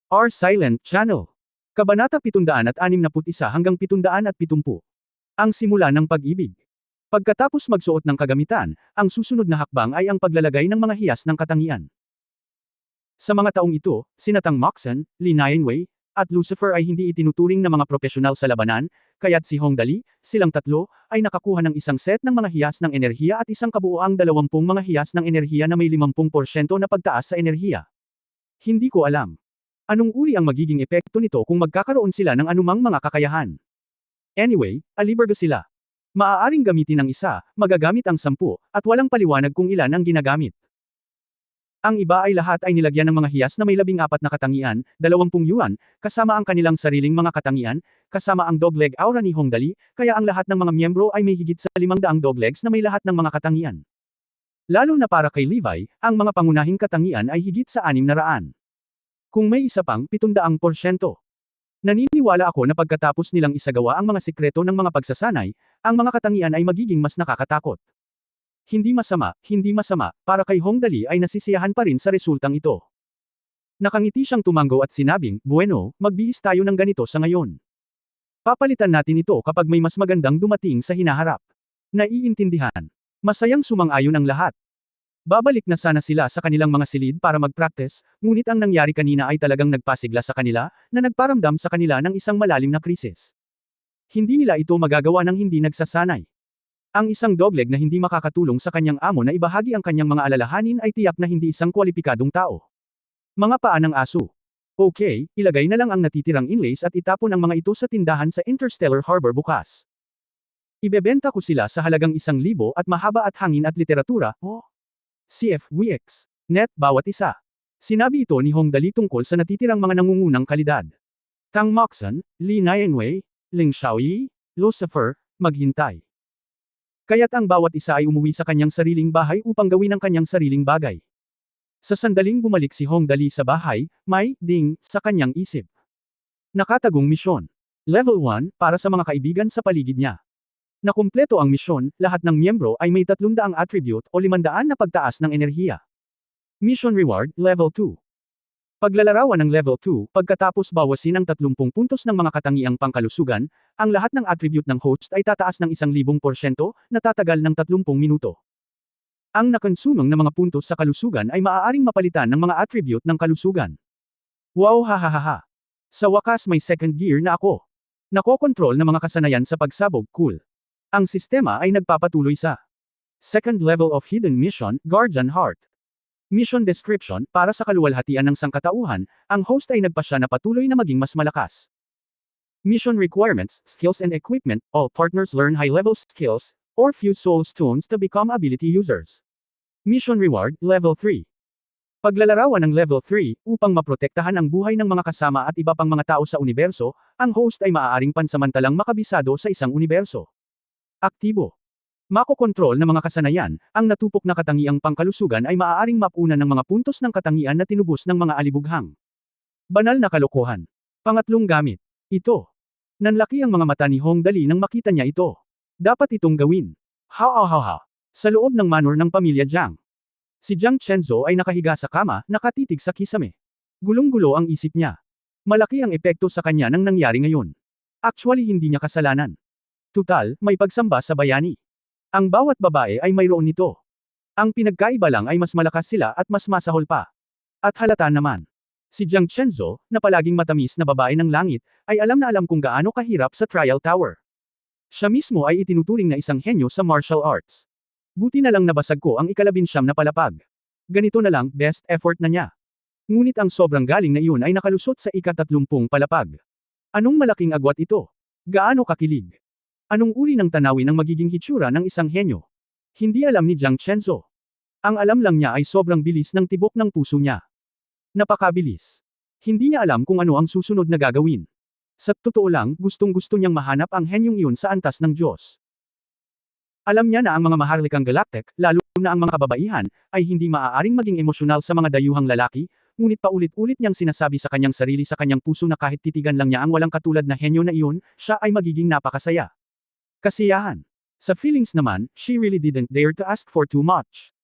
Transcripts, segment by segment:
Our Silent Channel. Kabanata 761 hanggang 770. Ang simula ng pag-ibig. Pagkatapos magsuot ng kagamitan, ang susunod na hakbang ay ang paglalagay ng mga hiyas ng katangian. Sa mga taong ito, sina Tang Moxon, Li Nianwei, at Lucifer ay hindi itinuturing na mga propesyonal sa labanan, kaya't si Hong Dali, silang tatlo, ay nakakuha ng isang set ng mga hiyas ng enerhiya at isang kabuoang 20 mga hiyas ng enerhiya na may 50% na pagtaas sa enerhiya. Hindi ko alam. Anong uri ang magiging epekto nito kung magkakaroon sila ng anumang mga kakayahan? Anyway, alibergo sila. Maaaring gamitin ang isa, magagamit ang 10, at walang paliwanag kung ilan ang ginagamit. Ang iba ay lahat ay nilagyan ng mga hiyas na may 14 na katangian, 20 yuan, kasama ang kanilang sariling mga katangian, kasama ang dogleg aura ni Hong Dali, kaya ang lahat ng mga miyembro ay may higit sa 500 doglegs na may lahat ng mga katangian. Lalo na para kay Levi, ang mga pangunahing katangian ay higit sa 600. Kung may isa pang 700%. Naniniwala ako na pagkatapos nilang isagawa ang mga sikreto ng mga pagsasanay, ang mga katangian ay magiging mas nakakatakot. Hindi masama, para kay Hong Dali ay nasisiyahan pa rin sa resultang ito. Nakangiti siyang tumango at sinabing, "Bueno, magbihis tayo ng ganito sa ngayon. Papalitan natin ito kapag may mas magandang dumating sa hinaharap." Naiintindihan. Masayang sumang-ayon ang lahat. Babalik na sana sila sa kanilang mga silid para mag-practice, ngunit ang nangyari kanina ay talagang nagpasigla sa kanila, na nagparamdam sa kanila ng isang malalim na krisis. Hindi nila ito magagawa ng hindi nagsasanay. Ang isang dogleg na hindi makakatulong sa kanyang amo na ibahagi ang kanyang mga alalahanin ay tiyak na hindi isang kwalipikadong tao. Mga paa ng aso. Okay, ilagay na lang ang natitirang inlays at itapon ang mga ito sa tindahan sa Interstellar Harbor bukas. Ibebenta ko sila sa halagang 1,000 at mahaba at hangin at literatura, CFWX. Net bawat isa. Sinabi ito ni Hong Dali tungkol sa natitirang mga nangungunang kalidad. Tang Moxon, Li Nianwei, Ling Xiaoyi, Lucifer, maghintay. Kaya't ang bawat isa ay umuwi sa kanyang sariling bahay upang gawin ang kanyang sariling bagay. Sa sandaling bumalik si Hong Dali sa bahay, may ding sa kanyang isip. Nakatagong misyon. Level 1 para sa mga kaibigan sa paligid niya. Nakumpleto ang misyon, lahat ng miyembro ay may 300 attribute o 500 na pagtaas ng enerhiya. Mission Reward, Level 2. Paglalarawan ng Level 2, pagkatapos bawasin ang 30 puntos ng mga katangiang pangkalusugan, ang lahat ng attribute ng host ay tataas ng 1,000% na tatagal ng 30 minuto. Ang nakonsumong na mga puntos sa kalusugan ay maaaring mapalitan ng mga attribute ng kalusugan. Wow, hahaha. Sa wakas may second gear na ako. Nakokontrol ng mga kasanayan sa pagsabog, cool. Ang sistema ay nagpapatuloy sa Second Level of Hidden Mission, Guardian Heart. Mission Description, para sa kaluwalhatian ng sangkatauhan, ang host ay nagpasya na patuloy na maging mas malakas. Mission Requirements, Skills and Equipment, all partners learn high-level skills, or fuse soul stones to become ability users. Mission Reward, Level 3. Paglalarawan ng Level 3, upang maprotektahan ang buhay ng mga kasama at iba pang mga tao sa universo, ang host ay maaaring pansamantalang makabisado sa isang universo. Aktibo. Makokontrol ng mga kasanayan, ang natupok na katangiang pangkalusugan ay maaaring mapunan ng mga puntos ng katangian na tinubos ng mga alibughang. Banal na kalokohan. Pangatlong gamit. Ito. Nanlaki ang mga mata ni Hong Dali nang makita niya ito. Dapat itong gawin. Ha. Sa loob ng manor ng pamilya Jiang. Si Jiang Chenzo ay nakahiga sa kama, nakatitig sa kisame. Gulong-gulo ang isip niya. Malaki ang epekto sa kanya ng nangyari ngayon. Actually hindi niya kasalanan. Tutal, may pagsamba sa bayani. Ang bawat babae ay mayroon nito. Ang pinagkaiba lang ay mas malakas sila at mas masahol pa. At halata naman. Si Jiang Chenzo, na palaging matamis na babae ng langit, ay alam na alam kung gaano kahirap sa trial tower. Siya mismo ay itinuturing na isang henyo sa martial arts. Buti na lang nabasag ko ang 19 na palapag. Ganito na lang, best effort na niya. Ngunit ang sobrang galing na iyon ay nakalusot sa 30 palapag. Anong malaking agwat ito? Gaano kakilig? Anong uri ng tanawin ang magiging hitsura ng isang henyo? Hindi alam ni Jiang Chenzo. Ang alam lang niya ay sobrang bilis ng tibok ng puso niya. Napakabilis. Hindi niya alam kung ano ang susunod na gagawin. Sa totoo lang, gustong-gusto niyang mahanap ang henyong iyon sa antas ng Diyos. Alam niya na ang mga maharlikang galactic, lalo na ang mga kababaihan, ay hindi maaaring maging emosyonal sa mga dayuhang lalaki, ngunit paulit-ulit niyang sinasabi sa kanyang sarili sa kanyang puso na kahit titigan lang niya ang walang katulad na henyo na iyon, siya ay magiging napakasaya. Kasiyahan. Sa feelings naman, she really didn't dare to ask for too much.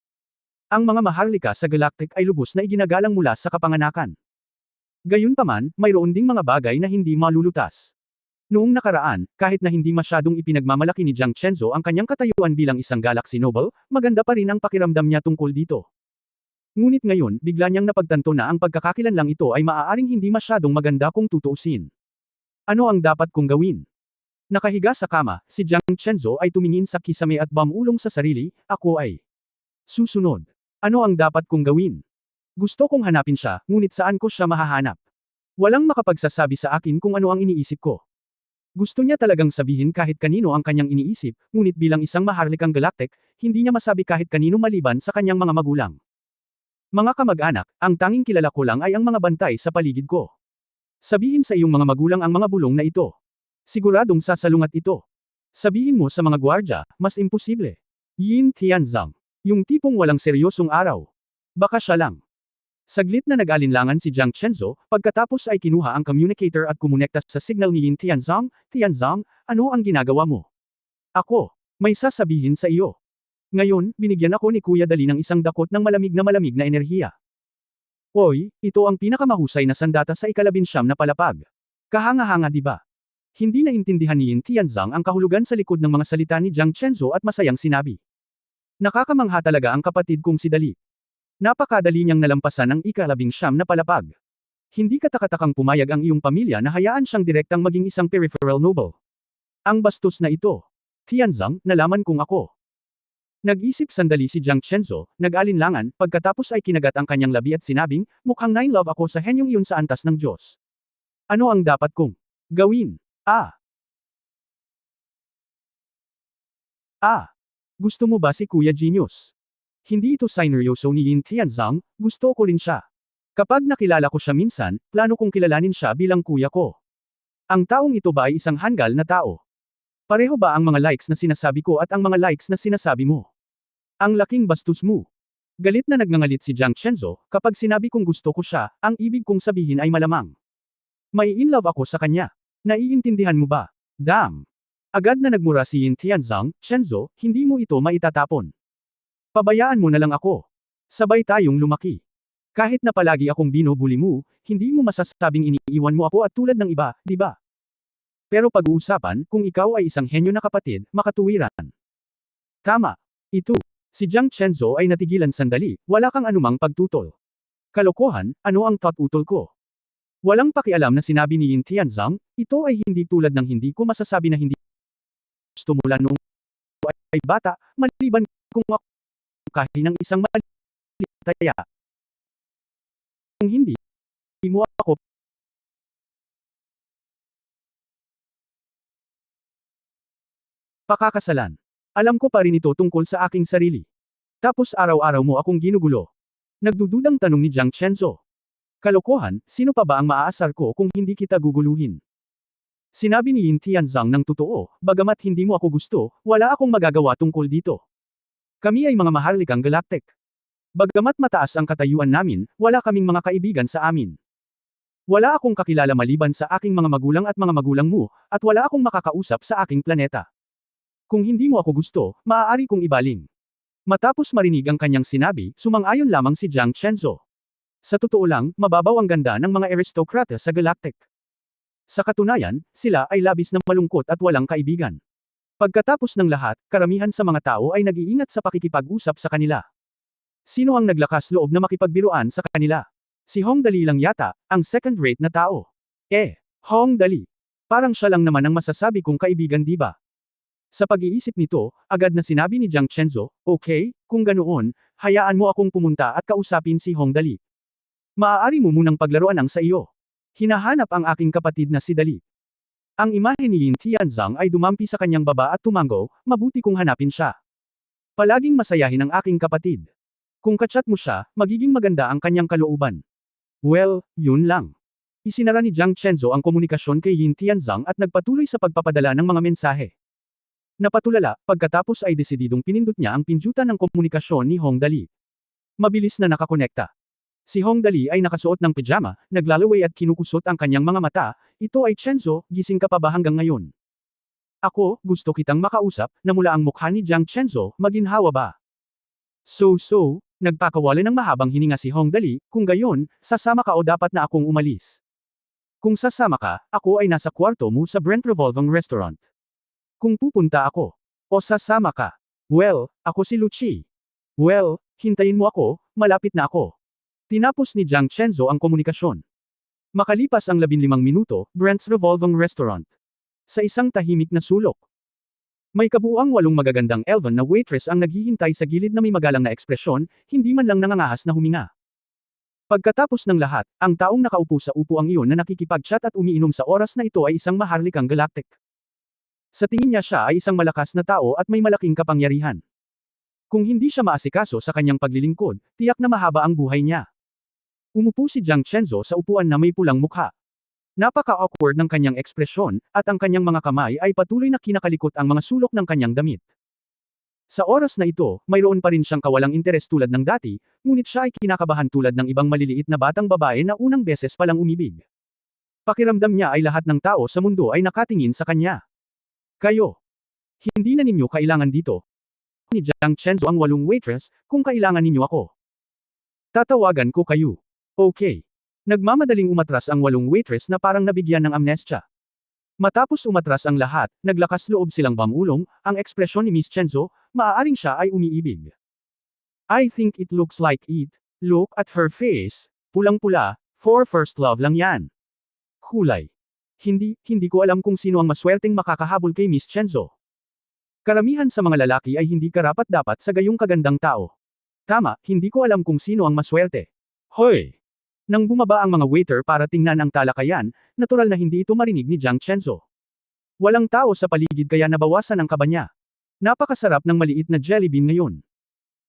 Ang mga maharlika sa galactic ay lubos na iginagalang mula sa kapanganakan. Gayunpaman, mayroon ding mga bagay na hindi malulutas. Noong nakaraan, kahit na hindi masyadong ipinagmamalaki ni Jiang Chenzo ang kanyang katayuan bilang isang Galaxy Noble, maganda pa rin ang pakiramdam niya tungkol dito. Ngunit ngayon, bigla niyang napagtanto na ang pagkakakilanlang ito ay maaaring hindi masyadong maganda kung tutuusin. Ano ang dapat kong gawin? Nakahiga sa kama, si Jiang Chenzo ay tumingin sa kisame at bumulong sa sarili, ako ay susunod. Ano ang dapat kong gawin? Gusto kong hanapin siya, ngunit saan ko siya mahahanap? Walang makapagsasabi sa akin kung ano ang iniisip ko. Gusto niya talagang sabihin kahit kanino ang kanyang iniisip, ngunit bilang isang maharlikang galactic, hindi niya masabi kahit kanino maliban sa kanyang mga magulang. Mga kamag-anak, ang tanging kilala ko lang ay ang mga bantay sa paligid ko. Sabihin sa iyong mga magulang ang mga bulong na ito. Siguradong sasalungat ito. Sabihin mo sa mga gwardya, mas imposible. Yin Tianzang. Yung tipong walang seryosong araw. Baka siya lang. Saglit na nag-alinlangan si Jiang Chenzo, pagkatapos ay kinuha ang communicator at kumonekta sa signal ni Yin Tianzang, Tianzang, ano ang ginagawa mo? Ako, may sasabihin sa iyo. Ngayon, binigyan ako ni Kuya Dali ng isang dakot ng malamig na enerhiya. Oy, ito ang pinakamahusay na sandata sa ika-19 na palapag. Kahanga-hanga di ba? Hindi naintindihan ni Yin Tianzang ang kahulugan sa likod ng mga salita ni Jiang Chenzo at masayang sinabi. Nakakamangha talaga ang kapatid kong si Dali. Napakadali niyang nalampasan ang ika-19 na palapag. Hindi katakatakang pumayag ang iyong pamilya na hayaan siyang direktang maging isang peripheral noble. Ang bastos na ito. Tianzang, nalaman kong ako. Nag-isip sandali si Jiang Chenzo, nag-alinlangan, pagkatapos ay kinagat ang kanyang labi at sinabing, mukhang nine-love ako sa henyong iyon sa antas ng Diyos. Ano ang dapat kong gawin? Gusto mo ba si Kuya Genius? Hindi ito sineryoso ni Yin Tianzang, gusto ko rin siya. Kapag nakilala ko siya minsan, plano kong kilalanin siya bilang kuya ko. Ang taong ito ba ay isang hanggal na tao? Pareho ba ang mga likes na sinasabi ko at ang mga likes na sinasabi mo? Ang laking bastos mo. Galit na nagngangalit si Jiang Chenzo, kapag sinabi kong gusto ko siya, ang ibig kong sabihin ay malamang. May in love ako sa kanya. Naiintindihan mo ba? Damn! Agad na nagmura si Yin Tianzang, Chenzo, hindi mo ito maitatapon. Pabayaan mo na lang ako. Sabay tayong lumaki. Kahit na palagi akong binubuli mo, hindi mo masasabing iniiwan mo ako at tulad ng iba, di ba? Pero pag-uusapan, kung ikaw ay isang henyo na kapatid, makatuwiran. Tama. Ito. Si Jiang Chenzo ay natigilan sandali, wala kang anumang pagtutol. Kalokohan, ano ang tututol ko? Walang pakialam na sinabi ni Yin Tianzang, ito ay hindi tulad ng hindi ko masasabi na hindi gusto mula noong ay bata, maliban kung ako kahit ng isang malitaya. Kung hindi mo ako pakakasalan. Alam ko pa rin ito tungkol sa aking sarili. Tapos araw-araw mo akong ginugulo. Nagdududang tanong ni Jiang Chenzo. Kalokohan, sino pa ba ang maaasar ko kung hindi kita guguluhin? Sinabi ni Yin Tianzang ng totoo, bagamat hindi mo ako gusto, wala akong magagawa tungkol dito. Kami ay mga maharlikang galactic. Bagamat mataas ang katayuan namin, wala kaming mga kaibigan sa amin. Wala akong kakilala maliban sa aking mga magulang at mga magulang mo, at wala akong makakausap sa aking planeta. Kung hindi mo ako gusto, maaari kong ibaling. Matapos marinig ang kanyang sinabi, sumang-ayon lamang si Jiang Chenzo. Sa totoo lang, mababaw ang ganda ng mga aristokrata sa galactic. Sa katunayan, sila ay labis na malungkot at walang kaibigan. Pagkatapos ng lahat, karamihan sa mga tao ay nag-iingat sa pakikipag-usap sa kanila. Sino ang naglakas loob na makipagbiruan sa kanila? Si Hong Dali lang yata, ang second-rate na tao. Hong Dali. Parang siya lang naman ang masasabi kong kaibigan di ba? Sa pag-iisip nito, agad na sinabi ni Jiang Chenzo, okay, kung ganoon, hayaan mo akong pumunta at kausapin si Hong Dali. Maaari mo munang paglaruan ang sa iyo. Hinahanap ang aking kapatid na si Dali. Ang imahe ni Yin Tianzang ay dumampi sa kanyang baba at tumango, mabuti kong hanapin siya. Palaging masayahin ang aking kapatid. Kung kachat mo siya, magiging maganda ang kanyang kalooban. Well, yun lang. Isinara ni Jiang Chenzo ang komunikasyon kay Yin Tianzang at nagpatuloy sa pagpapadala ng mga mensahe. Napatulala, pagkatapos ay desididong pinindot niya ang pindutan ng komunikasyon ni Hong Dali. Mabilis na nakakonekta. Si Hong Dali ay nakasuot ng pijama, naglalaway at kinukusot ang kanyang mga mata, ito ay Chenzo, gising ka pa ba hanggang ngayon? Ako, gusto kitang makausap, namula ang mukha ni Jiang Chenzo, maginhawa ba? So, Nagpakawala ng mahabang hininga si Hong Dali, kung gayon, sasama ka o dapat na akong umalis? Kung sasama ka, ako ay nasa kwarto mo sa Brent Revolving Restaurant. Kung pupunta ako, o sasama ka, well, ako si Lucci. Well, hintayin mo ako, malapit na ako. Tinapos ni Jiang Chenzo ang komunikasyon. Makalipas ang 15 minuto, Brent's Revolving Restaurant. Sa isang tahimik na sulok. May kabuuang 8 magagandang elven na waitress ang naghihintay sa gilid na may magalang na ekspresyon, hindi man lang nangangahas na huminga. Pagkatapos ng lahat, ang taong nakaupo sa upuang iyon na nakikipag-chat at umiinom sa oras na ito ay isang maharlikang galactic. Sa tingin niya siya ay isang malakas na tao at may malaking kapangyarihan. Kung hindi siya maasikaso sa kanyang paglilingkod, tiyak na mahaba ang buhay niya. Umupo si Jiang Chenzo sa upuan na may pulang mukha. Napaka-awkward ng kanyang ekspresyon, at ang kanyang mga kamay ay patuloy na kinakalikot ang mga sulok ng kanyang damit. Sa oras na ito, mayroon pa rin siyang kawalang interes tulad ng dati, ngunit siya ay kinakabahan tulad ng ibang maliliit na batang babae na unang beses palang umibig. Pakiramdam niya ay lahat ng tao sa mundo ay nakatingin sa kanya. Kayo. Hindi na ninyo kailangan dito. Ni Jiang Chenzo ang 8 waitress, kung kailangan ninyo ako. Tatawagan ko kayo. Okay. Nagmamadaling umatras ang 8 waitress na parang nabigyan ng amnestia. Matapos umatras ang lahat, naglakas loob silang bamulong, ang ekspresyon ni Miss Chenzo, maaaring siya ay umiibig. I think it looks like it. Look at her face. Pulang-pula, for first love lang yan. Kulay. Hindi ko alam kung sino ang maswerteng makakahabol kay Miss Chenzo. Karamihan sa mga lalaki ay hindi karapat-dapat sa gayong kagandang tao. Tama, hindi ko alam kung sino ang maswerte. Hoy! Nang bumaba ang mga waiter para tingnan ang talakayan, natural na hindi ito marinig ni Jiang Chenzo. Walang tao sa paligid kaya nabawasan ang kaba niya. Napakasarap ng maliit na jelly bean ngayon.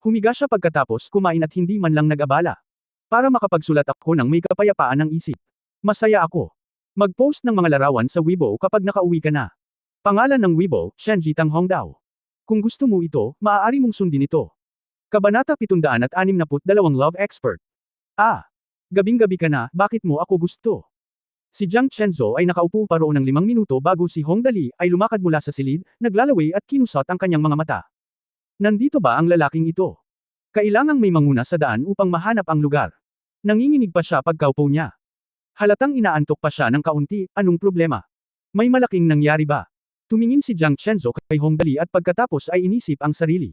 Humiga siya pagkatapos kumain at hindi man lang nag-abala. Para makapagsulat ako ng may kapayapaan ng isip. Masaya ako. Mag-post ng mga larawan sa Weibo kapag nakauwi ka na. Pangalan ng Weibo, Shenji Tanghong daw. Kung gusto mo ito, maaari mong sundin ito. Kabanata 762 Love Expert. Gabing-gabi ka na, bakit mo ako gusto? Si Jiang Chenzo ay nakaupo pa roon ng 5 minuto bago si Hong Dali ay lumakad mula sa silid, naglalaway at kinusot ang kanyang mga mata. Nandito ba ang lalaking ito? Kailangang may manguna sa daan upang mahanap ang lugar. Nanginginig pa siya pagkaupo niya. Halatang inaantok pa siya ng kaunti, anong problema? May malaking nangyari ba? Tumingin si Jiang Chenzo kay Hong Dali at pagkatapos ay inisip ang sarili.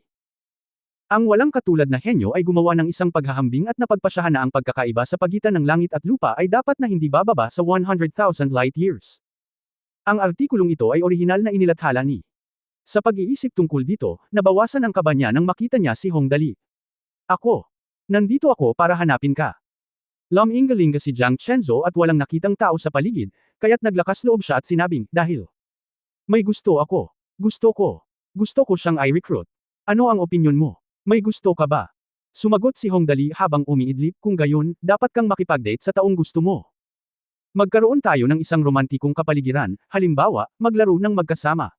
Ang walang katulad na henyo ay gumawa ng isang paghahambing at napagpasyahan na ang pagkakaiba sa pagitan ng langit at lupa ay dapat na hindi bababa sa 100,000 light years. Ang artikulong ito ay orihinal na inilathala ni. Sa pag-iisip tungkol dito, nabawasan ang kaba niya nang makita niya si Hong Dali. Nandito ako para hanapin ka. Lumingalinga si Jiang Chenzo at walang nakitang tao sa paligid, kaya't naglakas loob siya at sinabing, dahil may gusto ako. Gusto ko siyang i-recruit. Ano ang opinyon mo? May gusto ka ba? Sumagot si Hong Dali habang umiidlip, kung gayon, dapat kang makipag-date sa taong gusto mo. Magkaroon tayo ng isang romantikong kapaligiran, halimbawa, maglaro ng magkasama.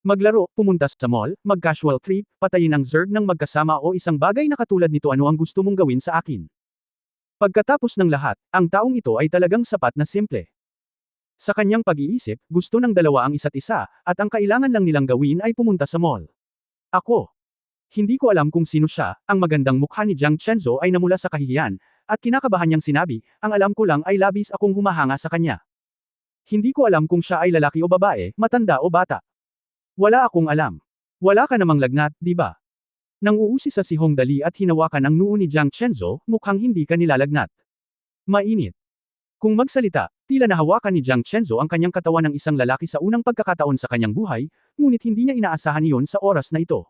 Maglaro, pumunta sa mall, mag-casual trip, patayin ang zerg ng magkasama o isang bagay na katulad nito. Ano ang gusto mong gawin sa akin? Pagkatapos ng lahat, ang taong ito ay talagang sapat na simple. Sa kanyang pag-iisip, gusto ng dalawa ang isa't isa, at ang kailangan lang nilang gawin ay pumunta sa mall. Hindi ko alam kung sino siya, ang magandang mukha ni Jiang Chenzo ay namula sa kahihiyan, at kinakabahan niyang sinabi, ang alam ko lang ay labis akong humahanga sa kanya. Hindi ko alam kung siya ay lalaki o babae, matanda o bata. Wala akong alam. Wala ka namang lagnat, di ba? Nang uusisa si Hong Dali at hinawakan ang noo ni Jiang Chenzo, mukhang hindi ka nilalagnat. Mainit. Kung magsalita, tila nahawakan ni Jiang Chenzo ang kanyang katawan ng isang lalaki sa unang pagkakataon sa kanyang buhay, ngunit hindi niya inaasahan iyon sa oras na ito.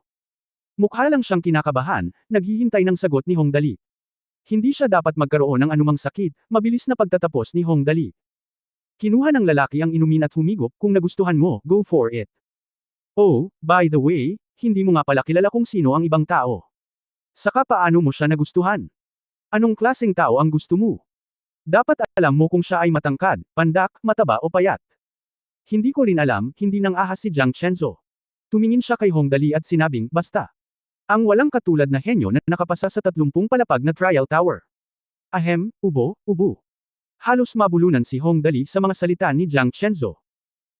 Mukha lang siyang kinakabahan, naghihintay ng sagot ni Hong Dali. Hindi siya dapat magkaroon ng anumang sakit, mabilis na pagtatapos ni Hong Dali. Kinuha ng lalaki ang inumin at humigop, kung nagustuhan mo, go for it. Oh, by the way, hindi mo nga pala kilala kung sino ang ibang tao. Saka paano mo siya nagustuhan? Anong klaseng tao ang gusto mo? Dapat alam mo kung siya ay matangkad, pandak, mataba o payat. Hindi ko rin alam, hindi nang ahas si Jiang Chenzo. Tumingin siya kay Hong Dali at sinabing, basta. Ang walang katulad na henyo na nakapasa sa 30 palapag na trial tower. Ubo. Halos mabulunan si Hong Dali sa mga salita ni Jiang Chenzo.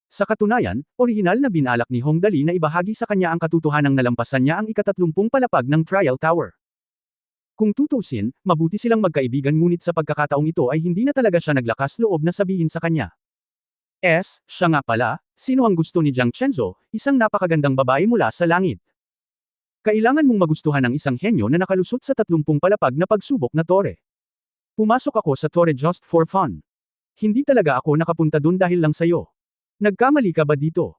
Sa katunayan, orihinal na binalak ni Hong Dali na ibahagi sa kanya ang katotohanang nalampasan niya ang ika-30 palapag ng trial tower. Kung tutusin, mabuti silang magkaibigan ngunit sa pagkakataong ito ay hindi na talaga siya naglakas loob na sabihin sa kanya. Siya nga pala, sino ang gusto ni Jiang Chenzo, isang napakagandang babae mula sa langit. Kailangan mong magustuhan ng isang henyo na nakalusot sa 30 palapag na pagsubok na tore. Pumasok ako sa tore just for fun. Hindi talaga ako nakapunta dun dahil lang sayo. Nagkamali ka ba dito?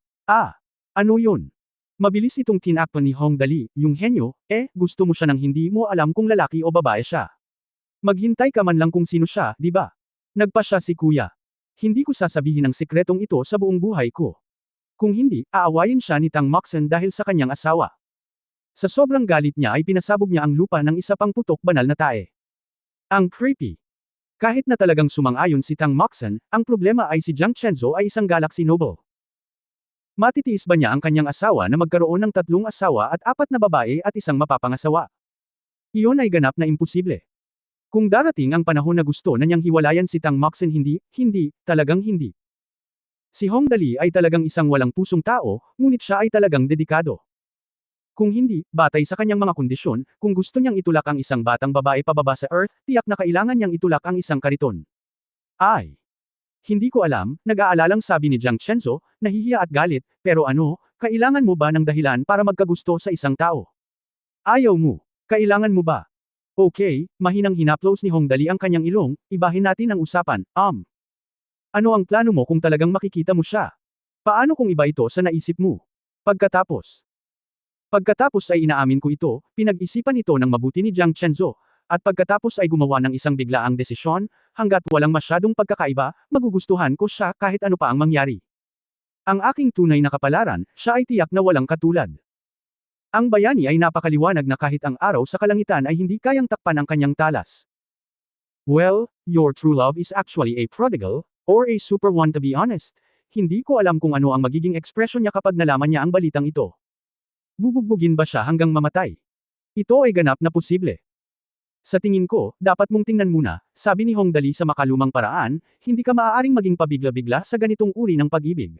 Ano yun? Mabilis itong tinakpan ni Hong Dali, yung henyo, gusto mo siya nang hindi mo alam kung lalaki o babae siya. Maghintay ka man lang kung sino siya, di ba? Nagpa siya si kuya. Hindi ko sasabihin ang sikretong ito sa buong buhay ko. Kung hindi, aawayin siya ni Tang Moxen dahil sa kanyang asawa. Sa sobrang galit niya ay pinasabog niya ang lupa ng isa pang putok banal na tae. Ang creepy. Kahit na talagang sumang-ayon si Tang Moxen, ang problema ay si Jiang Chenzo ay isang galaxy noble. Matitiis ba niya ang kanyang asawa na magkaroon ng 3 asawa at 4 na babae at isang mapapangasawa? Iyon ay ganap na imposible. Kung darating ang panahon na gusto na niyang hiwalayan si Tang Moxen talagang hindi. Si Hong Dali ay talagang isang walang pusong tao, ngunit siya ay talagang dedikado. Kung hindi, batay sa kanyang mga kondisyon, kung gusto niyang itulak ang isang batang babae pababa sa Earth, tiyak na kailangan niyang itulak ang isang kariton. Hindi ko alam, nag-aalalang sabi ni Jiang Chenzo, nahihiya at galit, pero kailangan mo ba ng dahilan para magkagusto sa isang tao? Ayaw mo. Kailangan mo ba? Okay, mahinang hinaplos ni Hong Dali ang kanyang ilong, ibahin natin ang usapan, Ano ang plano mo kung talagang makikita mo siya? Paano kung iba ito sa naisip mo? Pagkatapos ay inaamin ko ito, pinag-isipan ito ng mabuti ni Jiang Chenzo, at pagkatapos ay gumawa ng isang biglaang desisyon, hanggat walang masyadong pagkakaiba, magugustuhan ko siya kahit ano pa ang mangyari. Ang aking tunay na kapalaran, siya ay tiyak na walang katulad. Ang bayani ay napakaliwanag na kahit ang araw sa kalangitan ay hindi kayang takpan ang kanyang talas. Well, your true love is actually a prodigal, or a super one to be honest. Hindi ko alam kung ano ang magiging ekspresyon niya kapag nalaman niya ang balitang ito. Bubugbugin ba siya hanggang mamatay? Ito ay ganap na posible. Sa tingin ko, dapat mong tingnan muna, sabi ni Hong Dali sa makalumang paraan, hindi ka maaaring maging pabigla-bigla sa ganitong uri ng pag-ibig.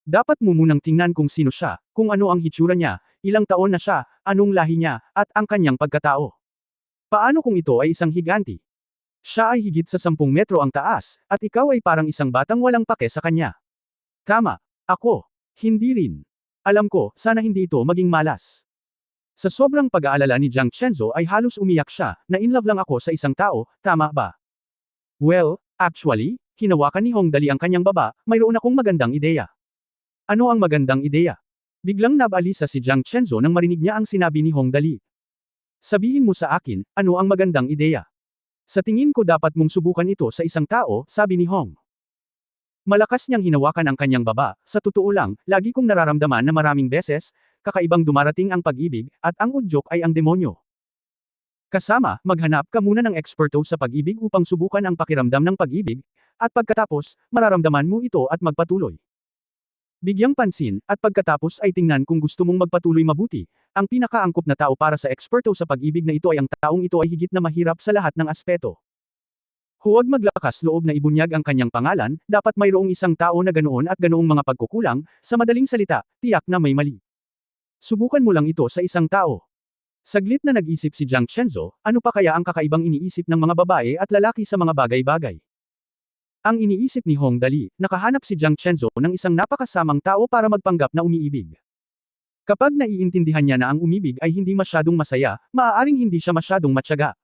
Dapat mo munang tingnan kung sino siya, kung ano ang hitsura niya, ilang taon na siya, anong lahi niya, at ang kanyang pagkatao. Paano kung ito ay isang higanti? Siya ay higit sa 10 metro ang taas, at ikaw ay parang isang batang walang pake sa kanya. Tama. Ako. Hindi rin. Alam ko, sana hindi ito maging malas. Sa sobrang pag-aalala ni Jiang Chenzo ay halos umiyak siya, na in love lang ako sa isang tao, tama ba? Well, actually, hinawakan ni Hong Dali ang kanyang baba, mayroon akong magandang ideya. Ano ang magandang ideya? Biglang nabalisa si Jiang Chenzo nang marinig niya ang sinabi ni Hong Dali. Sabihin mo sa akin, ano ang magandang ideya? Sa tingin ko dapat mong subukan ito sa isang tao, sabi ni Hong. Malakas niyang hinawakan ang kanyang baba, sa totoo lang, lagi kong nararamdaman na maraming beses, kakaibang dumarating ang pag-ibig, at ang udyok ay ang demonyo. Kasama, maghanap ka muna ng eksperto sa pag-ibig upang subukan ang pakiramdam ng pag-ibig, at pagkatapos, mararamdaman mo ito at magpatuloy. Bigyang pansin, at pagkatapos ay tingnan kung gusto mong magpatuloy mabuti, ang pinakaangkop na tao para sa eksperto sa pag-ibig na ito ay ang taong ito ay higit na mahirap sa lahat ng aspeto. Huwag maglakas loob na ibunyag ang kanyang pangalan, dapat mayroong isang tao na ganoon at ganoong mga pagkukulang, sa madaling salita, tiyak na may mali. Subukan mo lang ito sa isang tao. Saglit na nag-isip si Jiang Chenzo, ano pa kaya ang kakaibang iniisip ng mga babae at lalaki sa mga bagay-bagay? Ang iniisip ni Hong Dali, nakahanap si Jiang Chenzo ng isang napakasamang tao para magpanggap na umiibig. Kapag naiintindihan niya na ang umibig ay hindi masyadong masaya, maaaring hindi siya masyadong matyaga.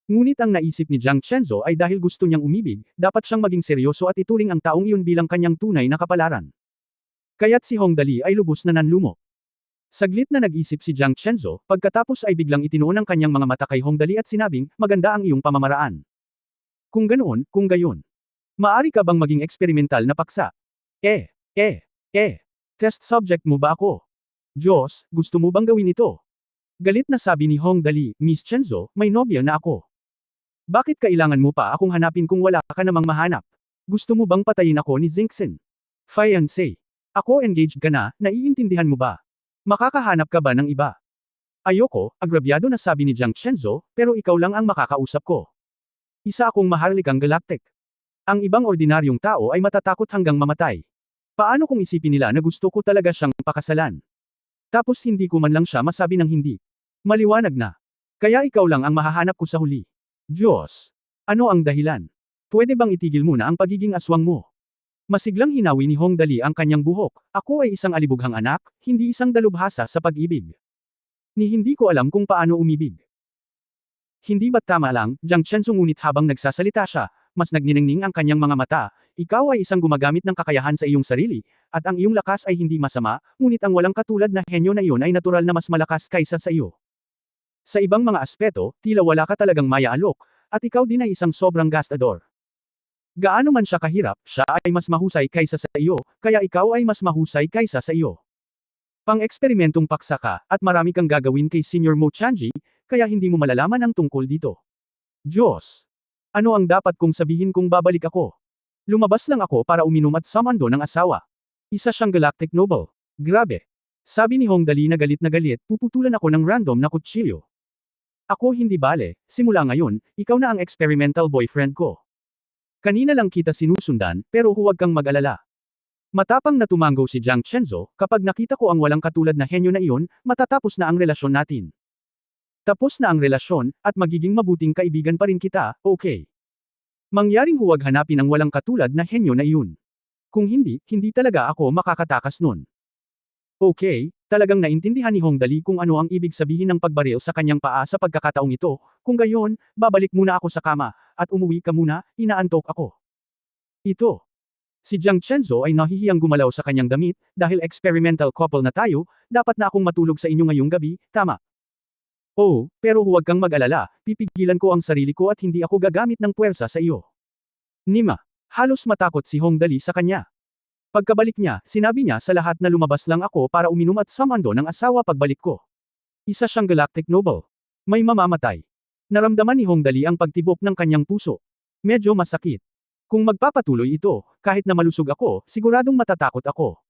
Ngunit ang naisip ni Jiang Chenzo ay dahil gusto niyang umibig, dapat siyang maging seryoso at ituring ang taong iyon bilang kanyang tunay na kapalaran. Kaya't si Hong Dali ay lubos na nanlumo. Saglit na nag-isip si Jiang Chenzo, pagkatapos ay biglang itinuon ang kanyang mga mata kay Hong Dali at sinabing, maganda ang iyong pamamaraan. Kung ganoon, kung gayon. Maari ka bang maging eksperimental na paksa? Test subject mo ba ako? Diyos, gusto mo bang gawin ito? Galit na sabi ni Hong Dali, Miss Chenzo, may nobya na ako. Bakit kailangan mo pa akong hanapin kung wala ka namang mahanap? Gusto mo bang patayin ako ni Xingxin? Fiancé. Ako engaged ka na, naiintindihan mo ba? Makakahanap ka ba ng iba? Ayoko, agrabyado na sabi ni Jiang Chenzo, pero ikaw lang ang makakausap ko. Isa akong maharlikang galactic. Ang ibang ordinaryong tao ay matatakot hanggang mamatay. Paano kung isipin nila na gusto ko talaga siyang pakasalan? Tapos hindi ko man lang siya masabi ng hindi. Maliwanag na. Kaya ikaw lang ang mahahanap ko sa huli. Diyos! Ano ang dahilan? Pwede bang itigil muna ang pagiging aswang mo? Masiglang hinawi ni Hong Dali ang kanyang buhok. Ako ay isang alibughang anak, hindi isang dalubhasa sa pag-ibig. Ni hindi ko alam kung paano umibig. Hindi ba't tama lang, Jiang Chenzo, ngunit habang nagsasalita siya, mas nagniningning ang kanyang mga mata. Ikaw ay isang gumagamit ng kakayahan sa iyong sarili, at ang iyong lakas ay hindi masama, ngunit ang walang katulad na henyo na iyon ay natural na mas malakas kaysa sa iyo. Sa ibang mga aspeto, tila wala ka talagang maya-alok, at ikaw din ay isang sobrang gastador. Gaano man siya kahirap, siya ay mas mahusay kaysa sa iyo, kaya ikaw ay mas mahusay kaysa sa iyo. Pang-eksperimentong paksa ka, at marami kang gagawin kay Senior Mo Chanji, kaya hindi mo malalaman ang tungkol dito. Diyos! Ano ang dapat kong sabihin kung babalik ako? Lumabas lang ako para uminom at samando ng asawa. Isa siyang galactic noble. Grabe! Sabi ni Hong Dali na galit, puputulan ako ng random na kutsilyo. Ako hindi bale, simula ngayon, ikaw na ang experimental boyfriend ko. Kanina lang kita sinusundan, pero huwag kang mag-alala. Matapang na tumanggo si Jiang Chenzo, kapag nakita ko ang walang katulad na henyo na iyon, matatapos na ang relasyon natin. Tapos na ang relasyon, at magiging mabuting kaibigan pa rin kita, okay? Mangyaring huwag hanapin ang walang katulad na henyo na iyon. Kung hindi, hindi talaga ako makakatakas nun. Okay, talagang naintindihan ni Hong Dali kung ano ang ibig sabihin ng pagbaril sa kanyang paa sa pagkakataong ito, kung gayon, babalik muna ako sa kama, at umuwi ka muna, inaantok ako. Ito. Si Jiang Chenzo ay nahihiyang gumalaw sa kanyang damit, dahil experimental couple na tayo, dapat na akong matulog sa inyo ngayong gabi, tama? Oh, pero huwag kang mag-alala, pipigilan ko ang sarili ko at hindi ako gagamit ng puwersa sa iyo. Nima. Halos matakot si Hong Dali sa kanya. Pagkabalik niya, sinabi niya sa lahat na lumabas lang ako para uminom at samando ng asawa pagbalik ko. Isa siyang galactic noble. May mamamatay. Naramdaman ni Hong Dali ang pagtibok ng kanyang puso. Medyo masakit. Kung magpapatuloy ito, kahit na malusog ako, siguradong matatakot ako.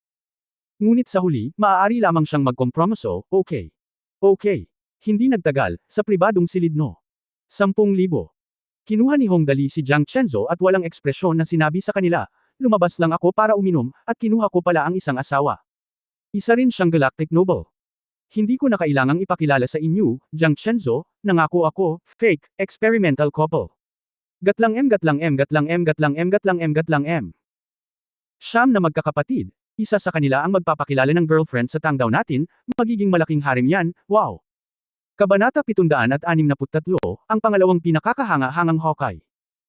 Ngunit sa huli, maaari lamang siyang magkompromiso, okay. Okay. Hindi nagtagal, sa pribadong silid no. 10,000. Kinuha ni Hong Dali si Jiang Chenzo at walang ekspresyon na sinabi sa kanila, lumabas lang ako para uminom, at kinuha ko pala ang isang asawa. Isa rin siyang galactic noble. Hindi ko na kailangang ipakilala sa inyo, Jiang Chenzo, nangako ako, fake, experimental couple. Gatlang M gatlang M gatlang M gatlang M gatlang M gatlang M. Siyam na magkakapatid, isa sa kanila ang magpapakilala ng girlfriend sa tangdaw natin, magiging malaking harem yan, wow. Kabanata 763, ang pangalawang pinakakahanga-hangang Hawkeye.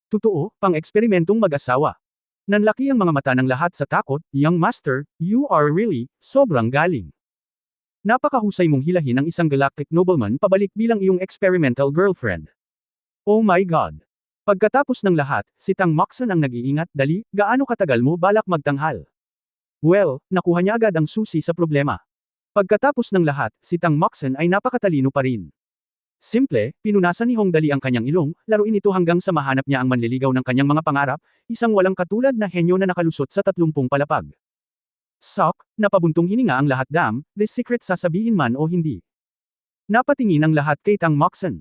Totoo, pang-eksperimentong mag-asawa. Nanlaki ang mga mata ng lahat sa takot, young master, you are really, sobrang galing. Napakahusay mong hilahin ang isang galactic nobleman pabalik bilang iyong experimental girlfriend. Oh my God! Pagkatapos ng lahat, si Tang Moxon ang nag-iingat, dali, gaano katagal mo balak magtanghal? Well, nakuha niya agad ang susi sa problema. Pagkatapos ng lahat, si Tang Moxon ay napakatalino pa rin. Simple, pinunasan ni Hong Dali ang kanyang ilong, laruin ito hanggang sa mahanap niya ang manliligaw ng kanyang mga pangarap, isang walang katulad na henyo na nakalusot sa 30 palapag. Sok, napabuntong hininga ang lahat the secret sasabihin man o hindi. Napatingin ang lahat kay Tang Moxon.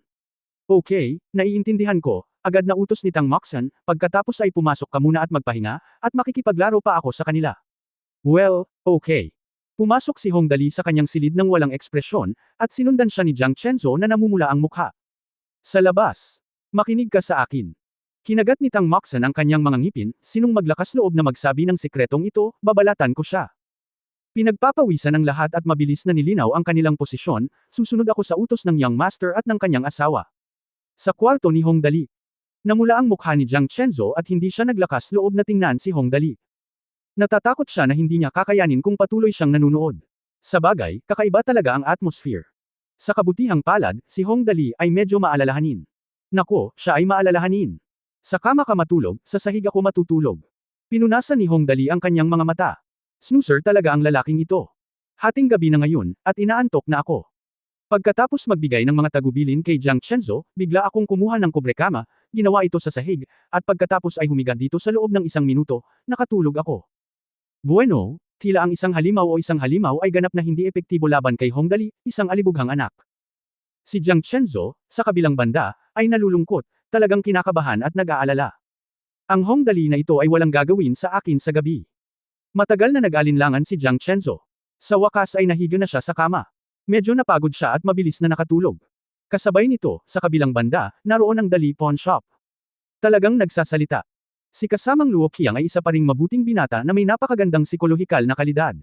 Okay, naiintindihan ko, agad na utos ni Tang Moxon, pagkatapos ay pumasok ka muna at magpahinga, at makikipaglaro pa ako sa kanila. Well, okay. Pumasok si Hong Dali sa kanyang silid ng walang ekspresyon, at sinundan siya ni Jiang Chenzo na namumula ang mukha. Sa labas. Makinig ka sa akin. Kinagat ni Tang Moxon ang kanyang mga ngipin, sinong maglakas loob na magsabi ng sikretong ito, babalatan ko siya. Pinagpapawisan ng lahat at mabilis na nilinaw ang kanilang posisyon, susunod ako sa utos ng young master at ng kanyang asawa. Sa kwarto ni Hong Dali. Namula ang mukha ni Jiang Chenzo at hindi siya naglakas loob na tingnan si Hong Dali. Natatakot siya na hindi niya kakayanin kung patuloy siyang nanunood. Sa bagay, kakaiba talaga ang atmosphere. Sa kabutihang palad, si Hong Dali ay medyo maalalahanin. Nako, siya ay maalalahanin. Sa kama ka matulog, sa sahig ako matutulog. Pinunasan ni Hong Dali ang kanyang mga mata. Snoozer talaga ang lalaking ito. Hating gabi na ngayon, at inaantok na ako. Pagkatapos magbigay ng mga tagubilin kay Jiang Chenzo, bigla akong kumuha ng kubrekama, ginawa ito sa sahig, at pagkatapos ay humiga dito sa loob ng 1 minuto, nakatulog ako. Bueno, tila ang isang halimaw ay ganap na hindi epektibo laban kay Hong Dali, isang alibughang anak. Si Jiang Chenzo, sa kabilang banda, ay nalulungkot, talagang kinakabahan at nag-aalala. Ang Hong Dali na ito ay walang gagawin sa akin sa gabi. Matagal na nag-alinlangan si Jiang Chenzo. Sa wakas ay nahiga na siya sa kama. Medyo napagod siya at mabilis na nakatulog. Kasabay nito, sa kabilang banda, naroon ang Dali Pawn Shop. Talagang nagsasalita. Si kasamang Luo Qiang ay isa pa ring mabuting binata na may napakagandang psikolohikal na kalidad.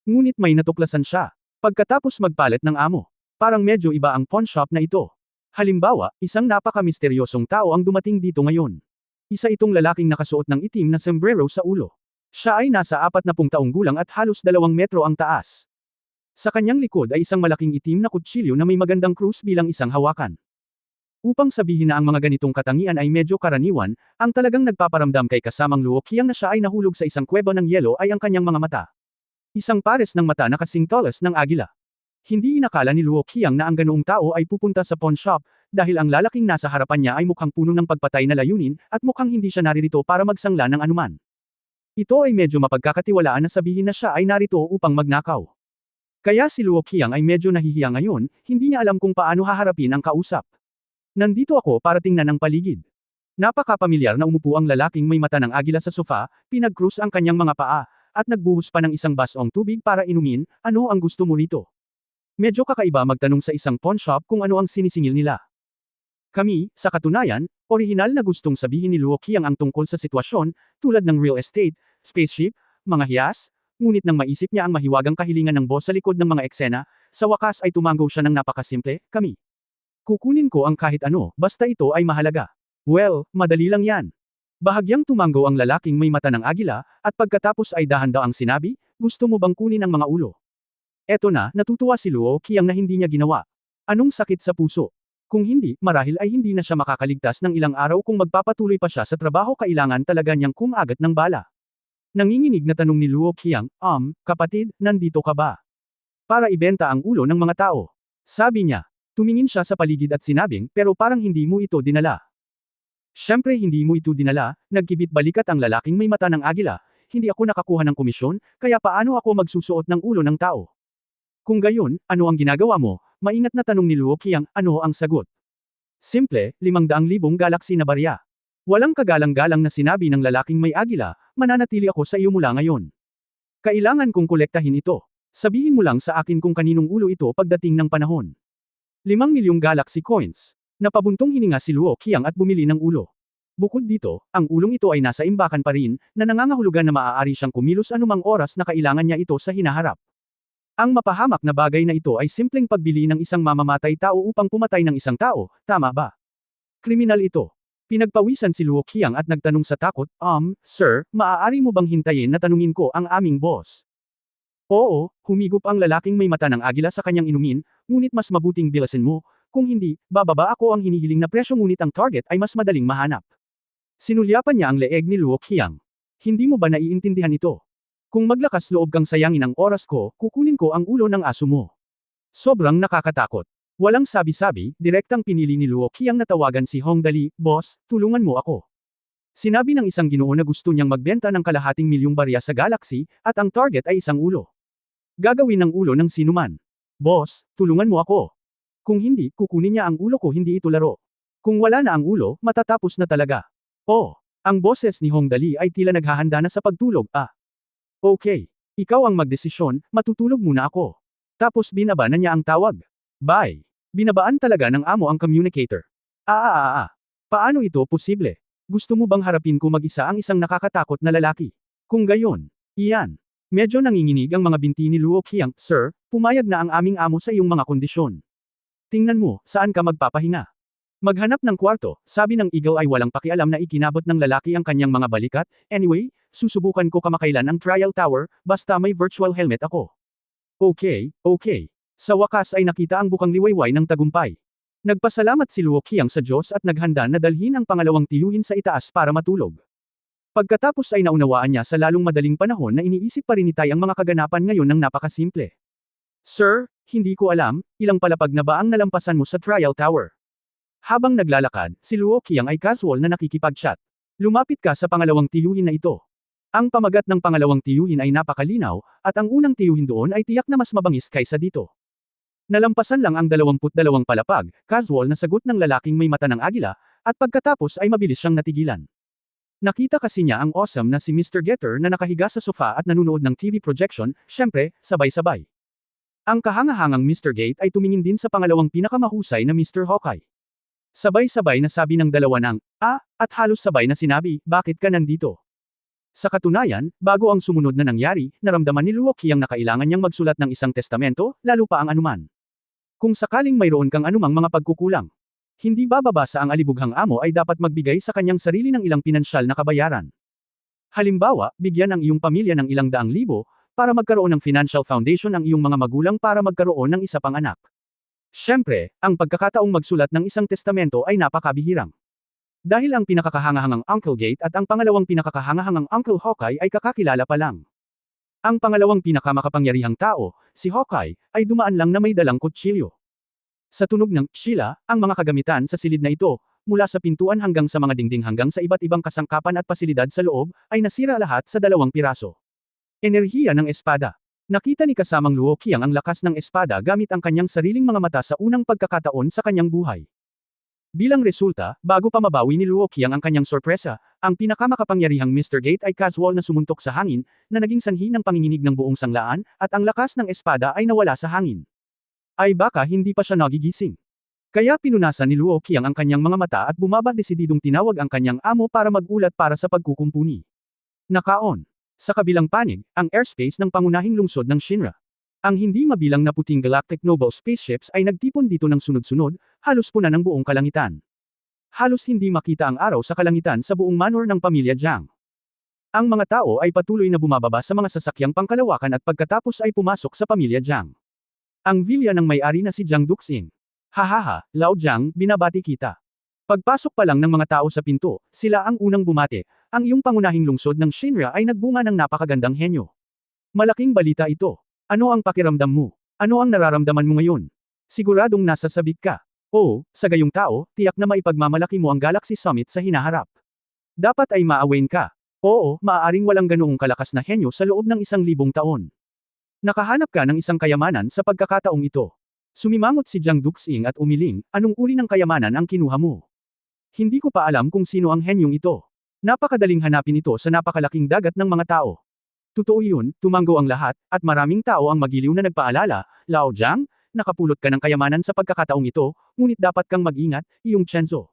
Ngunit may natuklasan siya. Pagkatapos magpalit ng amo. Parang medyo iba ang pawn shop na ito. Halimbawa, isang napaka-misteryosong tao ang dumating dito ngayon. Isa itong lalaking nakasuot ng itim na sombrero sa ulo. Siya ay nasa 40 taong gulang at halos 2 metro ang taas. Sa kanyang likod ay isang malaking itim na kutsilyo na may magandang krus bilang isang hawakan. Upang sabihin na ang mga ganitong katangian ay medyo karaniwan, ang talagang nagpaparamdam kay kasamang Luo Qiang na siya ay nahulog sa isang kuweba ng yelo ay ang kanyang mga mata. Isang pares ng mata na kasing talas ng agila. Hindi inakala ni Luo Qiang na ang ganoong tao ay pupunta sa pawn shop, dahil ang lalaking nasa harapan niya ay mukhang puno ng pagpatay na layunin, at mukhang hindi siya naririto para magsangla ng anuman. Ito ay medyo mapagkakatiwalaan na sabihin na siya ay narito upang magnakaw. Kaya si Luo Qiang ay medyo nahihiya ngayon, hindi niya alam kung paano haharapin ang kausap. Nandito ako para tingnan ang paligid. Napakapamilyar na umupo ang lalaking may mata ng agila sa sofa, pinag-krus ang kanyang mga paa, at nagbuhos pa ng isang basong tubig para inumin. Ano ang gusto mo rito? Medyo kakaiba magtanong sa isang pawn shop kung ano ang sinisingil nila. Kami, sa katunayan, orihinal na gustong sabihin ni Luo Qiang ang tungkol sa sitwasyon, tulad ng real estate, spaceship, mga hiyas, ngunit nang maisip niya ang mahiwagang kahilingan ng boss sa likod ng mga eksena, sa wakas ay tumango siya ng napakasimple, kami. Kukunin ko ang kahit ano, basta ito ay mahalaga. Well, madali lang yan. Bahagyang tumango ang lalaking may mata ng agila, at pagkatapos ay dahan-daang sinabi, gusto mo bang kunin ang mga ulo? Eto na, natutuwa si Luo Qiang na hindi niya ginawa. Anong sakit sa puso? Kung hindi, marahil ay hindi na siya makakaligtas ng ilang araw kung magpapatuloy pa siya sa trabaho, kailangan talaga niyang kumagat ng bala. Nanginginig na tanong ni Luo Qiang, kapatid, nandito ka ba? Para ibenta ang ulo ng mga tao. Sabi niya. Tumingin siya sa paligid at sinabing, pero parang hindi mo ito dinala. Siyempre hindi mo ito dinala, nagkibit balikat ang lalaking may mata ng agila, hindi ako nakakuha ng komisyon, kaya paano ako magsusuot ng ulo ng tao? Kung gayon, ano ang ginagawa mo? Maingat na tanong ni Luo Qiang, ano ang sagot? Simple, 500,000 galaxy na barya. Walang kagalang-galang na sinabi ng lalaking may agila, mananatili ako sa iyo mula ngayon. Kailangan kong kolektahin ito. Sabihin mo lang sa akin kung kaninong ulo ito pagdating ng panahon. 5 milyong galaxy coins. Napabuntong hininga si Luo Qiang at bumili ng ulo. Bukod dito, ang ulong ito ay nasa imbakan pa rin, na nangangahulugan na maaari siyang kumilos anumang oras na kailangan niya ito sa hinaharap. Ang mapahamak na bagay na ito ay simpleng pagbili ng isang mamamatay tao upang pumatay ng isang tao, tama ba? Kriminal ito. Pinagpawisan si Luo Qiang at nagtanong sa takot, sir, maaari mo bang hintayin na tanungin ko ang aming boss? Oo, humigop ang lalaking may mata ng agila sa kanyang inumin, ngunit mas mabuting bilasin mo, kung hindi, bababa ako ang hinihiling na presyo ngunit ang target ay mas madaling mahanap. Sinulyapan niya ang leeg ni Luo Qiang. Hindi mo ba naiintindihan ito? Kung maglakas loob kang sayangin ang oras ko, kukunin ko ang ulo ng aso mo. Sobrang nakakatakot. Walang sabi-sabi, direktang pinili ni Luo Qiang na tawagan si Hong Dali, boss, tulungan mo ako. Sinabi ng isang ginoo na gusto niyang magbenta ng 250,000 barya sa Galaxy, at ang target ay isang ulo. Gagawin ng ulo ng sinuman. Boss, tulungan mo ako. Kung hindi, kukunin niya ang ulo ko, hindi ito laro. Kung wala na ang ulo, matatapos na talaga. Oh, ang boses ni Hong Dali ay tila naghahanda na sa pagtulog, Okay. Ikaw ang magdesisyon, matutulog muna ako. Tapos binaba na niya ang tawag. Bye. Binabaan talaga ng amo ang communicator. Paano ito posible? Gusto mo bang harapin ko mag-isa ang isang nakakatakot na lalaki? Kung gayon, iyan. Medyo nanginginig ang mga binti ni Luo Qiang, sir, pumayag na ang aming amo sa iyong mga kondisyon. Tingnan mo, saan ka magpapahinga? Maghanap ng kwarto, sabi ng Eagle ay walang pakialam na ikinabot ng lalaki ang kanyang mga balikat, anyway, susubukan ko kamakailan ang trial tower, basta may virtual helmet ako. Okay. Sa wakas ay nakita ang bukang liwayway ng tagumpay. Nagpasalamat si Luo Qiang sa Diyos at naghanda na dalhin ang pangalawang tiyuhin sa itaas para matulog. Pagkatapos ay naunawaan niya sa lalong madaling panahon na iniisip pa rin ni Tai ang mga kaganapan ngayon ng napakasimple. Sir, hindi ko alam, ilang palapag na ba ang nalampasan mo sa trial tower? Habang naglalakad, si Luo Qiang ay casual na nakikipag-chat. Lumapit ka sa pangalawang tiyuhin na ito. Ang pamagat ng pangalawang tiyuhin ay napakalinaw, at ang unang tiyuhin doon ay tiyak na mas mabangis kaysa dito. Nalampasan lang ang 22 palapag, casual na sagot ng lalaking may mata ng agila, at pagkatapos ay mabilis siyang natigilan. Nakita kasi niya ang awesome na si Mr. Getter na nakahiga sa sofa at nanunood ng TV projection, syempre, sabay-sabay. Ang kahangahangang Mr. Gate ay tumingin din sa pangalawang pinakamahusay na Mr. Hawkeye. Sabay-sabay na sabi ng dalawa ng, at halos sabay na sinabi, bakit ka nandito? Sa katunayan, bago ang sumunod na nangyari, naramdaman ni Luo Qiang na kailangan niyang magsulat ng isang testamento, lalo pa ang anuman. Kung sakaling mayroon kang anumang mga pagkukulang, hindi bababa sa ang alibughang amo ay dapat magbigay sa kanyang sarili ng ilang pinansyal na kabayaran. Halimbawa, bigyan ang iyong pamilya ng ilang daang libo, para magkaroon ng financial foundation ang iyong mga magulang para magkaroon ng isa pang anak. Siyempre, ang pagkakataong magsulat ng isang testamento ay napakabihirang. Dahil ang pinakakahangahangang Uncle Gate at ang pangalawang pinakakahangahangang Uncle Hawkeye ay kakakilala pa lang. Ang pangalawang pinakamakapangyarihang tao, si Hawkeye, ay dumaan lang na may dalang kutsilyo. Sa tunog ng Sheila, ang mga kagamitan sa silid na ito, mula sa pintuan hanggang sa mga dingding hanggang sa iba't ibang kasangkapan at pasilidad sa loob, ay nasira lahat sa 2 piraso. Enerhiya ng espada. Nakita ni kasamang Luo Qiang ang lakas ng espada gamit ang kanyang sariling mga mata sa unang pagkakataon sa kanyang buhay. Bilang resulta, bago pa mabawi ni Luo Qiang ang kanyang sorpresa, ang pinakamakapangyarihang Mr. Gate ay casual na sumuntok sa hangin, na naging sanhi ng panginginig ng buong sanglaan, at ang lakas ng espada ay nawala sa hangin. Ay baka hindi pa siya nagigising. Kaya pinunasan ni Luo Qiang ang kanyang mga mata at bumaba desididong tinawag ang kanyang amo para magulat para sa pagkukumpuni. Nakaon. Sa kabilang panig, ang airspace ng pangunahing lungsod ng Shinra. Ang hindi mabilang na puting Galactic Noble spaceships ay nagtipon dito ng sunod-sunod, halos punan ng buong kalangitan. Halos hindi makita ang araw sa kalangitan sa buong manor ng pamilya Jiang. Ang mga tao ay patuloy na bumababa sa mga sasakyang pangkalawakan at pagkatapos ay pumasok sa pamilya Jiang. Ang villa ng may-ari na si Jiang Duxing. Hahaha, Lao Jiang, binabati kita. Pagpasok pa lang ng mga tao sa pinto, sila ang unang bumate. Ang iyong pangunahing lungsod ng Shinra ay nagbunga ng napakagandang henyo. Malaking balita ito. Ano ang pakiramdam mo? Ano ang nararamdaman mo ngayon? Siguradong nasa sabik ka. Oo, sa gayong tao, tiyak na maipagmamalaki mo ang Galaxy Summit sa hinaharap. Dapat ay maawain ka. Oo, maaaring walang ganoong kalakas na henyo sa loob ng 1,000 taon. Nakahanap ka ng isang kayamanan sa pagkakataong ito. Sumimangot si Jiang Duxing at umiling, anong uri ng kayamanan ang kinuha mo? Hindi ko pa alam kung sino ang henyong ito. Napakadaling hanapin ito sa napakalaking dagat ng mga tao. Totoo yun, tumanggo ang lahat, at maraming tao ang magiliw na nagpaalala, Lao Jiang, nakapulot ka ng kayamanan sa pagkakataong ito, ngunit dapat kang mag-ingat, iyong Chenzo.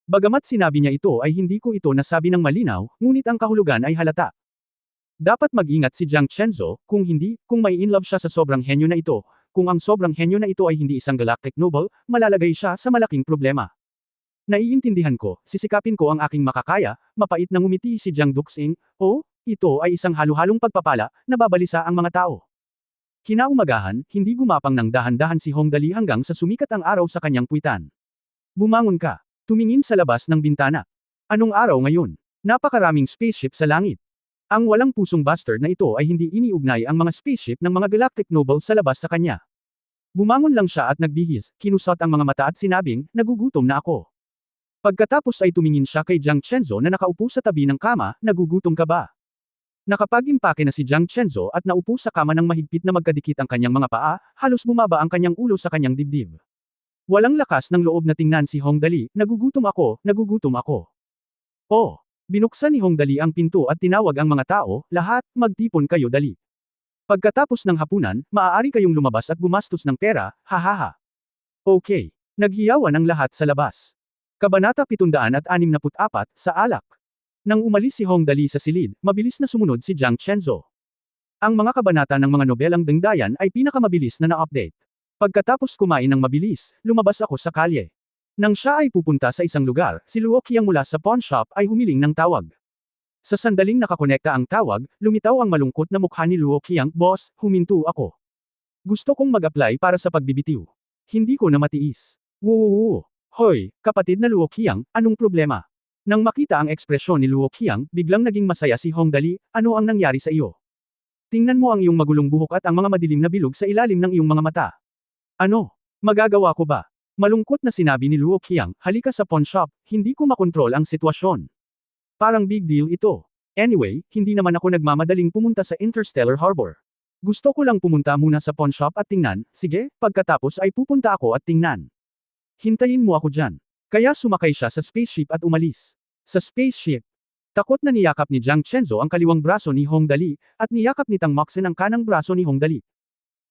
Bagamat sinabi niya ito ay hindi ko ito nasabi ng malinaw, ngunit ang kahulugan ay halata. Dapat mag-ingat si Jiang Chenzo, kung hindi, kung may inlove siya sa sobrang henyo na ito, kung ang sobrang henyo na ito ay hindi isang Galactic Noble, malalagay siya sa malaking problema. Naiintindihan ko, sisikapin ko ang aking makakaya, mapait na ngumiti si Jiang Duxing, ito ay isang halo-halong pagpapala, na babalisa ang mga tao. Kinaumagahan, hindi gumapang ng dahan-dahan si Hong Dali hanggang sa sumikat ang araw sa kanyang puwitan. Bumangon ka. Tumingin sa labas ng bintana. Anong araw ngayon? Napakaraming spaceship sa langit. Ang walang pusong bastard na ito ay hindi iniugnay ang mga spaceship ng mga Galactic Noble sa labas sa kanya. Bumangon lang siya at nagbihis, kinusot ang mga mata at sinabing, nagugutom na ako. Pagkatapos ay tumingin siya kay Jiang Chenzo na nakaupo sa tabi ng kama, nagugutom ka ba? Nakapag-impake na si Jiang Chenzo at naupo sa kama ng mahigpit na magkadikit ang kanyang mga paa, halos bumaba ang kanyang ulo sa kanyang dibdib. Walang lakas ng loob na tingnan si Hong Dali, nagugutom ako, nagugutom ako. Binuksan ni Hong Dali ang pinto at tinawag ang mga tao, lahat, magtipon kayo dali. Pagkatapos ng hapunan, maaari kayong lumabas at gumastos ng pera, hahaha. Okay. Naghiyawan ang lahat sa labas. Kabanata 764, sa alak. Nang umalis si Hong Dali sa silid, mabilis na sumunod si Jiang Chenzo. Ang mga kabanata ng mga nobelang dengdayan ay pinakamabilis na na-update. Pagkatapos kumain ng mabilis, lumabas ako sa kalye. Nang siya ay pupunta sa isang lugar, si Luo Qiang mula sa pawn shop ay humiling ng tawag. Sa sandaling nakakonekta ang tawag, lumitaw ang malungkot na mukha ni Luo Qiang, boss, huminto ako. Gusto kong mag-apply para sa pagbibitiw. Hindi ko na matiis. Wuuu. Hoy, kapatid na Luo Qiang, anong problema? Nang makita ang ekspresyon ni Luo Qiang, biglang naging masaya si Hong Dali, ano ang nangyari sa iyo? Tingnan mo ang iyong magulong buhok at ang mga madilim na bilog sa ilalim ng iyong mga mata. Ano? Magagawa ko ba? Malungkot na sinabi ni Luo Qiang, halika sa pawn shop, hindi ko makontrol ang sitwasyon. Parang big deal ito. Anyway, hindi naman ako nagmamadaling pumunta sa Interstellar Harbor. Gusto ko lang pumunta muna sa pawn shop at tingnan, sige, pagkatapos ay pupunta ako at tingnan. Hintayin mo ako dyan. Kaya sumakay siya sa spaceship at umalis. Sa spaceship. Takot na niyakap ni Jiang Chenzo ang kaliwang braso ni Hong Dali, at niyakap ni Tang Moxen ang kanang braso ni Hong Dali.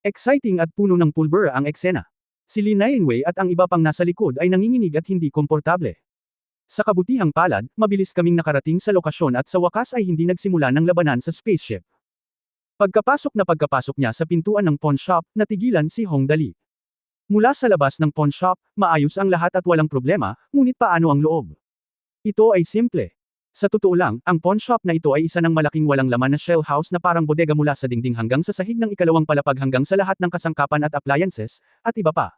Exciting at puno ng pulbera ang eksena. Si Lin Nainwei at ang iba pang nasa likod ay nanginginig at hindi komportable. Sa kabutihang palad, mabilis kaming nakarating sa lokasyon at sa wakas ay hindi nagsimula ng labanan sa spaceship. Pagkapasok niya sa pintuan ng pawn shop, natigilan si Hong Dali. Mula sa labas ng pawn shop, maayos ang lahat at walang problema, ngunit paano ang loob? Ito ay simple. Sa totoo lang, ang pawn shop na ito ay isa ng malaking walang laman na shell house na parang bodega mula sa dingding hanggang sa sahig ng ikalawang palapag hanggang sa lahat ng kasangkapan at appliances, at iba pa.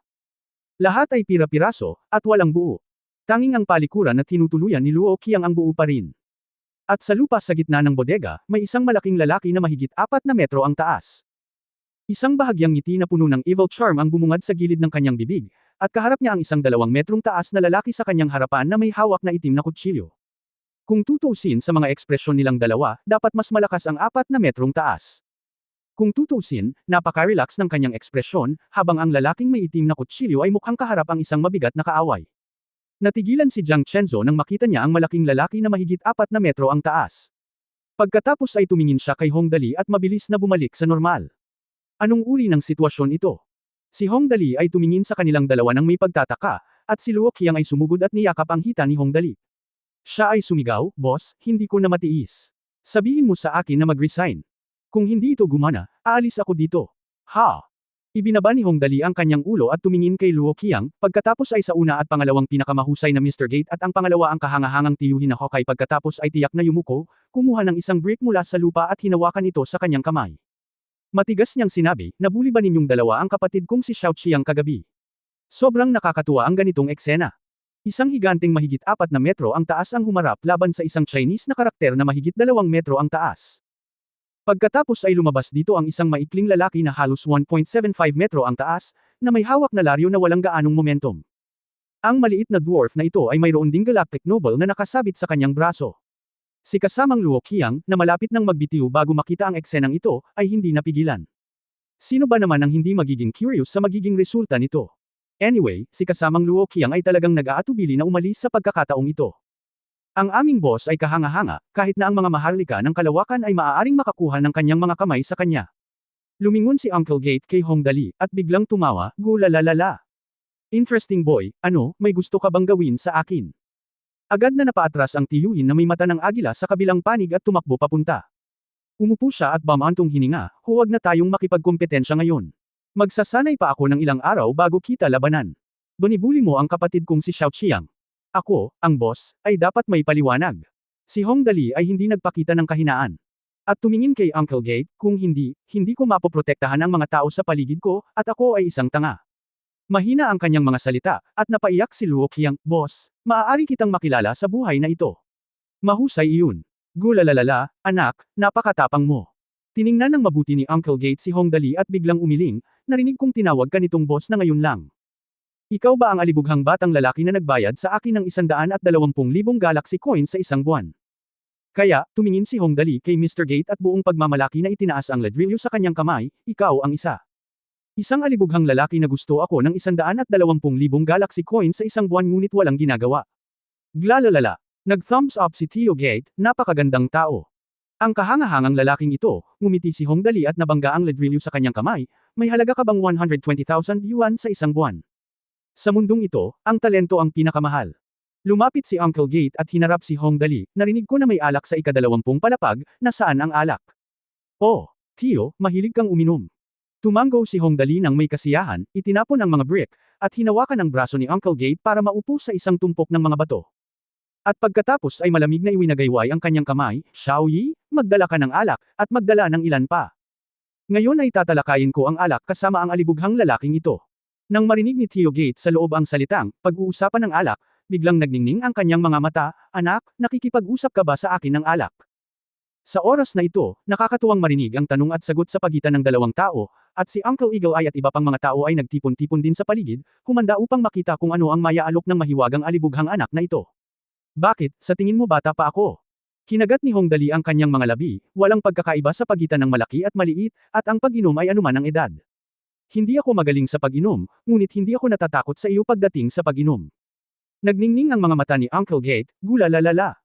Lahat ay pira-piraso, at walang buo. Tanging ang palikuran na tinutuluyan ni Luo Qiang ang buo pa rin. At sa lupa sa gitna ng bodega, may isang malaking lalaki na mahigit 4 na metro ang taas. Isang bahagyang ngiti na puno ng evil charm ang bumungad sa gilid ng kanyang bibig, at kaharap niya ang isang 2 metrong taas na lalaki sa kanyang harapan na may hawak na itim na kutsilyo. Kung tutuusin sa mga ekspresyon nilang dalawa, dapat mas malakas ang 4 na metrong taas. Kung tutuusin, napaka-relax ng kanyang ekspresyon, habang ang lalaking may itim na kutsilyo ay mukhang kaharap ang isang mabigat na kaaway. Natigilan si Jiang Chenzo nang makita niya ang malaking lalaki na mahigit 4 na metro ang taas. Pagkatapos ay tumingin siya kay Hong Dali at mabilis na bumalik sa normal. Anong uri ng sitwasyon ito? Si Hong Dali ay tumingin sa kanilang dalawa nang may pagtataka, at si Luo Qiang ay sumugod at niyakap ang hita ni Hong Dali. Siya ay sumigaw, "Boss, hindi ko na matiis. Sabihin mo sa akin na mag-resign. Kung hindi ito gumana, aalis ako dito." Ha! Ibinaba ni Hong Dali ang kanyang ulo at tumingin kay Luo Qiang, pagkatapos ay sa una at pangalawang pinakamahusay na Mr. Gate at ang pangalawa ang kahangahangang tiyuhin na Hawkeye pagkatapos ay tiyak na yumuko, kumuha ng isang brick mula sa lupa at hinawakan ito sa kanyang kamay. Matigas niyang sinabi, "Nabuli ba ninyong dalawa ang kapatid kong si Xiao Qiang kagabi?" Sobrang nakakatuwa ang ganitong eksena. Isang higanteng mahigit 4 na metro ang taas ang humarap laban sa isang Chinese na karakter na mahigit 2 metro ang taas. Pagkatapos ay lumabas dito ang isang maikling lalaki na halos 1.75 metro ang taas, na may hawak na laryo na walang gaanong momentum. Ang maliit na dwarf na ito ay mayroon ding galactic noble na nakasabit sa kanyang braso. Si kasamang Luo Qiang, na malapit nang magbitiw bago makita ang eksenang ito, ay hindi napigilan. Sino ba naman ang hindi magiging curious sa magiging resulta nito? Anyway, si kasamang Luo Qiang ay talagang nag-aatubili na umalis sa pagkakataong ito. Ang aming boss ay kahanga-hanga, kahit na ang mga maharlika ng kalawakan ay maaaring makakuha ng kanyang mga kamay sa kanya. Lumingon si Uncle Gate kay Hong Dali, at biglang tumawa, "Gulalalala. Interesting boy, ano, may gusto ka bang gawin sa akin?" Agad na napaatras ang tiyuhin na may mata ng agila sa kabilang panig at tumakbo papunta. Umupo siya at bamantong hininga, "Huwag na tayong makipagkompetensya ngayon. Magsasanay pa ako ng ilang araw bago kita labanan. Bonibuli mo ang kapatid kong si Xiao Qiang. Ako, ang boss, ay dapat may paliwanag." Si Hong Dali ay hindi nagpakita ng kahinaan. At tumingin kay Uncle Gate, "Kung hindi ko mapoprotektahan ang mga tao sa paligid ko, at ako ay isang tanga." Mahina ang kanyang mga salita, at napaiyak si Luo Qiang, "Boss, maaari kitang makilala sa buhay na ito. Mahusay iyon. Gulalalala, anak, napakatapang mo." Tiningnan ng mabuti ni Uncle Gate si Hong Dali at biglang umiling, "Narinig kong tinawag ka nitong boss na ngayon lang. Ikaw ba ang alibughang batang lalaki na nagbayad sa akin ng 120,000 galaxy coin sa isang buwan?" Kaya, tumingin si Hong Dali kay Mr. Gate at buong pagmamalaki na itinaas ang ladrilyo sa kanyang kamay, "Ikaw ang isa. Isang alibughang lalaki na gusto ako ng 120,000 galaxy coin sa isang buwan ngunit walang ginagawa." Glalalala. Nag-thumbs up si Tio Gate, "Napakagandang tao." Ang kahangahangang lalaking ito, ngumiti si Hong Dali at nabangga ang ladrilyo sa kanyang kamay, "May halaga ka bang 120,000 yuan sa isang buwan?" Sa mundong ito, ang talento ang pinakamahal. Lumapit si Uncle Gate at hinarap si Hong Dali, "Narinig ko na may alak sa ika-20 palapag, nasaan ang alak?" "Oh, Tio, mahilig kang uminom." Tumango si Hong Dali nang may kasiyahan, itinapon ang mga brick, at hinawakan ang braso ni Uncle Gate para maupo sa isang tumpok ng mga bato. At pagkatapos ay malamig na iwinagayway ang kanyang kamay, "Xiao Yi, magdala ka ng alak, at magdala ng ilan pa. Ngayon ay tatalakayin ko ang alak kasama ang alibughang lalaking ito." Nang marinig ni Tio Gate sa loob ang salitang, "pag-uusapan ng alak," biglang nagningning ang kanyang mga mata, "Anak, nakikipag-usap ka ba sa akin ng alak?" Sa oras na ito, nakakatuwang marinig ang tanong at sagot sa pagitan ng dalawang tao, at si Uncle Eagle Eye at iba pang mga tao ay nagtipon-tipon din sa paligid, humanda upang makita kung ano ang maya-alok ng mahiwagang alibughang anak na ito. "Bakit, sa tingin mo bata pa ako?" Kinagat ni Hong Dali ang kanyang mga labi, walang pagkakaiba sa pagitan ng malaki at maliit, at ang pag-inom ay anuman ang edad. "Hindi ako magaling sa pag-inom, ngunit hindi ako natatakot sa iyo pagdating sa pag-inom." Nagningning ang mga mata ni Uncle Gate, "Gulalalala.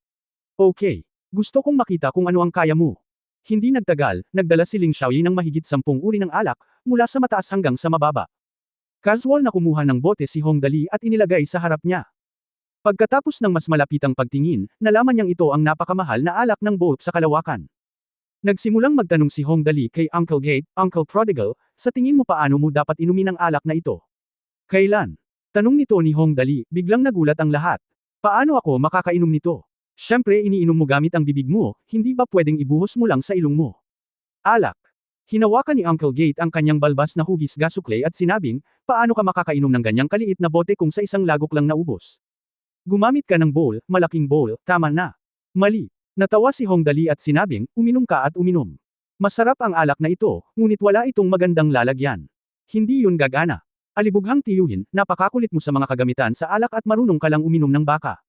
Okay. Gusto kong makita kung ano ang kaya mo." Hindi nagtagal, nagdala si Ling Xiaoyi ng mahigit 10 uri ng alak, mula sa mataas hanggang sa mababa. Casual na kumuha ng bote si Hong Dali at inilagay sa harap niya. Pagkatapos ng mas malapitang pagtingin, nalaman niyang ito ang napakamahal na alak ng boat sa kalawakan. Nagsimulang magtanong si Hong Dali kay Uncle Gate, Uncle Prodigal, sa tingin mo paano mo dapat inumin ang alak na ito? Kailan? Tanong nito ni Hong Dali, biglang nagulat ang lahat. Paano ako makakainom nito? Siyempre iniinom mo gamit ang bibig mo, hindi ba pwedeng ibuhos mo lang sa ilong mo? Alak. Hinawakan ni Uncle Gate ang kanyang balbas na hugis gasukle at sinabing, paano ka makakainom ng ganyang kaliit na bote kung sa isang lagok lang naubos? Gumamit ka ng bowl, malaking bowl, tama na. Mali. Natawa si Hong Dali at sinabing, uminom ka at uminom. Masarap ang alak na ito, ngunit wala itong magandang lalagyan. Hindi yun gagana. Alibughang tiyuhin, napakakulit mo sa mga kagamitan sa alak at marunong ka lang uminom ng baka.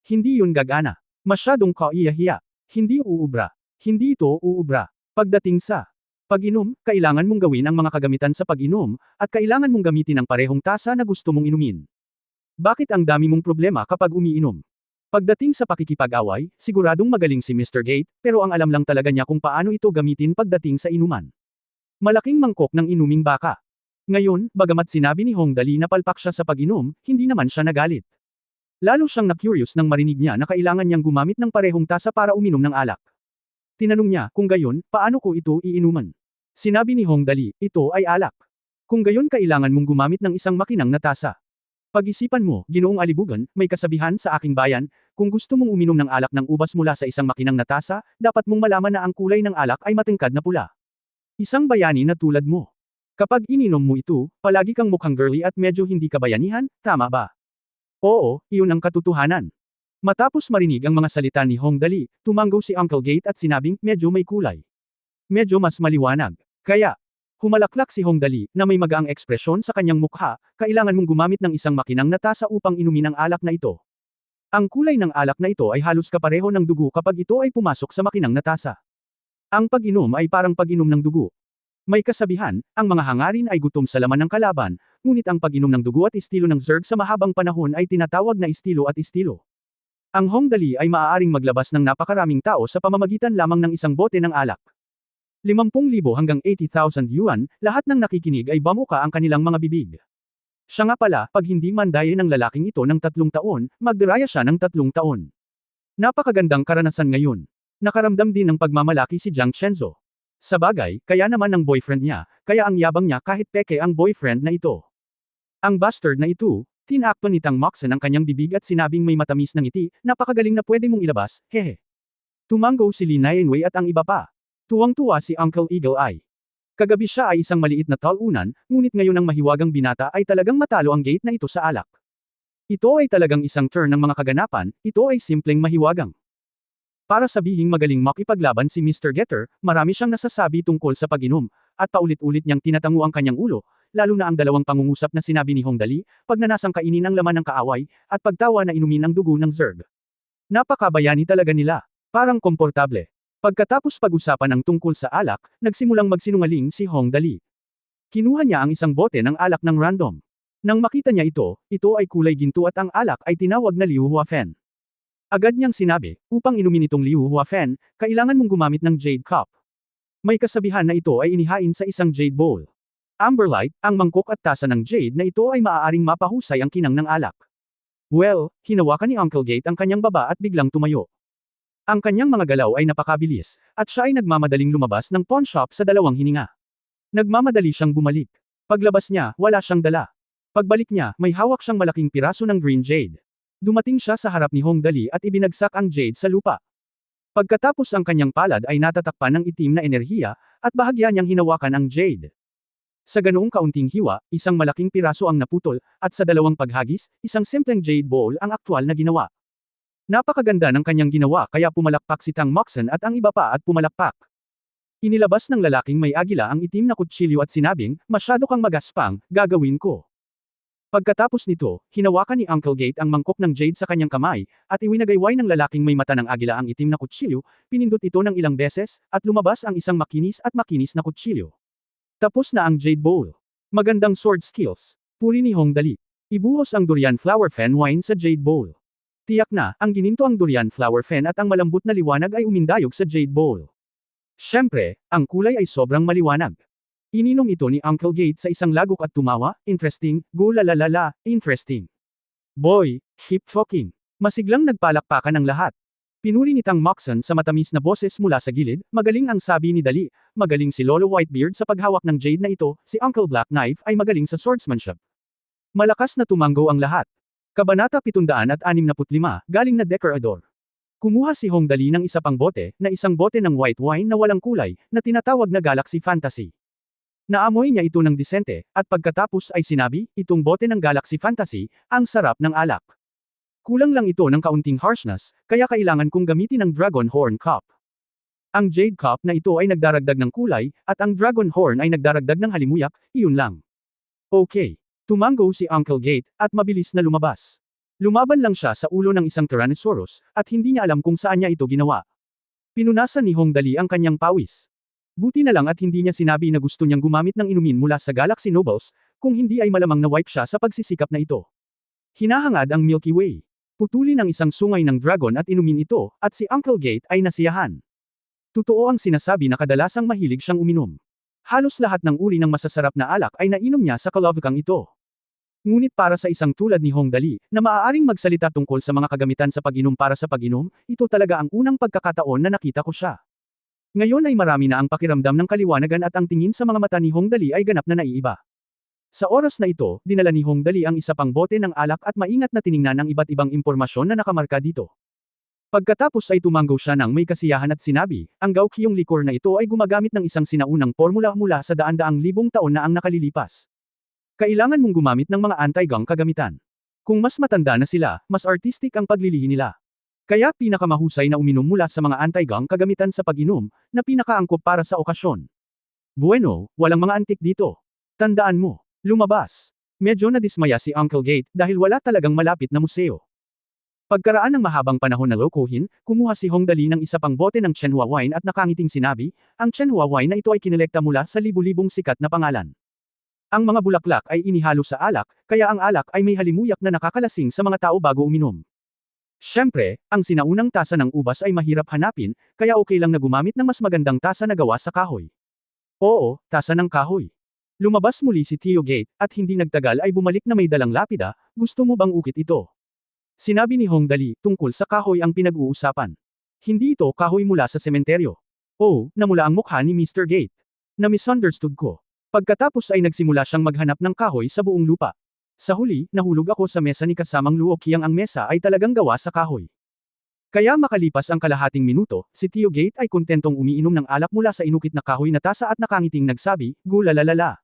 Hindi yun gagana. Masyadong kaiyahiya. Hindi uubra. Hindi ito uubra. Pagdating sa pag-inom, kailangan mong gawin ang mga kagamitan sa pag-inom, at kailangan mong gamitin ang parehong tasa na gusto mong inumin. Bakit ang dami mong problema kapag umiinom? Pagdating sa pakikipag-away, siguradong magaling si Mr. Gate, pero ang alam lang talaga niya kung paano ito gamitin pagdating sa inuman. Malaking mangkok ng inuming baka. Ngayon, bagamat sinabi ni Hong Dali na palpak siya sa pag-inom, hindi naman siya nagalit. Lalo siyang na-curious nang marinig niya na kailangan niyang gumamit ng parehong tasa para uminom ng alak. Tinanong niya, kung gayon, paano ko ito iinuman? Sinabi ni Hong Dali, ito ay alak. Kung gayon kailangan mong gumamit ng isang makinang na tasa. Pag-isipan mo, Ginoong Alibugan, may kasabihan sa aking bayan, kung gusto mong uminom ng alak ng ubas mula sa isang makinang na tasa, dapat mong malaman na ang kulay ng alak ay matingkad na pula. Isang bayani na tulad mo. Kapag ininom mo ito, palagi kang mukhang girly at medyo hindi ka bayanihan, tama ba? Oo, iyon ang katotohanan. Matapos marinig ang mga salita ni Hong Dali, tumango si Uncle Gate at sinabing, medyo may kulay. Medyo mas maliwanag. Kaya, humalaklak si Hong Dali, na may magaang ekspresyon sa kanyang mukha, kailangan mong gumamit ng isang makinang na tasa upang inumin ang alak na ito. Ang kulay ng alak na ito ay halos kapareho ng dugo kapag ito ay pumasok sa makinang na tasa. Ang pag-inom ay parang pag-inom ng dugo. May kasabihan, ang mga hangarin ay gutom sa laman ng kalaban, ngunit ang pag-inom ng dugo at estilo ng Zerg sa mahabang panahon ay tinatawag na estilo at estilo. Ang Hong Dali ay maaaring maglabas ng napakaraming tao sa pamamagitan lamang ng isang bote ng alak. 50,000 hanggang 80,000 yuan, lahat ng nakikinig ay bamuka ang kanilang mga bibig. Siya nga pala, pag hindi mandayin ng lalaking ito ng 3 taon, magdiraya siya ng 3 taon. Napakagandang karanasan ngayon. Nakaramdam din ng pagmamalaki si Jiang Chenzo. Sa bagay, kaya naman ang boyfriend niya, kaya ang yabang niya kahit peke ang boyfriend na ito. Ang bastard na ito, tinakpan ni Tang Moxon ang kanyang bibig at sinabing may matamis na ngiti, napakagaling na pwede mong ilabas, hehe. Tumango si Li Nianwei at ang iba pa. Tuwang-tuwa si Uncle Eagle Eye. Kagabi siya ay isang maliit na talunan, ngunit ngayon ang mahiwagang binata ay talagang matalo ang gate na ito sa alak. Ito ay talagang isang turn ng mga kaganapan, ito ay simpleng mahiwagang. Para sabihing magaling makipaglaban si Mr. Getter, marami siyang nasasabi tungkol sa pag-inom, at paulit-ulit niyang tinatango ang kanyang ulo, lalo na ang dalawang pangungusap na sinabi ni Hong Dali, pagnanasang kainin ang laman ng kaaway, at pagtawa na inumin ang dugo ng Zerg. Napakabayani talaga nila. Parang komportable. Pagkatapos pag-usapan ang tungkol sa alak, nagsimulang magsinungaling si Hong Dali. Kinuha niya ang isang bote ng alak ng random. Nang makita niya ito ay kulay ginto at ang alak ay tinawag na Liu Huafen. Agad niyang sinabi, upang inumin itong Liu Huafen, kailangan mong gumamit ng Jade Cup. May kasabihan na ito ay inihain sa isang Jade Bowl. Amberlight, ang mangkok at tasa ng Jade na ito ay maaaring mapahusay ang kinang ng alak. Well, hinawakan ni Uncle Gate ang kanyang baba at biglang tumayo. Ang kanyang mga galaw ay napakabilis, at siya ay nagmamadaling lumabas ng pawn shop sa dalawang hininga. Nagmamadali siyang bumalik. Paglabas niya, wala siyang dala. Pagbalik niya, may hawak siyang malaking piraso ng green jade. Dumating siya sa harap ni Hong Dali at ibinagsak ang jade sa lupa. Pagkatapos ang kanyang palad ay natatakpan ng itim na enerhiya, at bahagya niyang hinawakan ang jade. Sa ganoong kaunting hiwa, isang malaking piraso ang naputol, at sa dalawang paghagis, isang simpleng jade bowl ang aktwal na ginawa. Napakaganda ng kanyang ginawa kaya pumalakpak si Tang Moxon at ang iba pa at pumalakpak. Inilabas ng lalaking may agila ang itim na kutsilyo at sinabing, masyado kang magaspang, gagawin ko. Pagkatapos nito, hinawakan ni Uncle Gate ang mangkok ng jade sa kanyang kamay, at iwinagayway ng lalaking may mata ng agila ang itim na kutsilyo, pinindot ito ng ilang beses, at lumabas ang isang makinis na kutsilyo. Tapos na ang jade bowl. Magandang sword skills. Puri ni Hong Dali. Ibuhos ang durian flower fan wine sa jade bowl. Tiyak na, ang gininto ang durian flower fan at ang malambot na liwanag ay umindayog sa jade bowl. Siyempre, ang kulay ay sobrang maliwanag. Ininom ito ni Uncle Gate sa isang lagok at tumawa, interesting, gulalalala, interesting. Boy, keep talking. Masiglang nagpalakpakan ang lahat. Pinuri ni Tang Moxon sa matamis na boses mula sa gilid, magaling ang sabi ni Dali, magaling si Lolo Whitebeard sa paghawak ng jade na ito, si Uncle Black Knife ay magaling sa swordsmanship. Malakas na tumanggo ang lahat. Kabanata 765, galing na Decorador. Kumuha si Hong Dali ng isa pang bote, na isang bote ng white wine na walang kulay, na tinatawag na Galaxy Fantasy. Naamoy niya ito ng disente, at pagkatapos ay sinabi, itong bote ng Galaxy Fantasy, ang sarap ng alak. Kulang lang ito ng kaunting harshness, kaya kailangan kong gamitin ang Dragon Horn Cup. Ang Jade Cup na ito ay nagdaragdag ng kulay, at ang Dragon Horn ay nagdaragdag ng halimuyak, iyon lang. Okay. Tumango si Uncle Gate, at mabilis na lumabas. Lumaban lang siya sa ulo ng isang Tyrannosaurus, at hindi niya alam kung saan niya ito ginawa. Pinunasan ni Hong Dali ang kanyang pawis. Buti na lang at hindi niya sinabi na gusto niyang gumamit ng inumin mula sa Galaxy Nobles, kung hindi ay malamang na-wipe siya sa pagsisikap na ito. Hinahangad ang Milky Way. Putulin ang isang sungay ng dragon at inumin ito, at si Uncle Gate ay nasiyahan. Totoo ang sinasabi na kadalasang mahilig siyang uminom. Halos lahat ng uri ng masasarap na alak ay nainom niya sa kalabakang ito. Ngunit para sa isang tulad ni Hong Dali, na maaaring magsalita tungkol sa mga kagamitan sa pag-inom para sa pag-inom, ito talaga ang unang pagkakataon na nakita ko siya. Ngayon ay marami na ang pakiramdam ng kaliwanagan at ang tingin sa mga mata ni Hong Dali ay ganap na naiiba. Sa oras na ito, dinala ni Hong Dali ang isa pang bote ng alak at maingat na tiningnan ang iba't ibang impormasyon na nakamarka dito. Pagkatapos ay tumango siya ng may kasiyahan at sinabi, ang Gaukyong likor na ito ay gumagamit ng isang sinaunang formula mula sa daan-daang libong taon na ang nakalilipas. Kailangan mong gumamit ng mga anti-gang kagamitan. Kung mas matanda na sila, mas artistic ang paglilihi nila. Kaya pinakamahusay na uminom mula sa mga anti-gang kagamitan sa pag-inom, na pinakaangkop para sa okasyon. Bueno, walang mga antik dito. Tandaan mo, lumabas. Medyo nadismaya si Uncle Gate dahil wala talagang malapit na museo. Pagkaraan ng mahabang panahon na lokohin, kumuha si Hong Dali ng isa pang bote ng Chenhua wine at nakangiting sinabi, ang Chenhua wine na ito ay kinilekta mula sa libu-libong sikat na pangalan. Ang mga bulaklak ay inihalo sa alak, kaya ang alak ay may halimuyak na nakakalasing sa mga tao bago uminom. Siyempre, ang sinaunang tasa ng ubas ay mahirap hanapin, kaya okay lang na gumamit ng mas magandang tasa na gawa sa kahoy. Oo, tasa ng kahoy. Lumabas muli si Tio Gate, at hindi nagtagal ay bumalik na may dalang lapida, gusto mo bang ukit ito? Sinabi ni Hong Dali, tungkol sa kahoy ang pinag-uusapan. Hindi ito kahoy mula sa sementeryo. Oh, namula ang mukha ni Mr. Gate. Na-misunderstood ko. Pagkatapos ay nagsimula siyang maghanap ng kahoy sa buong lupa. Sa huli, nahulog ako sa mesa ni kasamang Luo Qiang, ang mesa ay talagang gawa sa kahoy. Kaya makalipas ang kalahating minuto, si Tio Gate ay kontentong umiinom ng alak mula sa inukit na kahoy na tasa at nakangiting nagsabi, gulalalala.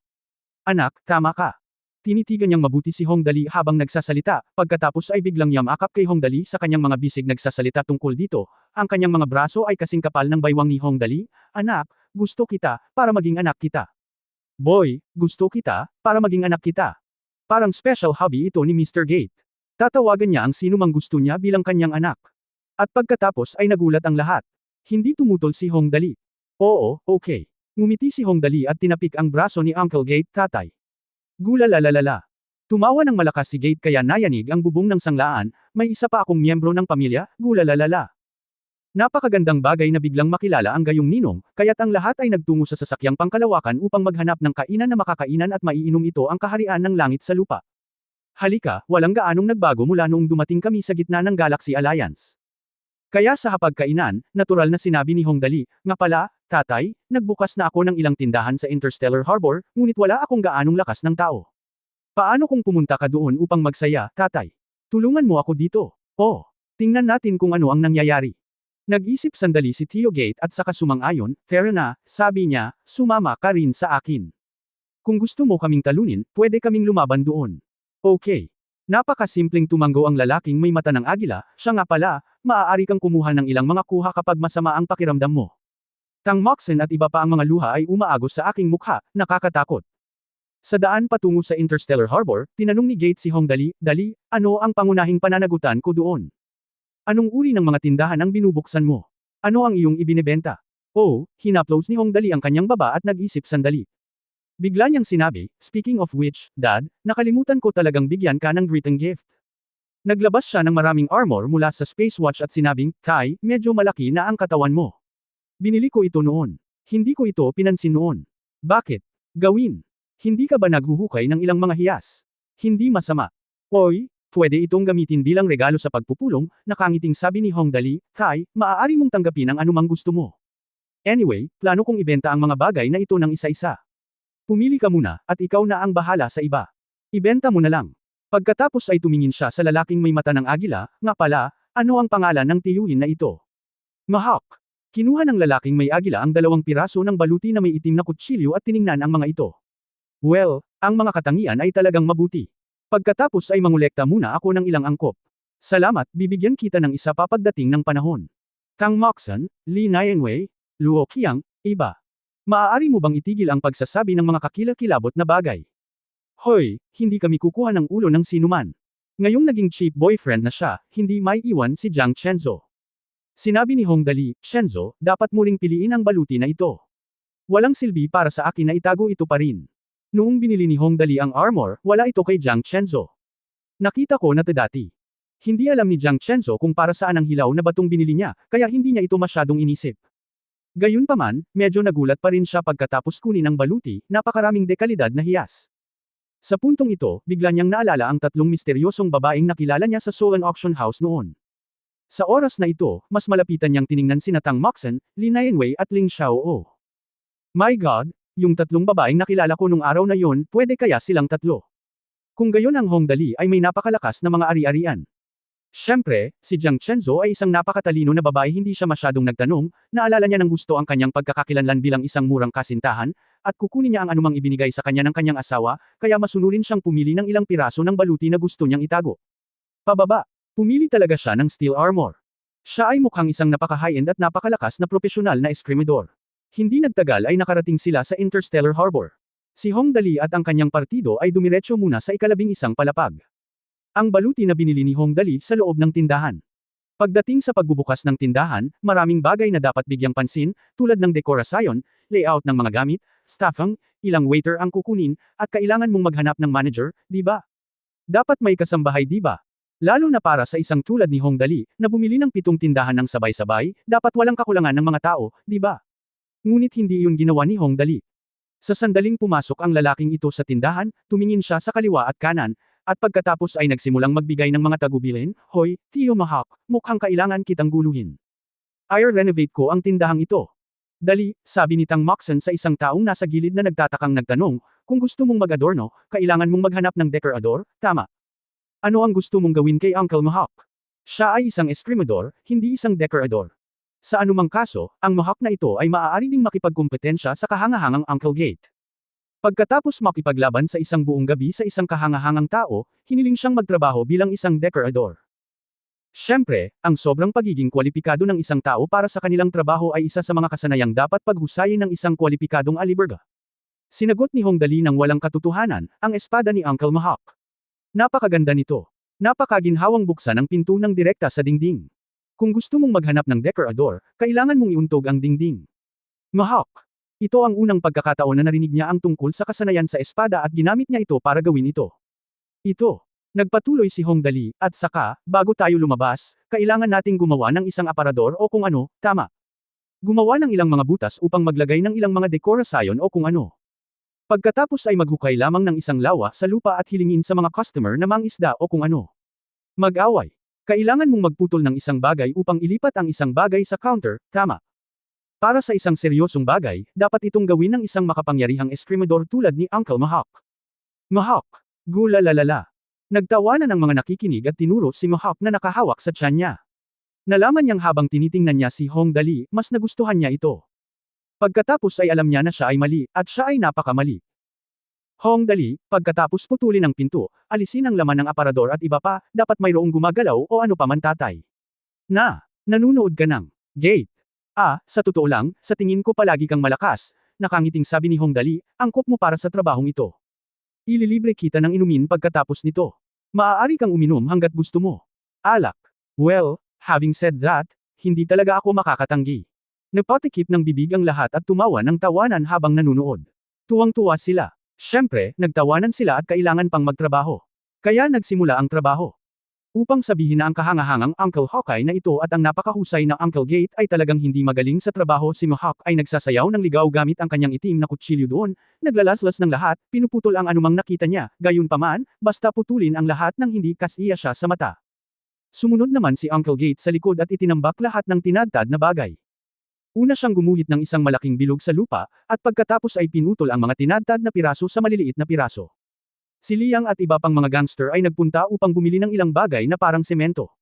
Anak, tama ka. Tinitigan niyang mabuti si Hong Dali habang nagsasalita, pagkatapos ay biglang yamakap kay Hong Dali sa kanyang mga bisig nagsasalita tungkol dito, ang kanyang mga braso ay kasing kapal ng baywang ni Hong Dali, anak, gusto kita, para maging anak kita. Boy, gusto kita, para maging anak kita. Parang special hobby ito ni Mr. Gate. Tatawagan niya ang sino mang gusto niya bilang kanyang anak. At pagkatapos ay nagulat ang lahat. Hindi tumutol si Hong Dali. Oo, okay. Ngumiti si Hong Dali at tinapik ang braso ni Uncle Gate, tatay. Gulalalalala. Tumawa ng malakas si Gate kaya nayanig ang bubong ng sanglaan, may isa pa akong miyembro ng pamilya, gulalalala. Napakagandang bagay na biglang makilala ang gayong ninong, kaya't ang lahat ay nagtungo sa sasakyang pangkalawakan upang maghanap ng kainan na makakainan at maiinom ito ang kaharian ng langit sa lupa. Halika, walang gaanong nagbago mula noong dumating kami sa gitna ng Galaxy Alliance. Kaya sa hapagkainan, natural na sinabi ni Hong Dali, nga pala, tatay, nagbukas na ako ng ilang tindahan sa Interstellar Harbor, ngunit wala akong gaanong lakas ng tao. Paano kung pumunta ka doon upang magsaya, tatay? Tulungan mo ako dito. Oh, tingnan natin kung ano ang nangyayari. Nag-isip sandali si Tio Gate at saka sumang-ayon, fair na, sabi niya, sumama ka rin sa akin. Kung gusto mo kaming talunin, pwede kaming lumaban doon. Okay. Napakasimpleng tumango ang lalaking may mata ng agila, siya nga pala, maaari kang kumuha ng ilang mga kuha kapag masama ang pakiramdam mo. Tang Moxon at iba pa ang mga luha ay umaagos sa aking mukha, nakakatakot. Sa daan patungo sa Interstellar Harbor, tinanong ni Gate si Hong Dali, Dali, ano ang pangunahing pananagutan ko doon? Anong uri ng mga tindahan ang binubuksan mo? Ano ang iyong ibinebenta? Oh, hinaplos ni Hong Dali ang kanyang baba at nag-isip sandali. Bigla niyang sinabi, speaking of which, Dad, nakalimutan ko talagang bigyan ka ng greeting gift. Naglabas siya ng maraming armor mula sa space watch at sinabing, Tay, medyo malaki na ang katawan mo. Binili ko ito noon. Hindi ko ito pinansin noon. Bakit? Gawin. Hindi ka ba naghuhukay ng ilang mga hiyas? Hindi masama. Oy, pwede itong gamitin bilang regalo sa pagpupulong, nakangiting sabi ni Hong Dali, Kai, maaari mong tanggapin ang anumang gusto mo. Anyway, plano kong ibenta ang mga bagay na ito ng isa-isa. Pumili ka muna, at ikaw na ang bahala sa iba. Ibenta mo na lang. Pagkatapos ay tumingin siya sa lalaking may mata ng agila, nga pala, ano ang pangalan ng tiyuhin na ito? Mahawk. Kinuha ng lalaking may agila ang 2 piraso ng baluti na may itim na kutsilyo at tiningnan ang mga ito. Well, ang mga katangian ay talagang mabuti. Pagkatapos ay mangolekta muna ako ng ilang angkop. Salamat, bibigyan kita ng isa pa pagdating ng panahon. Tang Moxon, Li Nianwei, Luo Qiang, iba. Maaari mo bang itigil ang pagsasabi ng mga kakilakilabot na bagay? Hoy, hindi kami kukuha ng ulo ng sinuman. Ngayong naging cheap boyfriend na siya, hindi may iwan si Jiang Chenzo. Sinabi ni Hong Dali, Chenzo, dapat mo ring piliin ang baluti na ito. Walang silbi para sa akin na itago ito pa rin. Noong binili ni Hong Dali ang armor, wala ito kay Jiang Chenzo. Nakita ko na dati. Hindi alam ni Jiang Chenzo kung para saan ang hilaw na batong binili niya, kaya hindi niya ito masyadong inisip. Gayunpaman, medyo nagulat pa rin siya pagkatapos kunin ang baluti, napakaraming dekalidad na hiyas. Sa puntong ito, bigla niyang naalala ang 3 misteryosong babaeng nakilala niya sa Solan Auction House noon. Sa oras na ito, mas malapitan niyang tiningnan sina Tang Moxon, Li Nianwei at Ling Xiaoo. My God, yung 3 babaeng nakilala ko nung araw na yon, pwede kaya silang 3. Kung gayon ang Hong Dali ay may napakalakas na mga ari-arian. Siyempre, si Jiang Chenzo ay isang napakatalino na babae, hindi siya masyadong nagtanong, naalala niya ng gusto ang kanyang pagkakakilanlan bilang isang murang kasintahan, at kukunin niya ang anumang ibinigay sa kanya ng kanyang asawa, kaya masunurin siyang pumili ng ilang piraso ng baluti na gusto niyang itago. Pababa. Pumili talaga siya ng steel armor. Siya ay mukhang isang napaka-high-end at napakalakas na propesyonal na eskrimidor. Hindi nagtagal ay nakarating sila sa Interstellar Harbor. Si Hong Dali at ang kanyang partido ay dumiretso muna sa 11 palapag. Ang baluti na binili ni Hong Dali sa loob ng tindahan. Pagdating sa pagbubukas ng tindahan, maraming bagay na dapat bigyang pansin, tulad ng dekorasyon, layout ng mga gamit, staffing, ilang waiter ang kukunin, at kailangan mong maghanap ng manager, di ba? Dapat may kasambahay, di ba? Lalo na para sa isang tulad ni Hong Dali, na bumili ng 7 tindahan ng sabay-sabay, dapat walang kakulangan ng mga tao, di ba? Ngunit hindi iyon ginawa ni Hong Dali. Sa sandaling pumasok ang lalaking ito sa tindahan, tumingin siya sa kaliwa at kanan, at pagkatapos ay nagsimulang magbigay ng mga tagubilin, Hoy, Tio Mahawk, mukhang kailangan kitang guluhin. I-renovate ko ang tindahang ito. Dali, sabi ni Tang Moxon sa isang taong nasa gilid na nagtatakang nagtanong, kung gusto mong mag-adorno, kailangan mong maghanap ng decorador, tama. Ano ang gusto mong gawin kay Uncle Mahawk? Siya ay isang eskrimador, hindi isang decorador. Sa anumang kaso, ang Mahawk na ito ay maaari ding makipagkumpetensya sa kahangahangang Uncle Gate. Pagkatapos makipaglaban sa isang buong gabi sa isang kahangahangang tao, hiniling siyang magtrabaho bilang isang decorador. Siyempre, ang sobrang pagiging kwalipikado ng isang tao para sa kanilang trabaho ay isa sa mga kasanayang dapat paghusayin ng isang kwalipikadong aliberga. Sinagot ni Hong Dali ng walang katotohanan, ang espada ni Uncle Mahawk. Napakaganda nito. Napakaginhawang buksan ang pinto ng direkta sa dingding. Kung gusto mong maghanap ng decorador, kailangan mong iuntog ang dingding. Mahawk. Ito ang unang pagkakataon na narinig niya ang tungkol sa kasanayan sa espada at ginamit niya ito para gawin ito. Ito. Nagpatuloy si Hong Dali, at saka, bago tayo lumabas, kailangan nating gumawa ng isang aparador o kung ano, tama. Gumawa ng ilang mga butas upang maglagay ng ilang mga dekorasyon o kung ano. Pagkatapos ay maghukay lamang ng isang lawa sa lupa at hilingin sa mga customer na mangisda o kung ano. Mag-away. Kailangan mong magputol ng isang bagay upang ilipat ang isang bagay sa counter, tama. Para sa isang seryosong bagay, dapat itong gawin ng isang makapangyarihang eskrimador tulad ni Uncle Mahawk. Mahawk. Gulalalala. Nagtawanan ang mga nakikinig at tinuro si Mahawk na nakahawak sa tiyan niya. Nalaman niyang habang tinitingnan niya si Hong Dali, mas nagustuhan niya ito. Pagkatapos ay alam niya na siya ay mali, at siya ay napakamali. Hong Dali, pagkatapos putulin ang pinto, alisin ang laman ng aparador at iba pa, dapat mayroong gumagalaw o ano pa man tatay. Nanunood ka ng gate. Sa totoo lang, sa tingin ko palagi kang malakas, nakangiting sabi ni Hong Dali, angkop mo para sa trabahong ito. Ililibre kita ng inumin pagkatapos nito. Maaari kang uminom hanggat gusto mo. Alak. Well, having said that, hindi talaga ako makakatanggi. Napatikip ng bibig ang lahat at tumawa ng tawanan habang nanunood. Tuwang-tuwa sila. Siyempre, nagtawanan sila at kailangan pang magtrabaho. Kaya nagsimula ang trabaho. Upang sabihin na ang kahangahangang Uncle Hawkeye na ito at ang napakahusay na Uncle Gate ay talagang hindi magaling sa trabaho, si Mihawk ay nagsasayaw ng ligaw gamit ang kanyang itim na kutsilyo doon, naglalaslas ng lahat, pinuputol ang anumang nakita niya, gayunpaman, basta putulin ang lahat ng hindi kasiya siya sa mata. Sumunod naman si Uncle Gate sa likod at itinambak lahat ng tinadtad na bagay. Una siyang gumuhit ng isang malaking bilog sa lupa, at pagkatapos ay pinutol ang mga tinadtad na piraso sa maliliit na piraso. Si Liang at iba pang mga gangster ay nagpunta upang bumili ng ilang bagay na parang semento.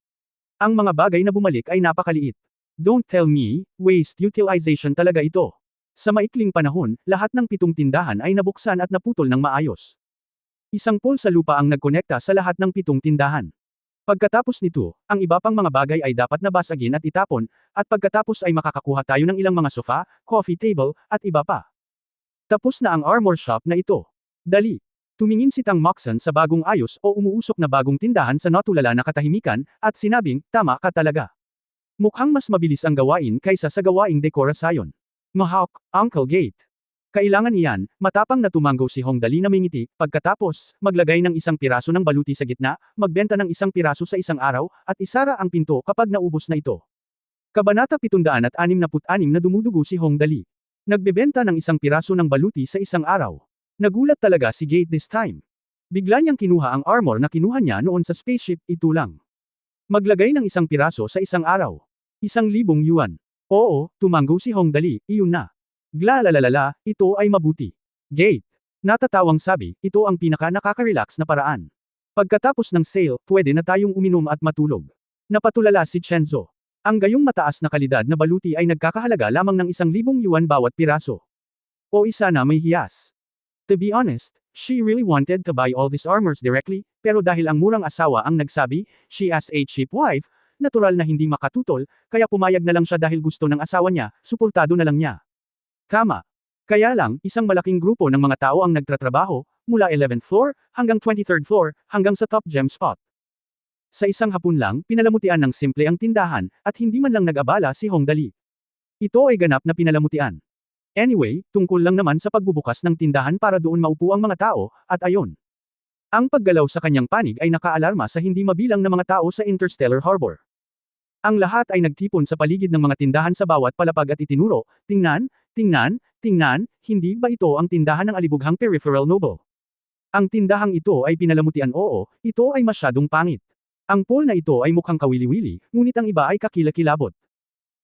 Ang mga bagay na bumalik ay napakaliit. Don't tell me, waste utilization talaga ito. Sa maikling panahon, lahat ng 7 tindahan ay nabuksan at naputol ng maayos. Isang pole sa lupa ang nagkonekta sa lahat ng 7 tindahan. Pagkatapos nito, ang iba pang mga bagay ay dapat nabasagin at itapon, at pagkatapos ay makakakuha tayo ng ilang mga sofa, coffee table, at iba pa. Tapos na ang armor shop na ito. Dali. Tumingin si Tang Moxon sa bagong ayos o umuusok na bagong tindahan sa natulala na katahimikan, at sinabing, tama ka talaga. Mukhang mas mabilis ang gawain kaysa sa gawaing dekorasyon. Mihawk, Uncle Gate. Kailangan iyan, matapang na tumanggo si Hong Dali na may ngiti, pagkatapos, maglagay ng isang piraso ng baluti sa gitna, magbenta ng isang piraso sa isang araw, at isara ang pinto kapag naubos na ito. Kabanata 766 na dumudugo si Hong Dali. Nagbebenta ng isang piraso ng baluti sa isang araw. Nagulat talaga si Gate this time. Bigla niyang kinuha ang armor na kinuha niya noon sa spaceship, ito lang. Maglagay ng isang piraso sa isang araw. 1,000 yuan. Oo, tumanggo si Hong Dali, iyon na. Glalalalala, ito ay mabuti. Gate. Natatawang sabi, ito ang pinaka nakaka-relax na paraan. Pagkatapos ng sale, pwede na tayong uminom at matulog. Napatulala si Chenzo. Ang gayong mataas na kalidad na baluti ay nagkakahalaga lamang ng 1,000 yuan bawat piraso. O isa na may hiyas. To be honest, she really wanted to buy all these armors directly, pero dahil ang murang asawa ang nagsabi, she as a cheap wife, natural na hindi makatutol, kaya pumayag na lang siya dahil gusto ng asawa niya, suportado na lang niya. Tama. Kaya lang, isang malaking grupo ng mga tao ang nagtatrabaho, mula 11th floor, hanggang 23rd floor, hanggang sa top gem spot. Sa isang hapon lang, pinalamutian ng simple ang tindahan, at hindi man lang nag-abala si Hong Dali. Ito ay ganap na pinalamutian. Anyway, tungkol lang naman sa pagbubukas ng tindahan para doon maupo ang mga tao, at ayon. Ang paggalaw sa kanyang panig ay nakaalarma sa hindi mabilang na mga tao sa Interstellar Harbor. Ang lahat ay nagtipon sa paligid ng mga tindahan sa bawat palapag at itinuro, tingnan, tingnan, tingnan, hindi ba ito ang tindahan ng alibughang Peripheral Noble? Ang tindahang ito ay pinalamutian, oo, ito ay masyadong pangit. Ang pole na ito ay mukhang kawili-wili, ngunit ang iba ay kakilakilabot.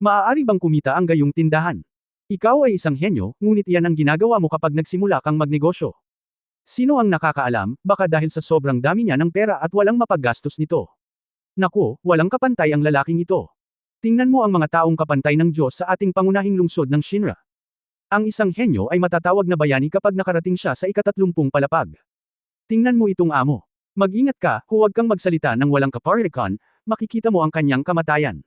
Maaari bang kumita ang gayong tindahan? Ikaw ay isang henyo, ngunit iyan ang ginagawa mo kapag nagsimula kang magnegosyo. Sino ang nakakaalam, baka dahil sa sobrang dami niya ng pera at walang mapaggastos nito. Naku, walang kapantay ang lalaking ito. Tingnan mo ang mga taong kapantay ng Diyos sa ating pangunahing lungsod ng Shinra. Ang isang henyo ay matatawag na bayani kapag nakarating siya sa ika-30 palapag. Tingnan mo itong amo. Mag-ingat ka, huwag kang magsalita ng walang kaparirikan, makikita mo ang kanyang kamatayan.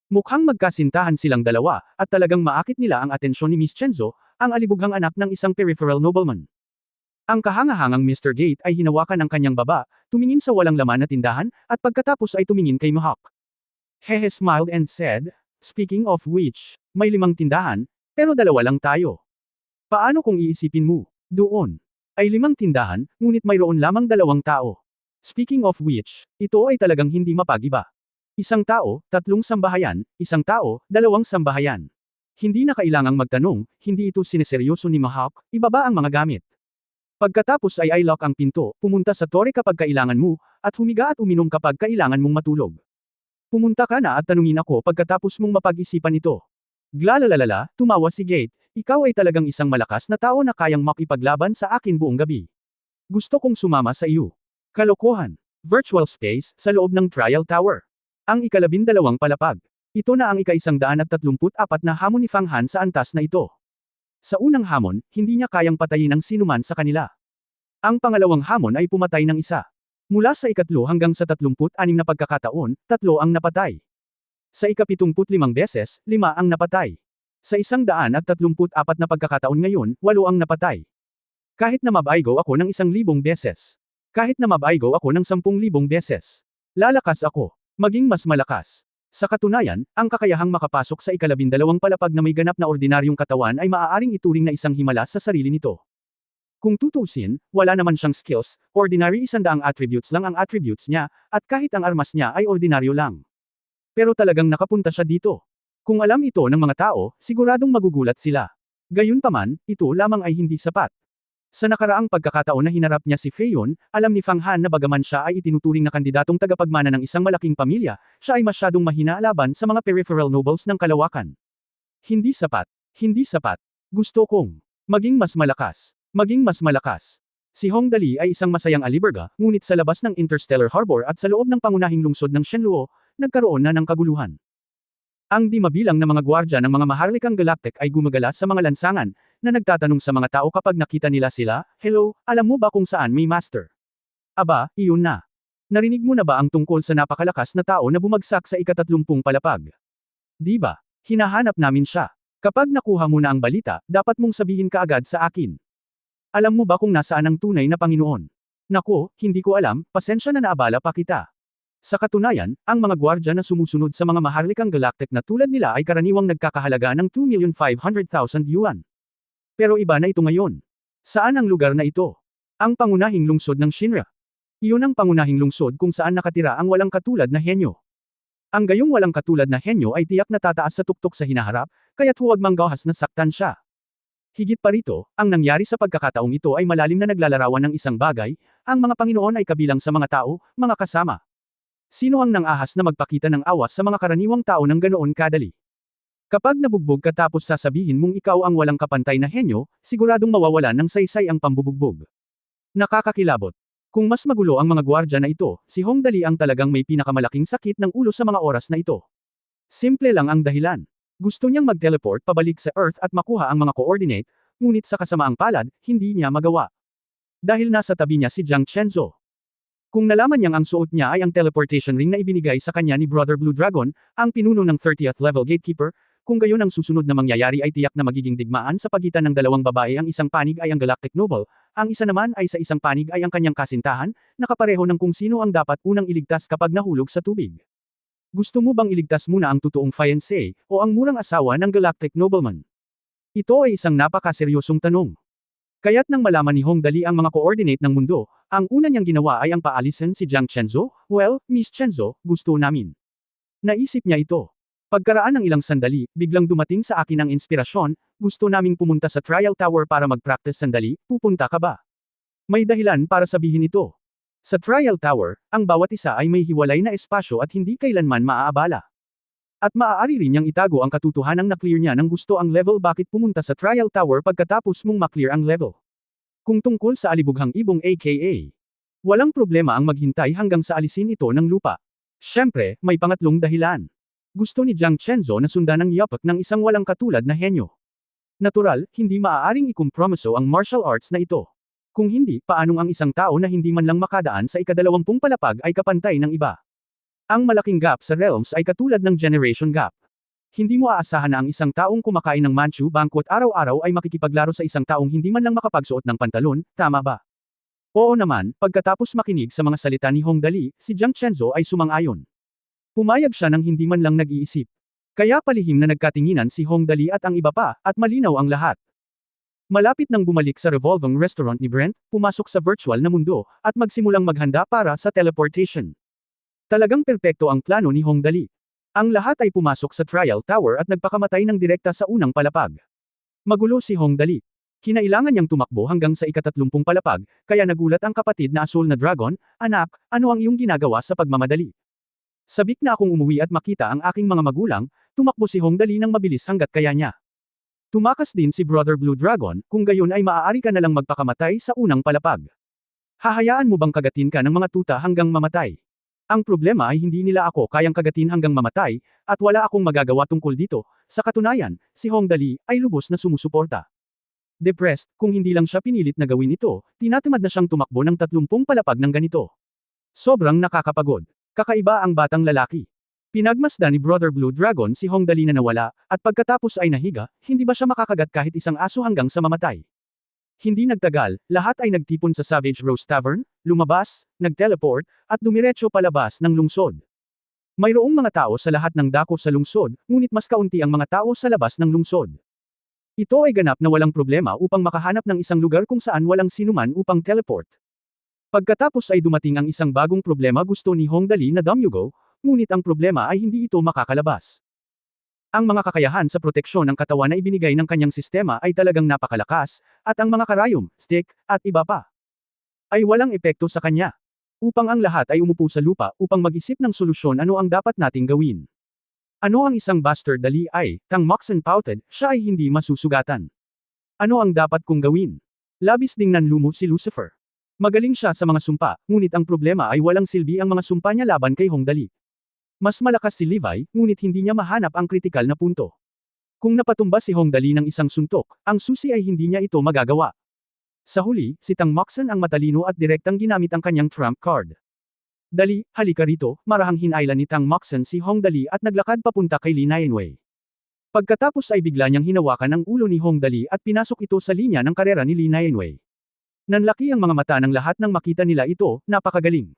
Mukhang magkasintahan silang dalawa, at talagang maakit nila ang atensyon ni Miss Chenzo, ang alibughang anak ng isang peripheral nobleman. Ang kahangahangang Mr. Gate ay hinawakan ang kanyang baba, tumingin sa walang laman na tindahan, at pagkatapos ay tumingin kay Mihawk. Hehe smiled and said, speaking of which, may 5 tindahan, pero 2 lang tayo. Paano kung iisipin mo, doon ay 5 tindahan, ngunit mayroon lamang 2 tao. Speaking of which, ito ay talagang hindi mapag-iba. 1 tao, 3 sambahayan, 1 tao, 2 sambahayan. Hindi na kailangang magtanong, hindi ito sineseryoso ni Mihawk, ibaba ang mga gamit. Pagkatapos ay i-lock ang pinto, pumunta sa tore kapag kailangan mo, at humiga at uminom kapag kailangan mong matulog. Pumunta ka na at tanungin ako pagkatapos mong mapag-isipan ito. Glalalala, tumawa si Gate, ikaw ay talagang isang malakas na tao na kayang makipaglaban sa akin buong gabi. Gusto kong sumama sa iyo. Kalokohan. Virtual space, sa loob ng trial tower. Ang ika-12 palapag. Ito na ang ika-134 na hamon ni Fang Han sa antas na ito. Sa unang hamon, hindi niya kayang patayin ang sinuman sa kanila. Ang pangalawang hamon ay pumatay ng isa. Mula sa ika-3 hanggang sa 36 na pagkakataon, 3 ang napatay. Sa ika-75 beses, 5 ang napatay. Sa 134 na pagkakataon ngayon, 8 ang napatay. Kahit na mabaygo ako ng 1,000 beses. Kahit na mabaygo ako ng 10,000 beses. Lalakas ako. Maging mas malakas. Sa katunayan, ang kakayahang makapasok sa ika-12 palapag na may ganap na ordinaryong katawan ay maaaring ituring na isang himala sa sarili nito. Kung tutuusin, wala naman siyang skills, ordinary 100 attributes lang ang attributes niya, at kahit ang armas niya ay ordinaryo lang. Pero talagang nakapunta siya dito. Kung alam ito ng mga tao, siguradong magugulat sila. Gayunpaman, ito lamang ay hindi sapat. Sa nakaraang pagkakataon na hinarap niya si Feyon, alam ni Fang Han na bagaman siya ay itinuturing na kandidatong tagapagmana ng isang malaking pamilya, siya ay masyadong mahina laban sa mga peripheral nobles ng kalawakan. Hindi sapat. Hindi sapat. Gusto kong maging mas malakas. Maging mas malakas. Si Hong Dali ay isang masayang aliberga, ngunit sa labas ng Interstellar Harbor at sa loob ng pangunahing lungsod ng Shenluo, nagkaroon na ng kaguluhan. Ang di mabilang na mga gwardya ng mga maharlikang galactic ay gumagala sa mga lansangan, na nagtatanong sa mga tao kapag nakita nila sila, "Hello, alam mo ba kung saan may master?" Aba, iyon na. Narinig mo na ba ang tungkol sa napakalakas na tao na bumagsak sa ika-30 palapag? Di ba? Hinahanap namin siya. Kapag nakuha mo na ang balita, dapat mong sabihin kaagad sa akin. Alam mo ba kung nasaan ang tunay na Panginoon? Nako, hindi ko alam, pasensya na naabala pa kita. Sa katunayan, ang mga gwardya na sumusunod sa mga maharlikang galactic na tulad nila ay karaniwang nagkakahalaga ng 2,500,000 yuan. Pero iba na ito ngayon. Saan ang lugar na ito? Ang pangunahing lungsod ng Shinra. Iyon ang pangunahing lungsod kung saan nakatira ang walang katulad na henyo. Ang gayong walang katulad na henyo ay tiyak na tataas sa tuktok sa hinaharap, kaya't huwag manggahas na saktan siya. Higit pa rito, ang nangyari sa pagkakataong ito ay malalim na naglalarawan ng isang bagay, ang mga Panginoon ay kabilang sa mga tao, mga kasama. Sino ang nang-ahas na magpakita ng awa sa mga karaniwang tao ng ganoon kadali? Kapag nabugbog ka tapos sasabihin mong ikaw ang walang kapantay na henyo, siguradong mawawalan ng saysay ang pambubugbog. Nakakakilabot. Kung mas magulo ang mga gwardya na ito, si Hong Dali ang talagang may pinakamalaking sakit ng ulo sa mga oras na ito. Simple lang ang dahilan. Gusto niyang mag-teleport pabalik sa Earth at makuha ang mga coordinate, ngunit sa kasamaang palad, hindi niya magawa. Dahil nasa tabi niya si Jiang Chenzo. Kung nalaman niyang ang suot niya ay ang teleportation ring na ibinigay sa kanya ni Brother Blue Dragon, ang pinuno ng 30th level gatekeeper, kung gayon ang susunod na mangyayari ay tiyak na magiging digmaan sa pagitan ng dalawang babae, ang isang panig ay ang Galactic Noble, ang isa naman ay sa isang panig ay ang kanyang kasintahan, nakapareho ng kung sino ang dapat unang iligtas kapag nahulog sa tubig. Gusto mo bang iligtas muna ang totoong fiancé, o ang murang asawa ng Galactic Nobleman? Ito ay isang napakaseryosong tanong. Kaya't nang malaman ni Hong Dali ang mga coordinate ng mundo, ang una niyang ginawa ay ang paalisin si Jiang Chenzo. "Well, Miss Chenzo, gusto namin." Naisip niya ito. Pagkaraan ng ilang sandali, biglang dumating sa akin ang inspirasyon, "Gusto naming pumunta sa trial tower para mag-practice sandali, pupunta ka ba?" May dahilan para sabihin ito. Sa trial tower, ang bawat isa ay may hiwalay na espasyo at hindi kailanman maaabala. At maaari rin niyang itago ang katotohanang na-clear niya ng gusto ang level. Bakit pumunta sa trial tower pagkatapos mong ma-clear ang level? Kung tungkol sa alibughang ibong aka, walang problema ang maghintay hanggang sa alisin ito ng lupa. Siyempre, may pangatlong dahilan. Gusto ni Jiang Chenzo na sundan ang yapak ng isang walang katulad na henyo. Natural, hindi maaaring ikompromiso ang martial arts na ito. Kung hindi, paanong ang isang tao na hindi man lang makadaan sa ika-20 palapag ay kapantay ng iba? Ang malaking gap sa realms ay katulad ng generation gap. Hindi mo aasahan na ang isang taong kumakain ng Manchu banquet araw-araw ay makikipaglaro sa isang taong hindi man lang makapagsuot ng pantalon, tama ba? Oo naman, pagkatapos makinig sa mga salita ni Hong Dali, si Jiang Chenzo ay sumang-ayon. Pumayag siya ng hindi man lang nag-iisip. Kaya palihim na nagkatinginan si Hong Dali at ang iba pa, at malinaw ang lahat. Malapit nang bumalik sa revolving restaurant ni Brent, pumasok sa virtual na mundo, at magsimulang maghanda para sa teleportation. Talagang perpekto ang plano ni Hong Dali. Ang lahat ay pumasok sa trial tower at nagpakamatay ng direkta sa unang palapag. Magulo si Hong Dali. Kinailangan niyang tumakbo hanggang sa ika-30 palapag, kaya nagulat ang kapatid na asul na dragon, "Anak, ano ang iyong ginagawa sa pagmamadali?" "Sabik na akong umuwi at makita ang aking mga magulang." Tumakbo si Hong Dali ng mabilis hanggat kaya niya. Tumakas din si Brother Blue Dragon, "Kung gayon ay maaari ka na lang magpakamatay sa unang palapag. Hahayaan mo bang kagatin ka ng mga tuta hanggang mamatay? Ang problema ay hindi nila ako kayang kagatin hanggang mamatay, at wala akong magagawa tungkol dito." Sa katunayan, si Hong Dali ay lubos na sumusuporta. Depressed, kung hindi lang siya pinilit na gawin ito, tinatamad na siyang tumakbo ng 30 palapag ng ganito. Sobrang nakakapagod. Kakaiba ang batang lalaki. Pinagmasdan ni Brother Blue Dragon si Hong Dali na nawala, at pagkatapos ay nahiga, hindi ba siya makakagat kahit isang aso hanggang sa mamatay? Hindi nagtagal, lahat ay nagtipon sa Savage Rose Tavern, lumabas, nag-teleport, at dumiretso palabas ng lungsod. Mayroong mga tao sa lahat ng dako sa lungsod, ngunit mas kaunti ang mga tao sa labas ng lungsod. Ito ay ganap na walang problema upang makahanap ng isang lugar kung saan walang sinuman upang teleport. Pagkatapos ay dumating ang isang bagong problema, gusto ni Hongdali na Damyugo, ngunit ang problema ay hindi ito makakalabas. Ang mga kakayahan sa proteksyon ng katawan na ibinigay ng kanyang sistema ay talagang napakalakas, at ang mga karayom, stick, at iba pa ay walang epekto sa kanya. Upang ang lahat ay umupo sa lupa upang mag-isip ng solusyon, ano ang dapat nating gawin. Ano ang isang bastard dali ay, Tang Moxon pouted, siya ay hindi masusugatan. Ano ang dapat kong gawin? Labis ding nanlumo si Lucifer. Magaling siya sa mga sumpa, ngunit ang problema ay walang silbi ang mga sumpa niya laban kay Hongdali. Mas malakas si Levi, ngunit hindi niya mahanap ang kritikal na punto. Kung napatumba si Hongdali ng isang suntok, ang susi ay hindi niya ito magagawa. Sa huli, si Tang Moxon ang matalino at direktang ginamit ang kanyang trump card. Dali, halika rito, marahang hinailan ni Tang Moxon si Hongdali at naglakad papunta kay Li Nianwei. Pagkatapos ay bigla niyang hinawakan ang ulo ni Hongdali at pinasok ito sa linya ng karera ni Li Nianwei. Nanlaki ang mga mata ng lahat nang makita nila ito, napakagaling.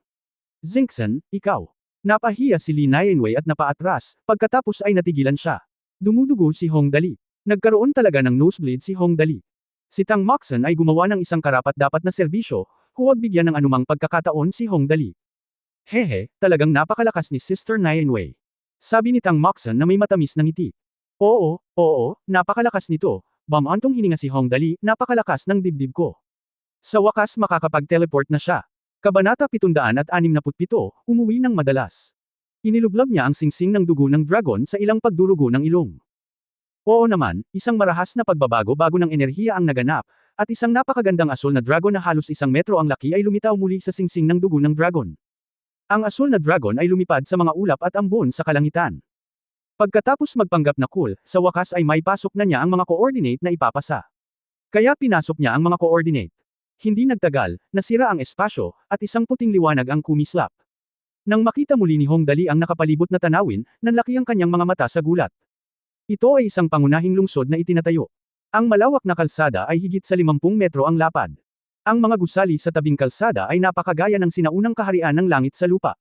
Zinkson, ikaw. Napahiya si Li Nianwei at napaatras, pagkatapos ay natigilan siya. Dumudugo si Hongdali. Nagkaroon talaga ng nosebleed si Hongdali. Si Tang Moxon ay gumawa ng isang karapat-dapat na serbisyo, huwag bigyan ng anumang pagkakataon si Hongdali. Hehe, talagang napakalakas ni Sister Nianwei. Sabi ni Tang Moxon na may matamis na ngiti. Oo, napakalakas nito, bamantong hininga si Hongdali, napakalakas ng dibdib ko. Sa wakas makakapag-teleport na siya. Kabanata 767, umuwi ng madalas. Inilublab niya ang singsing ng dugo ng dragon sa ilang pagdurugo ng ilong. Oo naman, isang marahas na pagbabago ng enerhiya ang naganap, at isang napakagandang asul na dragon na halos 1 metro ang laki ay lumitaw muli sa singsing ng dugo ng dragon. Ang asul na dragon ay lumipad sa mga ulap at ambon sa kalangitan. Pagkatapos magpanggap na cool, sa wakas ay may pasok na niya ang mga coordinate na ipapasa. Kaya pinasok niya ang mga coordinate. Hindi nagtagal, nasira ang espasyo, at isang puting liwanag ang kumislap. Nang makita muli ni Hongdali ang nakapalibot na tanawin, nanlaki ang kanyang mga mata sa gulat. Ito ay isang pangunahing lungsod na itinatayo. Ang malawak na kalsada ay higit sa 50 metro ang lapad. Ang mga gusali sa tabing kalsada ay napakagaya ng sinaunang kaharian ng langit sa lupa.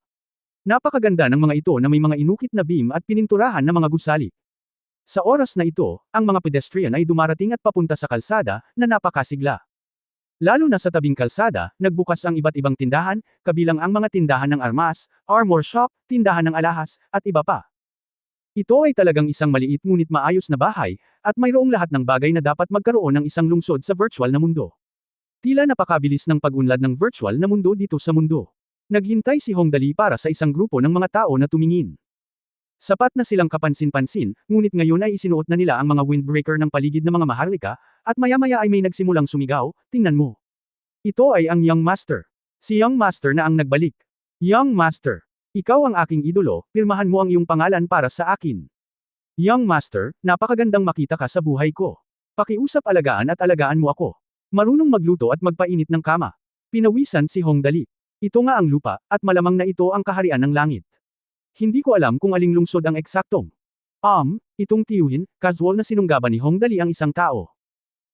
Napakaganda ng mga ito na may mga inukit na beam at pininturahan na mga gusali. Sa oras na ito, ang mga pedestrian ay dumarating at papunta sa kalsada, na napakasigla. Lalo na sa tabing kalsada, nagbukas ang iba't ibang tindahan, kabilang ang mga tindahan ng armas, armor shop, tindahan ng alahas, at iba pa. Ito ay talagang isang maliit ngunit maayos na bahay, at mayroong lahat ng bagay na dapat magkaroon ng isang lungsod sa virtual na mundo. Tila napakabilis ng pag-unlad ng virtual na mundo dito sa mundo. Naghintay si Hongdali para sa isang grupo ng mga tao na tumingin. Sapat na silang kapansin-pansin, ngunit ngayon ay isinuot na nila ang mga windbreaker ng paligid ng mga maharlika, at maya-maya ay may nagsimulang sumigaw, tingnan mo. Ito ay ang Young Master. Si Young Master na ang nagbalik. Young Master. Ikaw ang aking idolo, pirmahan mo ang iyong pangalan para sa akin. Young Master, napakagandang makita ka sa buhay ko. Pakiusap, alagaan at alagaan mo ako. Marunong magluto at magpainit ng kama. Pinawisan si Hongdali. Ito nga ang lupa, at malamang na ito ang kaharian ng langit. Hindi ko alam kung aling lungsod ang eksaktong. Itong tiyuhin, casual na sinunggaban ni Hongdali ang isang tao.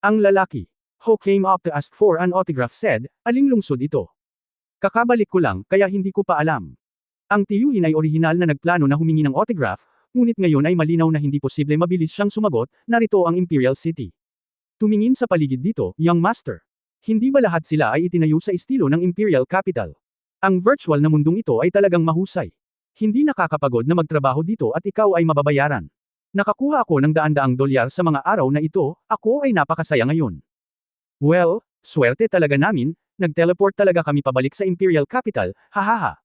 Ang lalaki, who came up to ask for an autograph, said, aling lungsod ito? Kakabalik ko lang, kaya hindi ko pa alam. Ang tiyuhin ay orihinal na nagplano na humingi ng autograph, ngunit ngayon ay malinaw na hindi posible mabilis siyang sumagot, narito ang Imperial City. Tumingin sa paligid dito, Young Master. Hindi ba lahat sila ay itinayo sa estilo ng Imperial Capital? Ang virtual na mundong ito ay talagang mahusay. Hindi nakakapagod na magtrabaho dito at ikaw ay mababayaran. Nakakuha ako ng daan-daang dolyar sa mga araw na ito, ako ay napakasaya ngayon. Well, swerte talaga namin, nag-teleport talaga kami pabalik sa Imperial Capital, hahaha.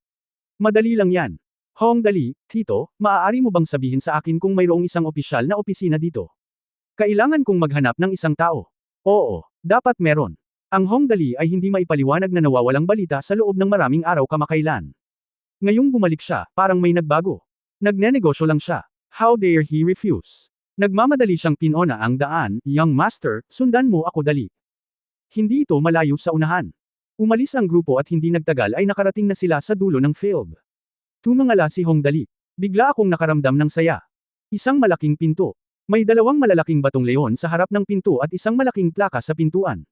Madali lang yan. Hongdali, Tito, maaari mo bang sabihin sa akin kung mayroong isang opisyal na opisina dito? Kailangan kong maghanap ng isang tao. Oo, dapat meron. Ang Hongdali ay hindi maipaliwanag na nawawalang balita sa loob ng maraming araw kamakailan. Ngayong bumalik siya, parang may nagbago. Nagnenegosyo lang siya. How dare he refuse? Nagmamadali siyang pinona ang daan, Young Master, sundan mo ako dali. Hindi ito malayo sa unahan. Umalis ang grupo at hindi nagtagal ay nakarating na sila sa dulo ng field. Tumangala si Hongdali. Bigla akong nakaramdam ng saya. Isang malaking pinto. May dalawang malalaking batong leon sa harap ng pinto at isang malaking plaka sa pintuan.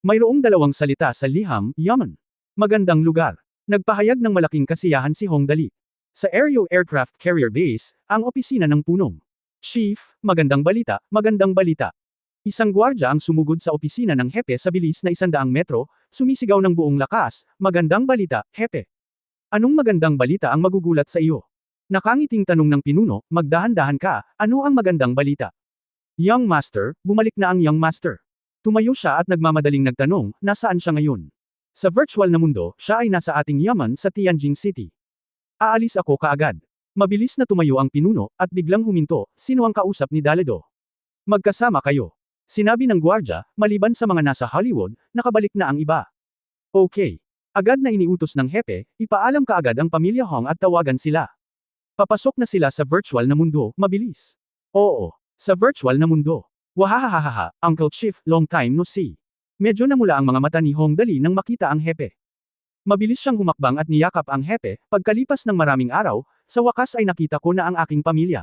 Mayroong dalawang salita sa liham, Yaman. Magandang lugar. Nagpahayag ng malaking kasiyahan si Hongdali. Sa Aereo Aircraft Carrier Base, ang opisina ng punong. Chief, magandang balita, magandang balita. Isang gwardya ang sumugod sa opisina ng hepe sa bilis na 100 metro, sumisigaw ng buong lakas, "Magandang balita, hepe." "Anong magandang balita ang magugulat sa iyo?" Nakangiting tanong ng pinuno, "Magdahan-dahan ka, ano ang magandang balita?" "Young Master, bumalik na ang Young Master." Tumayo siya at nagmamadaling nagtanong, nasaan siya ngayon? Sa virtual na mundo, siya ay nasa ating yaman sa Tianjin City. Aalis ako kaagad. Mabilis na tumayo ang pinuno, at biglang huminto, "Sino ang kausap ni Daledo?" "Magkasama kayo." Sinabi ng gwardya, maliban sa mga nasa Hollywood, nakabalik na ang iba. "Okay." Agad na iniutos ng hepe, ipaalam kaagad ang pamilya Hong at tawagan sila. Papasok na sila sa virtual na mundo, mabilis. Oo, sa virtual na mundo. Wahahahaha, Uncle Chief, long time no see. Medyo namula ang mga mata ni Hong Dali nang makita ang hepe. Mabilis siyang humakbang at niyakap ang hepe, pagkalipas ng maraming araw, sa wakas ay nakita ko na ang aking pamilya.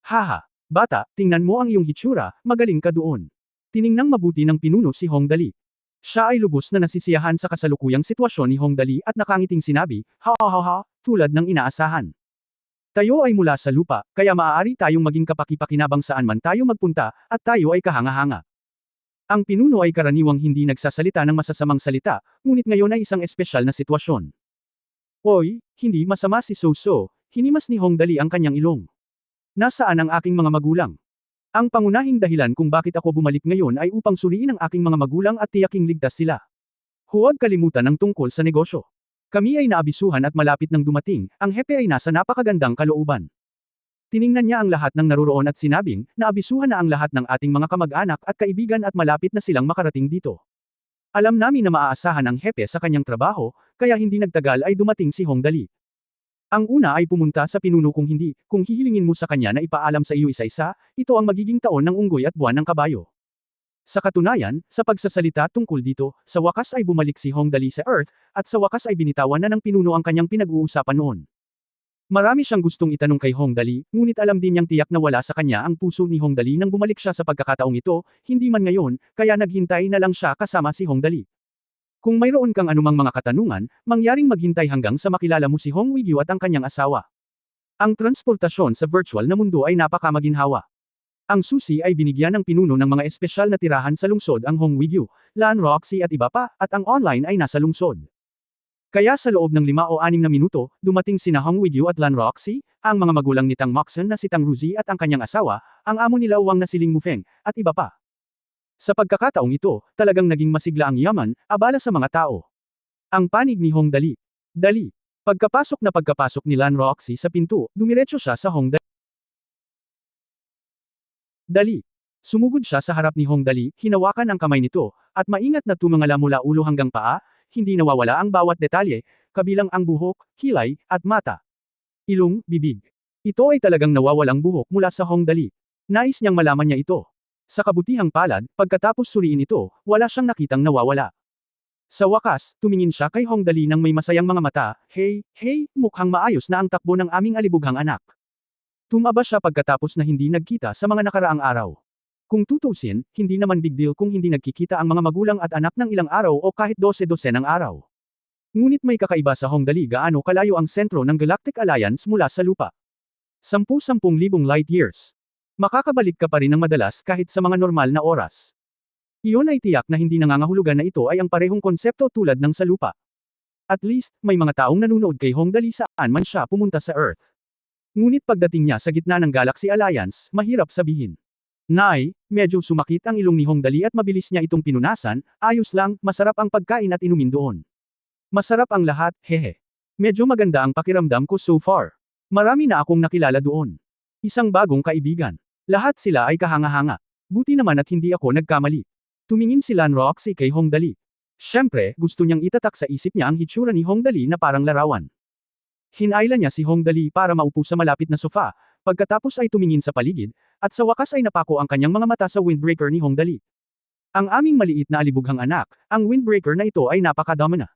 "Haha, bata, tingnan mo ang iyong hitsura, magaling ka doon." Tiningnang mabuti ng pinuno si Hong Dali. Siya ay lubos na nasisiyahan sa kasalukuyang sitwasyon ni Hong Dali at nakangiting sinabi, "Ha ha ha ha," tulad ng inaasahan. "Tayo ay mula sa lupa, kaya maaari tayong maging kapaki-pakinabang saan man tayo magpunta, at tayo ay kahanga-hanga." Ang pinuno ay karaniwang hindi nagsasalita ng masasamang salita, ngunit ngayon ay isang espesyal na sitwasyon. "Oy, hindi masama si So-So," hinimas ni Hong Dali ang kanyang ilong. "Nasaan ang aking mga magulang?" "Ang pangunahing dahilan kung bakit ako bumalik ngayon ay upang suriin ang aking mga magulang at tiyaking ligtas sila. Huwag kalimutan ang tungkol sa negosyo. Kami ay naabisuhan at malapit nang dumating, ang hepe ay nasa napakagandang kalooban." Tiningnan niya ang lahat ng naroroon at sinabing, "Naabisuhan na ang lahat ng ating mga kamag-anak at kaibigan at malapit na silang makarating dito. Alam namin na maaasahan ang hepe sa kanyang trabaho, kaya hindi nagtagal ay dumating si Hong Dali. Ang una ay pumunta sa pinuno kung hihilingin mo sa kanya na ipaalam sa iyo isa-isa, ito ang magiging taon ng unggoy at buwan ng kabayo." Sa katunayan, sa pagsasalita tungkol dito, sa wakas ay bumalik si Hong Dali sa Earth, at sa wakas ay binitawan na ng pinuno ang kanyang pinag-uusapan noon. Marami siyang gustong itanong kay Hong Dali, ngunit alam din niyang tiyak na wala sa kanya ang puso ni Hong Dali nang bumalik siya sa pagkakataong ito, hindi man ngayon, kaya naghintay na lang siya kasama si Hong Dali. Kung mayroon kang anumang mga katanungan, mangyaring maghintay hanggang sa makilala mo si Hong Wigyu at ang kanyang asawa. Ang transportasyon sa virtual na mundo ay napakamaginhawa. Ang susi ay binigyan ng pinuno ng mga espesyal na tirahan sa lungsod ang Hong Wigyu, Lan Roxy at iba pa, at ang online ay nasa lungsod. Kaya sa loob ng 5 o 6 na minuto, dumating sina Hong Wigyu at Lan Roxy, ang mga magulang ni Tang Moxon na si Tang Ruzi at ang kanyang asawa, ang amo nila Wang na si Ling Mufeng, at iba pa. Sa pagkakataong ito, talagang naging masigla ang yaman, abala sa mga tao. Ang panig ni Hong Dali. Dali. Pagkapasok ni Lan Roxy sa pinto, dumiretso siya sa Hong Dali. Dali. Sumugod siya sa harap ni Hong Dali, hinawakan ang kamay nito, at maingat na tumangala mula ulo hanggang paa, hindi nawawala ang bawat detalye, kabilang ang buhok, kilay, at mata. Ilong, bibig. Ito ay talagang nawawalang buhok mula sa Hong Dali. Nais niyang malaman niya ito. Sa kabutihang palad, pagkatapos suriin ito, wala siyang nakitang nawawala. Sa wakas, tumingin siya kay Hong Dali ng may masayang mga mata, "Hey, hey, mukhang maayos na ang takbo ng aming alibughang anak." Tumaba siya pagkatapos na hindi nagkita sa mga nakaraang araw. Kung tutusin, hindi naman big deal kung hindi nagkikita ang mga magulang at anak ng ilang araw o kahit 12-12 ng araw. Ngunit may kakaiba sa Hong Dali gaano kalayo ang sentro ng Galactic Alliance mula sa lupa. 10,000 light years. Makakabalik ka pa rin ng madalas kahit sa mga normal na oras. Iyon ay tiyak na hindi nangangahulugan na ito ay ang parehong konsepto tulad ng sa lupa. At least, may mga taong nanonood kay Hong Dali saan man siya pumunta sa Earth. Ngunit pagdating niya sa gitna ng Galaxy Alliance, mahirap sabihin. "Nay, medyo sumakit ang ilong ni Hong Dali at mabilis niya itong pinunasan, ayos lang, masarap ang pagkain at inumin doon. Masarap ang lahat, hehe. Medyo maganda ang pakiramdam ko so far. Marami na akong nakilala doon. Isang bagong kaibigan. Lahat sila ay kahanga-hanga. Buti naman at hindi ako nagkamali." Tumingin si Lan Roxy kay Hong Dali. Siyempre, gusto niyang itatak sa isip niya ang hitsura ni Hong Dali na parang larawan. Hinayla niya si Hong Dali para maupo sa malapit na sofa, pagkatapos ay tumingin sa paligid, at sa wakas ay napako ang kanyang mga mata sa windbreaker ni Hong Dali. "Ang aming maliit na alibughang anak, ang windbreaker na ito ay napakadama na.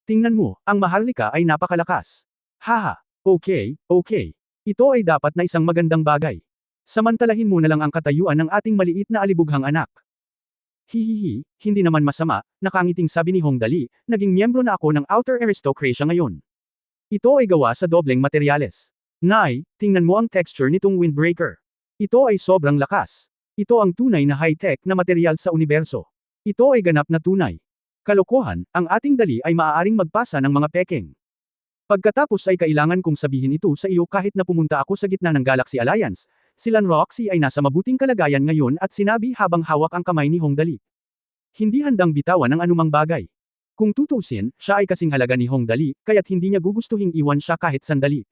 Tingnan mo, ang maharlika ay napakalakas. Haha, okay, okay. Ito ay dapat na isang magandang bagay. Samantalahin mo na lang ang katayuan ng ating maliit na alibughang anak." "Hihihi, hindi naman masama," nakangiting sabi ni Hong Dali, "naging miyembro na ako ng Outer Aristocracia ngayon. Ito ay gawa sa dobleng materyales. Nay, tingnan mo ang texture nitong windbreaker. Ito ay sobrang lakas. Ito ang tunay na high-tech na material sa universo. Ito ay ganap na tunay. Kalokohan, ang ating dali ay maaaring magpasa ng mga pekeng. Pagkatapos ay kailangan kong sabihin ito sa iyo kahit na pumunta ako sa gitna ng Galaxy Alliance, si Lan Roxy ay nasa mabuting kalagayan ngayon at sinabi habang hawak ang kamay ni Hong Dali. Hindi handang bitawan ang anumang bagay. Kung tutusin, siya ay kasing halaga ni Hong Dali, kaya't hindi niya gugustuhing iwan siya kahit sandali.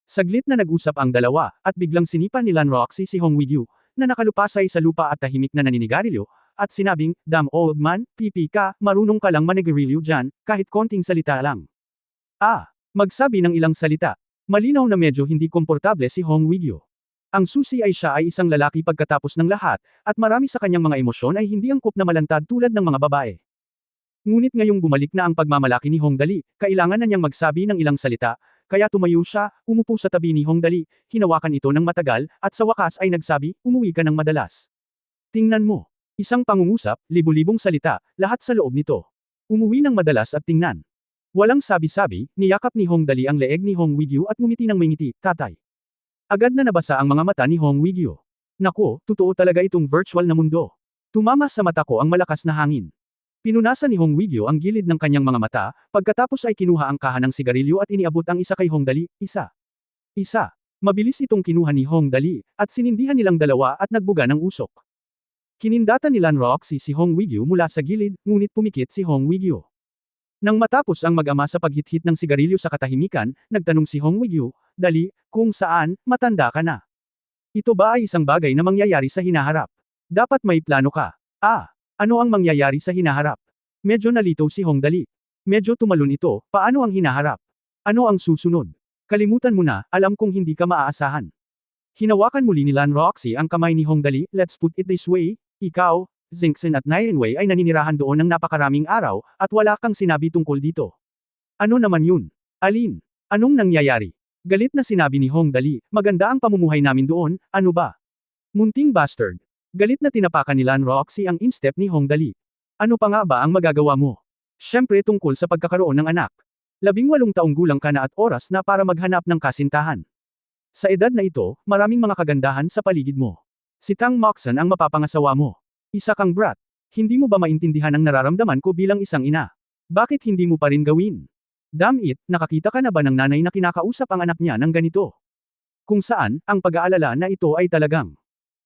Saglit na nag-usap ang dalawa, at biglang sinipa ni Lan Roxy si Hong Wigyu, na nakalupasay sa lupa at tahimik na naninigarilyo, at sinabing, "Damn old man, pipi ka, marunong ka lang manigarilyo dyan, kahit konting salita lang." Magsabi ng ilang salita. Malinaw na medyo hindi komportable si Hong Wigyu. Ang susi ay siya ay isang lalaki pagkatapos ng lahat, at marami sa kanyang mga emosyon ay hindi angkop na malantad tulad ng mga babae. Ngunit ngayong bumalik na ang pagmamalaki ni Hong Dali, kailangan na niyang magsabi ng ilang salita, kaya tumayo siya, umupo sa tabi ni Hong Dali, hinawakan ito ng matagal, at sa wakas ay nagsabi, "Umuwi ka ng madalas." Tingnan mo. Isang pangungusap, libu-libong salita, lahat sa loob nito. Umuwi ng madalas at tingnan. Walang sabi-sabi, niyakap ni Hong Dali ang leeg ni Hong Wigyu at ngumiti ng may ngiti, "Tatay." Agad na nabasa ang mga mata ni Hong Wigyu. Nako, totoo talaga itong virtual na mundo. Tumama sa mata ko ang malakas na hangin. Pinunasan ni Hong Wigyu ang gilid ng kanyang mga mata, pagkatapos ay kinuha ang kaha ng sigarilyo at iniabot ang isa kay Hong Dali, isa. Mabilis itong kinuha ni Hong Dali, at sinindihan nilang dalawa at nagbuga ng usok. Kinindatan ni Lan Roxy si Hong Wigyu mula sa gilid, ngunit pumikit si Hong Wigyu. Nang matapos ang mag-ama sa paghit-hit ng sigarilyo sa katahimikan, nagtanong si Hong Wigyu, "Dali, kung saan, matanda ka na. Ito ba ay isang bagay na mangyayari sa hinaharap? Dapat may plano ka." Ano ang mangyayari sa hinaharap? Medyo nalito si Hong Dali. Medyo tumalon ito, paano ang hinaharap? Ano ang susunod? Kalimutan mo na, alam kong hindi ka maaasahan. Hinawakan muli ni Lan Roxy ang kamay ni Hong Dali, "Let's put it this way, ikaw, Xingchen at Nianwei ay naninirahan doon ng napakaraming araw, at wala kang sinabi tungkol dito. Ano naman yun? Alin? Anong nangyayari?" Galit na sinabi ni Hong Dali, "Maganda ang pamumuhay namin doon, ano ba? Munting bastard." Galit na tinapakan ni Lan Roxy ang instep ni Hong Dali. "Ano pa nga ba ang magagawa mo? Siyempre tungkol sa pagkakaroon ng anak. 18 taong gulang ka na at oras na para maghanap ng kasintahan. Sa edad na ito, maraming mga kagandahan sa paligid mo. Si Tang Moxon ang mapapangasawa mo. Isa kang brat. Hindi mo ba maintindihan ang nararamdaman ko bilang isang ina? Bakit hindi mo pa rin gawin? Damn it, nakakita ka na ba ng nanay na kinakausap ang anak niya ng ganito? Kung saan, ang pag-aalala na ito ay talagang."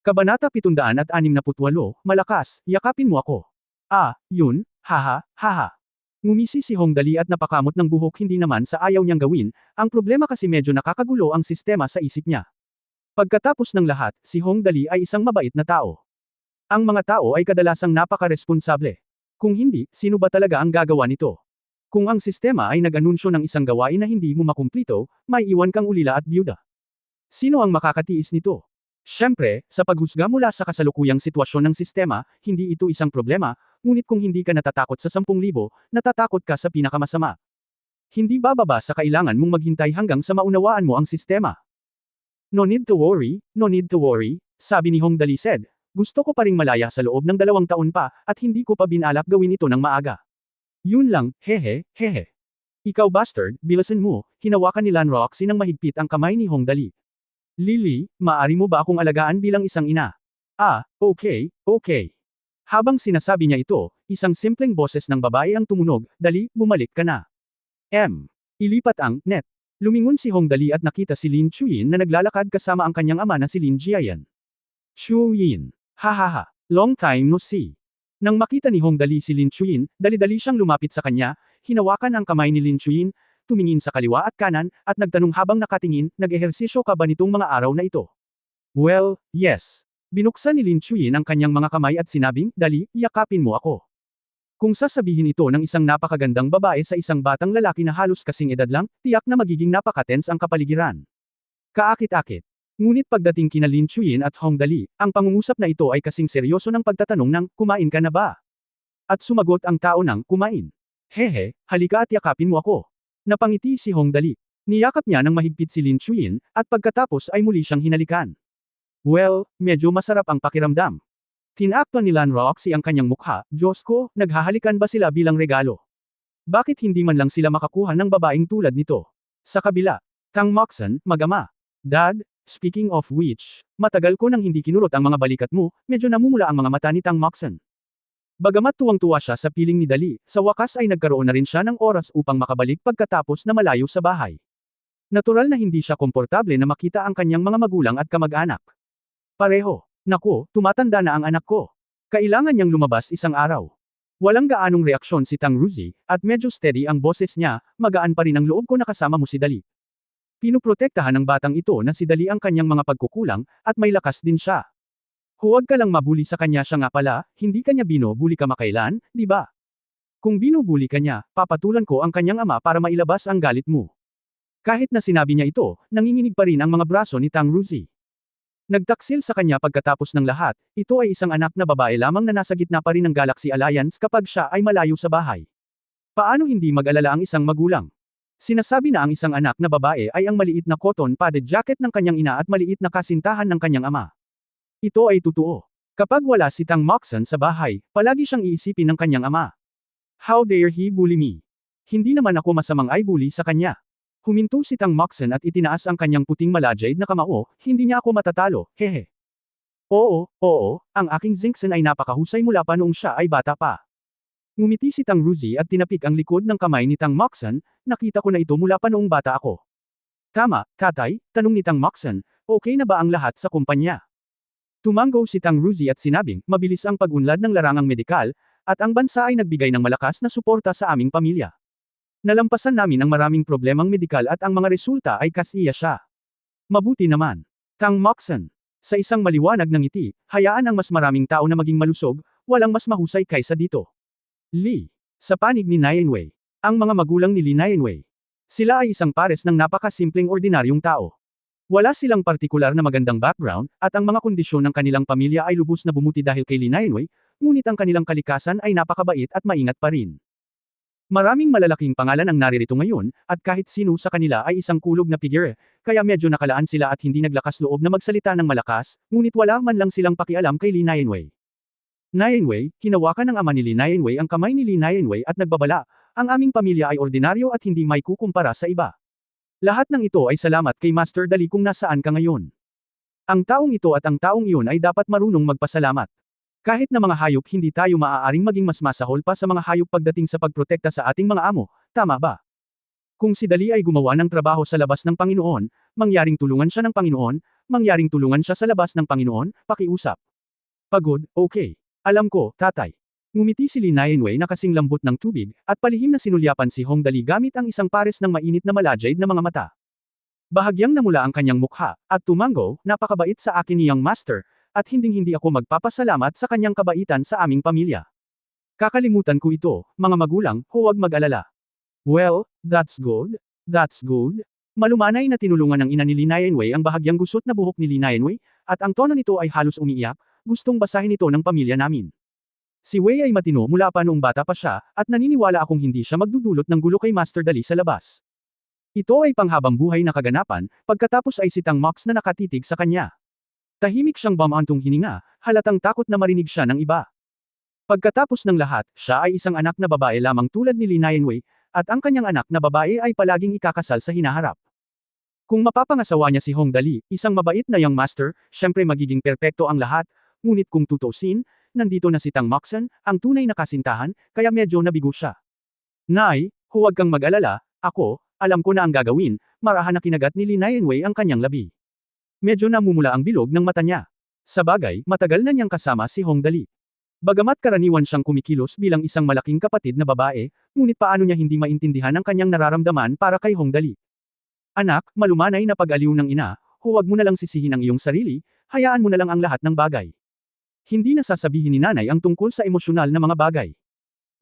Kabanata 768, "Malakas, yakapin mo ako." Yun, haha, haha. Ngumisi si Hong Dali at napakamot ng buhok, hindi naman sa ayaw niyang gawin, ang problema kasi medyo nakakagulo ang sistema sa isip niya. Pagkatapos ng lahat, si Hong Dali ay isang mabait na tao. Ang mga tao ay kadalasang napaka-responsable. Kung hindi, sino ba talaga ang gagawa nito? Kung ang sistema ay nag-anunsyo ng isang gawain na hindi mo makumplito, may iwan kang ulila at byuda. Sino ang makakatiis nito? Siyempre, sa paghusga mula sa kasalukuyang sitwasyon ng sistema, hindi ito isang problema, ngunit kung hindi ka natatakot sa 10,000, natatakot ka sa pinakamasama. Hindi bababa sa kailangan mong maghintay hanggang sa maunawaan mo ang sistema. "No need to worry, no need to worry," sabi ni Hong Dali said. "Gusto ko pa ring malaya sa loob ng 2 taon pa, at hindi ko pa binalak gawin ito ng maaga. Yun lang, hehe, hehe." "Ikaw bastard, bilasan mo," hinawakan ni Lan Roxy ng mahigpit ang kamay ni Hong Dali. "Lily, maaari mo ba akong alagaan bilang isang ina?" Okay. Habang sinasabi niya ito, isang simpleng boses ng babae ang tumunog, "Dali, bumalik ka na." Ilipat ang net. Lumingon si Hong Dali at nakita si Lin Chuyin na naglalakad kasama ang kanyang ama na si Lin Jiayan. "Chuyin. Hahaha. Long time no see." Nang makita ni Hong Dali si Lin Chuyin, dali-dali siyang lumapit sa kanya, hinawakan ang kamay ni Lin Chuyin, tumingin sa kaliwa at kanan, at nagtanong habang nakatingin, "Nag-ehersisyo ka ba nitong mga araw na ito?" "Well, yes." Binuksan ni Lin Chuyin ang kanyang mga kamay at sinabing, "Dali, yakapin mo ako." Kung sasabihin ito ng isang napakagandang babae sa isang batang lalaki na halos kasing edad lang, tiyak na magiging napaka-tense ang kapaligiran. Kaakit-akit. Ngunit pagdating kina Lin Chuyin at Hong Dali, ang pangungusap na ito ay kasing seryoso ng pagtatanong ng, "Kumain ka na ba?" At sumagot ang tao ng, "Kumain." "Hehe, halika at yakapin mo ako." Napangiti si Hong Dali. Niyakap niya ng mahigpit si Lin Chuyin, at pagkatapos ay muli siyang hinalikan. Well, medyo masarap ang pakiramdam. Tinakpan ni Lan Roxy ang kanyang mukha, "Diyos ko, naghahalikan ba sila bilang regalo? Bakit hindi man lang sila makakuha ng babaeng tulad nito?" Sa kabila, Tang Moxon, mag-ama. "Dad, Speaking of which, matagal ko nang hindi kinurot ang mga balikat mo, medyo namumula ang mga mata ni Tang Moxon. Bagamat tuwang-tuwa siya sa piling ni Dali, sa wakas ay nagkaroon na rin siya ng oras upang makabalik pagkatapos na malayo sa bahay. Natural na hindi siya komportable na makita ang kanyang mga magulang at kamag-anak. Pareho. Naku, tumatanda na ang anak ko. Kailangan niyang lumabas isang araw. Walang gaanong reaksyon si Tang Ruzi, at medyo steady ang boses niya, magaan pa rin ang loob ko na kasama mo si Dali. Pinuprotektahan ng batang ito na si Dali ang kanyang mga pagkukulang, at may lakas din siya. Huwag ka lang mabuli sa kanya siya nga pala, hindi kanya binubuli kamakailan, di ba? Kung binubuli ka niya, papatulan ko ang kanyang ama para mailabas ang galit mo. Kahit na sinabi niya ito, nanginginig pa rin ang mga braso ni Tang Ruzi. Nagtaksil sa kanya pagkatapos ng lahat, ito ay isang anak na babae lamang na nasa gitna pa rin ng Galaxy Alliance kapag siya ay malayo sa bahay. Paano hindi mag-alala ang isang magulang? Sinasabi na ang isang anak na babae ay ang maliit na cotton padded jacket ng kanyang ina at maliit na kasintahan ng kanyang ama. Ito ay totoo. Kapag wala si Tang Moxon sa bahay, palagi siyang iisipin ng kanyang ama. How dare he bully me? Hindi naman ako masamang ay bully sa kanya. Huminto si Tang Moxon at itinaas ang kanyang puting malajade na kamao, hindi niya ako matatalo, hehe. Oo, ang aking Zinxen ay napakahusay mula pa noong siya ay bata pa. Ngumiti si Tang Ruzi at tinapik ang likod ng kamay ni Tang Moxon, nakita ko na ito mula pa noong bata ako. Tama, tatay, tanong ni Tang Moxon, okay na ba ang lahat sa kumpanya? Tumango si Tang Ruzi at sinabing, mabilis ang pag-unlad ng larangang medikal, at ang bansa ay nagbigay ng malakas na suporta sa aming pamilya. Nalampasan namin ang maraming problemang medikal at ang mga resulta ay kasiya siya. Mabuti naman. Tang Moxon. Sa isang maliwanag na ngiti, hayaan ang mas maraming tao na maging malusog, walang mas mahusay kaysa dito. Li. Sa panig ni Nianwei. Ang mga magulang ni Li Nianwei. Sila ay isang pares ng napakasimpleng ordinaryong tao. Wala silang partikular na magandang background, at ang mga kondisyon ng kanilang pamilya ay lubos na bumuti dahil kay Li Nianwei, ngunit ang kanilang kalikasan ay napakabait at maingat pa rin. Maraming malalaking pangalan ang naririto ngayon, at kahit sino sa kanila ay isang kulog na figure, kaya medyo nakalaan sila at hindi naglakas loob na magsalita ng malakas, ngunit wala man lang silang pakialam kay Li Nianwei. Nianwei, hinawakan ng ama ni Li Nianwei ang kamay ni Li Nianwei at nagbabala, ang aming pamilya ay ordinaryo at hindi may kukumpara sa iba. Lahat ng ito ay salamat kay Master Dali kung nasaan ka ngayon. Ang taong ito at ang taong iyon ay dapat marunong magpasalamat. Kahit na mga hayop hindi tayo maaaring maging mas masahol pa sa mga hayop pagdating sa pagprotekta sa ating mga amo, tama ba? Kung si Dali ay gumawa ng trabaho sa labas ng Panginoon, mangyaring tulungan siya ng Panginoon, mangyaring tulungan siya sa labas ng Panginoon, pakiusap. Pagod, okay. Alam ko, tatay. Ngumiti si Li Nianwei na kasing lambot ng tubig, at palihim na sinulyapan si Hong Dali gamit ang isang pares ng mainit na malajade na mga mata. Bahagyang namula ang kanyang mukha, at tumango, napakabait sa akin niyang master, at hinding-hindi ako magpapasalamat sa kanyang kabaitan sa aming pamilya. Kakalimutan ko ito, mga magulang, huwag mag-alala. Well, that's good. That's good. Malumanay na tinulungan ng ina ni Li Nianwei ang bahagyang gusot na buhok ni Li Nianwei, at ang tono nito ay halos umiiyak, gustong basahin ito ng pamilya namin. Si Wei ay matino mula pa noong bata pa siya, at naniniwala akong hindi siya magdudulot ng gulo kay Master Dali sa labas. Ito ay panghabang buhay na kaganapan, pagkatapos ay si Tang Mox na nakatitig sa kanya. Tahimik siyang bumantong hininga, halatang takot na marinig siya ng iba. Pagkatapos ng lahat, siya ay isang anak na babae lamang tulad ni Li Nianwei, at ang kanyang anak na babae ay palaging ikakasal sa hinaharap. Kung mapapangasawa niya si Hong Dali, isang mabait na young master, syempre magiging perpekto ang lahat, ngunit kung tutuusin, nandito na si Tang Moxon, ang tunay na kasintahan, kaya medyo nabigo siya. Nay, huwag kang mag-alala, ako, alam ko na ang gagawin, marahan na kinagat ni Li Nianwei ang kanyang labi. Medyo namumula ang bilog ng mata niya. Sa bagay, matagal na niyang kasama si Hong Dali. Bagamat karaniwan siyang kumikilos bilang isang malaking kapatid na babae, ngunit paano niya hindi maintindihan ang kanyang nararamdaman para kay Hong Dali. Anak, malumanay na pag-aliw ng ina, huwag mo na lang sisihin ang iyong sarili, hayaan mo na lang ang lahat ng bagay. Hindi na sasabihin ni nanay ang tungkol sa emosyonal na mga bagay.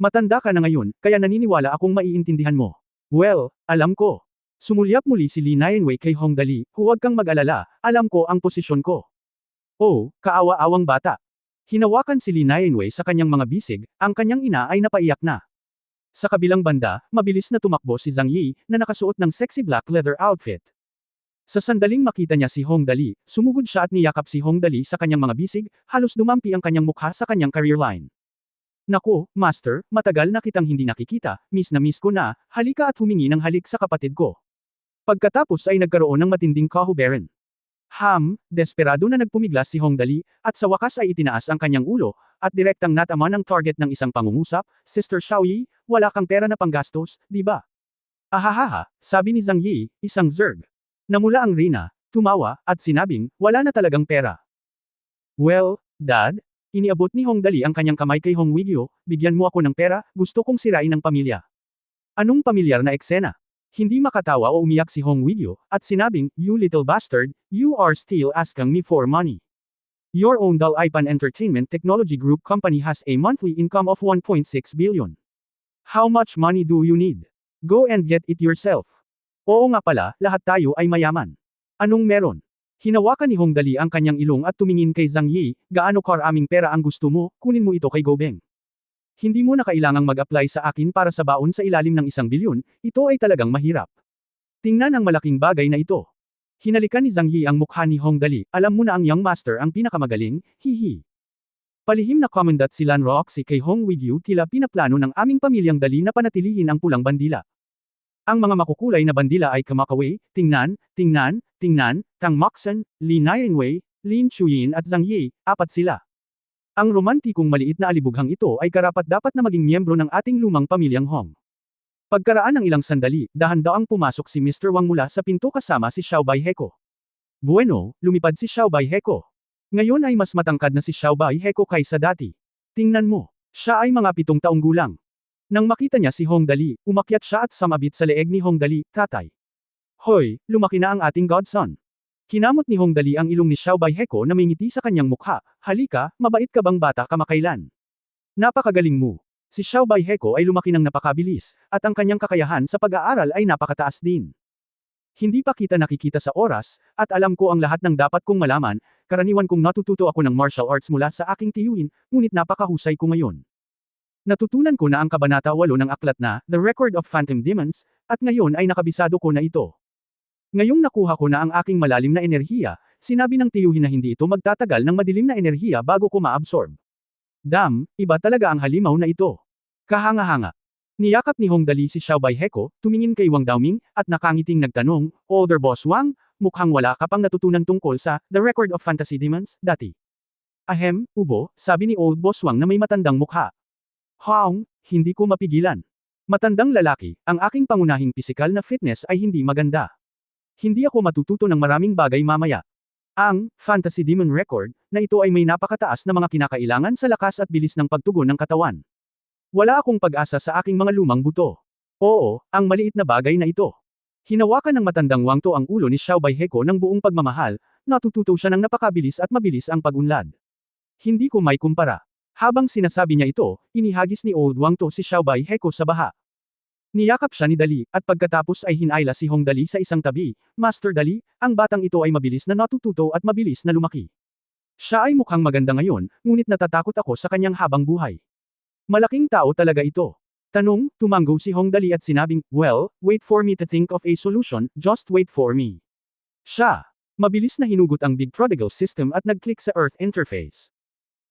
Matanda ka na ngayon, kaya naniniwala akong maiintindihan mo. Well, alam ko. Sumulyap muli si Li Nianwei kay Hong Dali, huwag kang mag-alala, alam ko ang posisyon ko. Oh, kaawa-awang bata. Hinawakan si Li Nianwei sa kanyang mga bisig, ang kanyang ina ay napaiyak na. Sa kabilang banda, mabilis na tumakbo si Zhang Yi, na nakasuot ng sexy black leather outfit. Sa sandaling makita niya si Hong Dali, sumugod siya at niyakap si Hong Dali sa kanyang mga bisig, halos dumampi ang kanyang mukha sa kanyang career line. Naku, master, matagal na kitang hindi nakikita, miss na miss ko na, halika at humingi ng halik sa kapatid ko. Pagkatapos ay nagkaroon ng matinding kahuberan. Desperado na nagpumiglas si Hong Dali, at sa wakas ay itinaas ang kanyang ulo, at direktang natama ng target ng isang pangungusap, Sister Xiaoyi, wala kang pera na panggastos, di ba? Ahahaha, sabi ni Zhang Yi, isang zerg. Namula ang Rina, tumawa, at sinabing, wala na talagang pera. Well, Dad, iniabot ni Hong Dali ang kanyang kamay kay Hong Weiguo, bigyan mo ako ng pera, gusto kong sirain ang pamilya. Anong pamilyar na eksena? Hindi makatawa o umiyak si Hong Weiguo, at sinabing, you little bastard, you are still asking me for money. Your own Dal Ipan Entertainment Technology Group company has a monthly income of 1.6 billion. How much money do you need? Go and get it yourself. Oo nga pala, lahat tayo ay mayaman. Anong meron? Hinawakan ni Hong Dali ang kanyang ilong at tumingin kay Zhang Yi, gaano karaming pera ang gusto mo, kunin mo ito kay Gobeng. Hindi mo na kailangang mag-apply sa akin para sa baon sa ilalim ng 1 bilyon, ito ay talagang mahirap. Tingnan ang malaking bagay na ito. Hinalikan ni Zhang Yi ang mukha ni Hong Dali, alam mo na ang young master ang pinakamagaling, hihi. Palihim na komandat si Lan Roxy kay Hong Weiguo tila pinaplano ng aming pamilyang Dali na panatilihin ang pulang bandila. Ang mga makukulay na bandila ay Kamakaway, Tingnan, Tang Moxon, Li Nianwei, Lin Chuyin at Zhang Yi, 4 sila. Ang romantikong maliit na alibughang ito ay karapat-dapat na maging miyembro ng ating lumang pamilyang Hong. Pagkaraan ng ilang sandali, dahan-daang pumasok si Mr. Wang mula sa pinto kasama si Xiao Baiheko. Bueno, lumipad si Xiao Baiheko. Ngayon ay mas matangkad na si Xiao Baiheko kaysa dati. Tingnan mo, siya ay mga 7 taong gulang. Nang makita niya si Hong Dali, umakyat siya at samabit sa leeg ni Hong Dali, tatay. Hoy, lumaki na ang ating godson. Kinamot ni Hong Dali ang ilong ni Xiao Baiheko na may ngiti sa kanyang mukha, halika, mabait ka bang bata kamakailan? Napakagaling mo. Si Xiao Baiheko ay lumaki ng napakabilis, at ang kanyang kakayahan sa pag-aaral ay napakataas din. Hindi pa kita nakikita sa oras, at alam ko ang lahat ng dapat kong malaman, karaniwan kong natututo ako ng martial arts mula sa aking tiyuhin, ngunit napakahusay ko ngayon. Natutunan ko na ang kabanata 8 ng aklat na, The Record of Phantom Demons, at ngayon ay nakabisado ko na ito. Ngayong nakuha ko na ang aking malalim na enerhiya, sinabi ng tiyuhin na hindi ito magtatagal ng madilim na enerhiya bago ko ma-absorb. Iba talaga ang halimaw na ito. Kahanga-hanga. Niyakap ni Hong Dali si Xiao Baiheko, tumingin kay Wang Daoming, at nakangiting nagtanong, Older Boss Wang, mukhang wala ka pang natutunan tungkol sa The Record of Fantasy Demons, dati. Ahem, ubo, sabi ni Old Boss Wang na may matandang mukha. Hong, hindi ko mapigilan. Matandang lalaki, ang aking pangunahing pisikal na fitness ay hindi maganda. Hindi ako matututo ng maraming bagay mamaya. Ang Fantasy Demon Record na ito ay may napakataas na mga kinakailangan sa lakas at bilis ng pagtugon ng katawan. Wala akong pag-asa sa aking mga lumang buto. Oo, ang maliit na bagay na ito. Hinawakan ng matandang Wang To ang ulo ni Xiao Baiheko ng buong pagmamahal, natututo siya ng napakabilis at mabilis ang pagunlad. Hindi ko may kumpara. Habang sinasabi niya ito, inihagis ni Old Wang To si Xiao Baiheko sa baha. Niyakap siya ni Dali, at pagkatapos ay hinayla si Hong Dali sa isang tabi, Master Dali, ang batang ito ay mabilis na natututo at mabilis na lumaki. Siya ay mukhang maganda ngayon, ngunit natatakot ako sa kanyang habang buhay. Malaking tao talaga ito. Tanong, tumanggo si Hong Dali at sinabing, well, wait for me to think of a solution, just wait for me. Siya. Mabilis na hinugot ang Big Prodigal System at nag-click sa Earth Interface.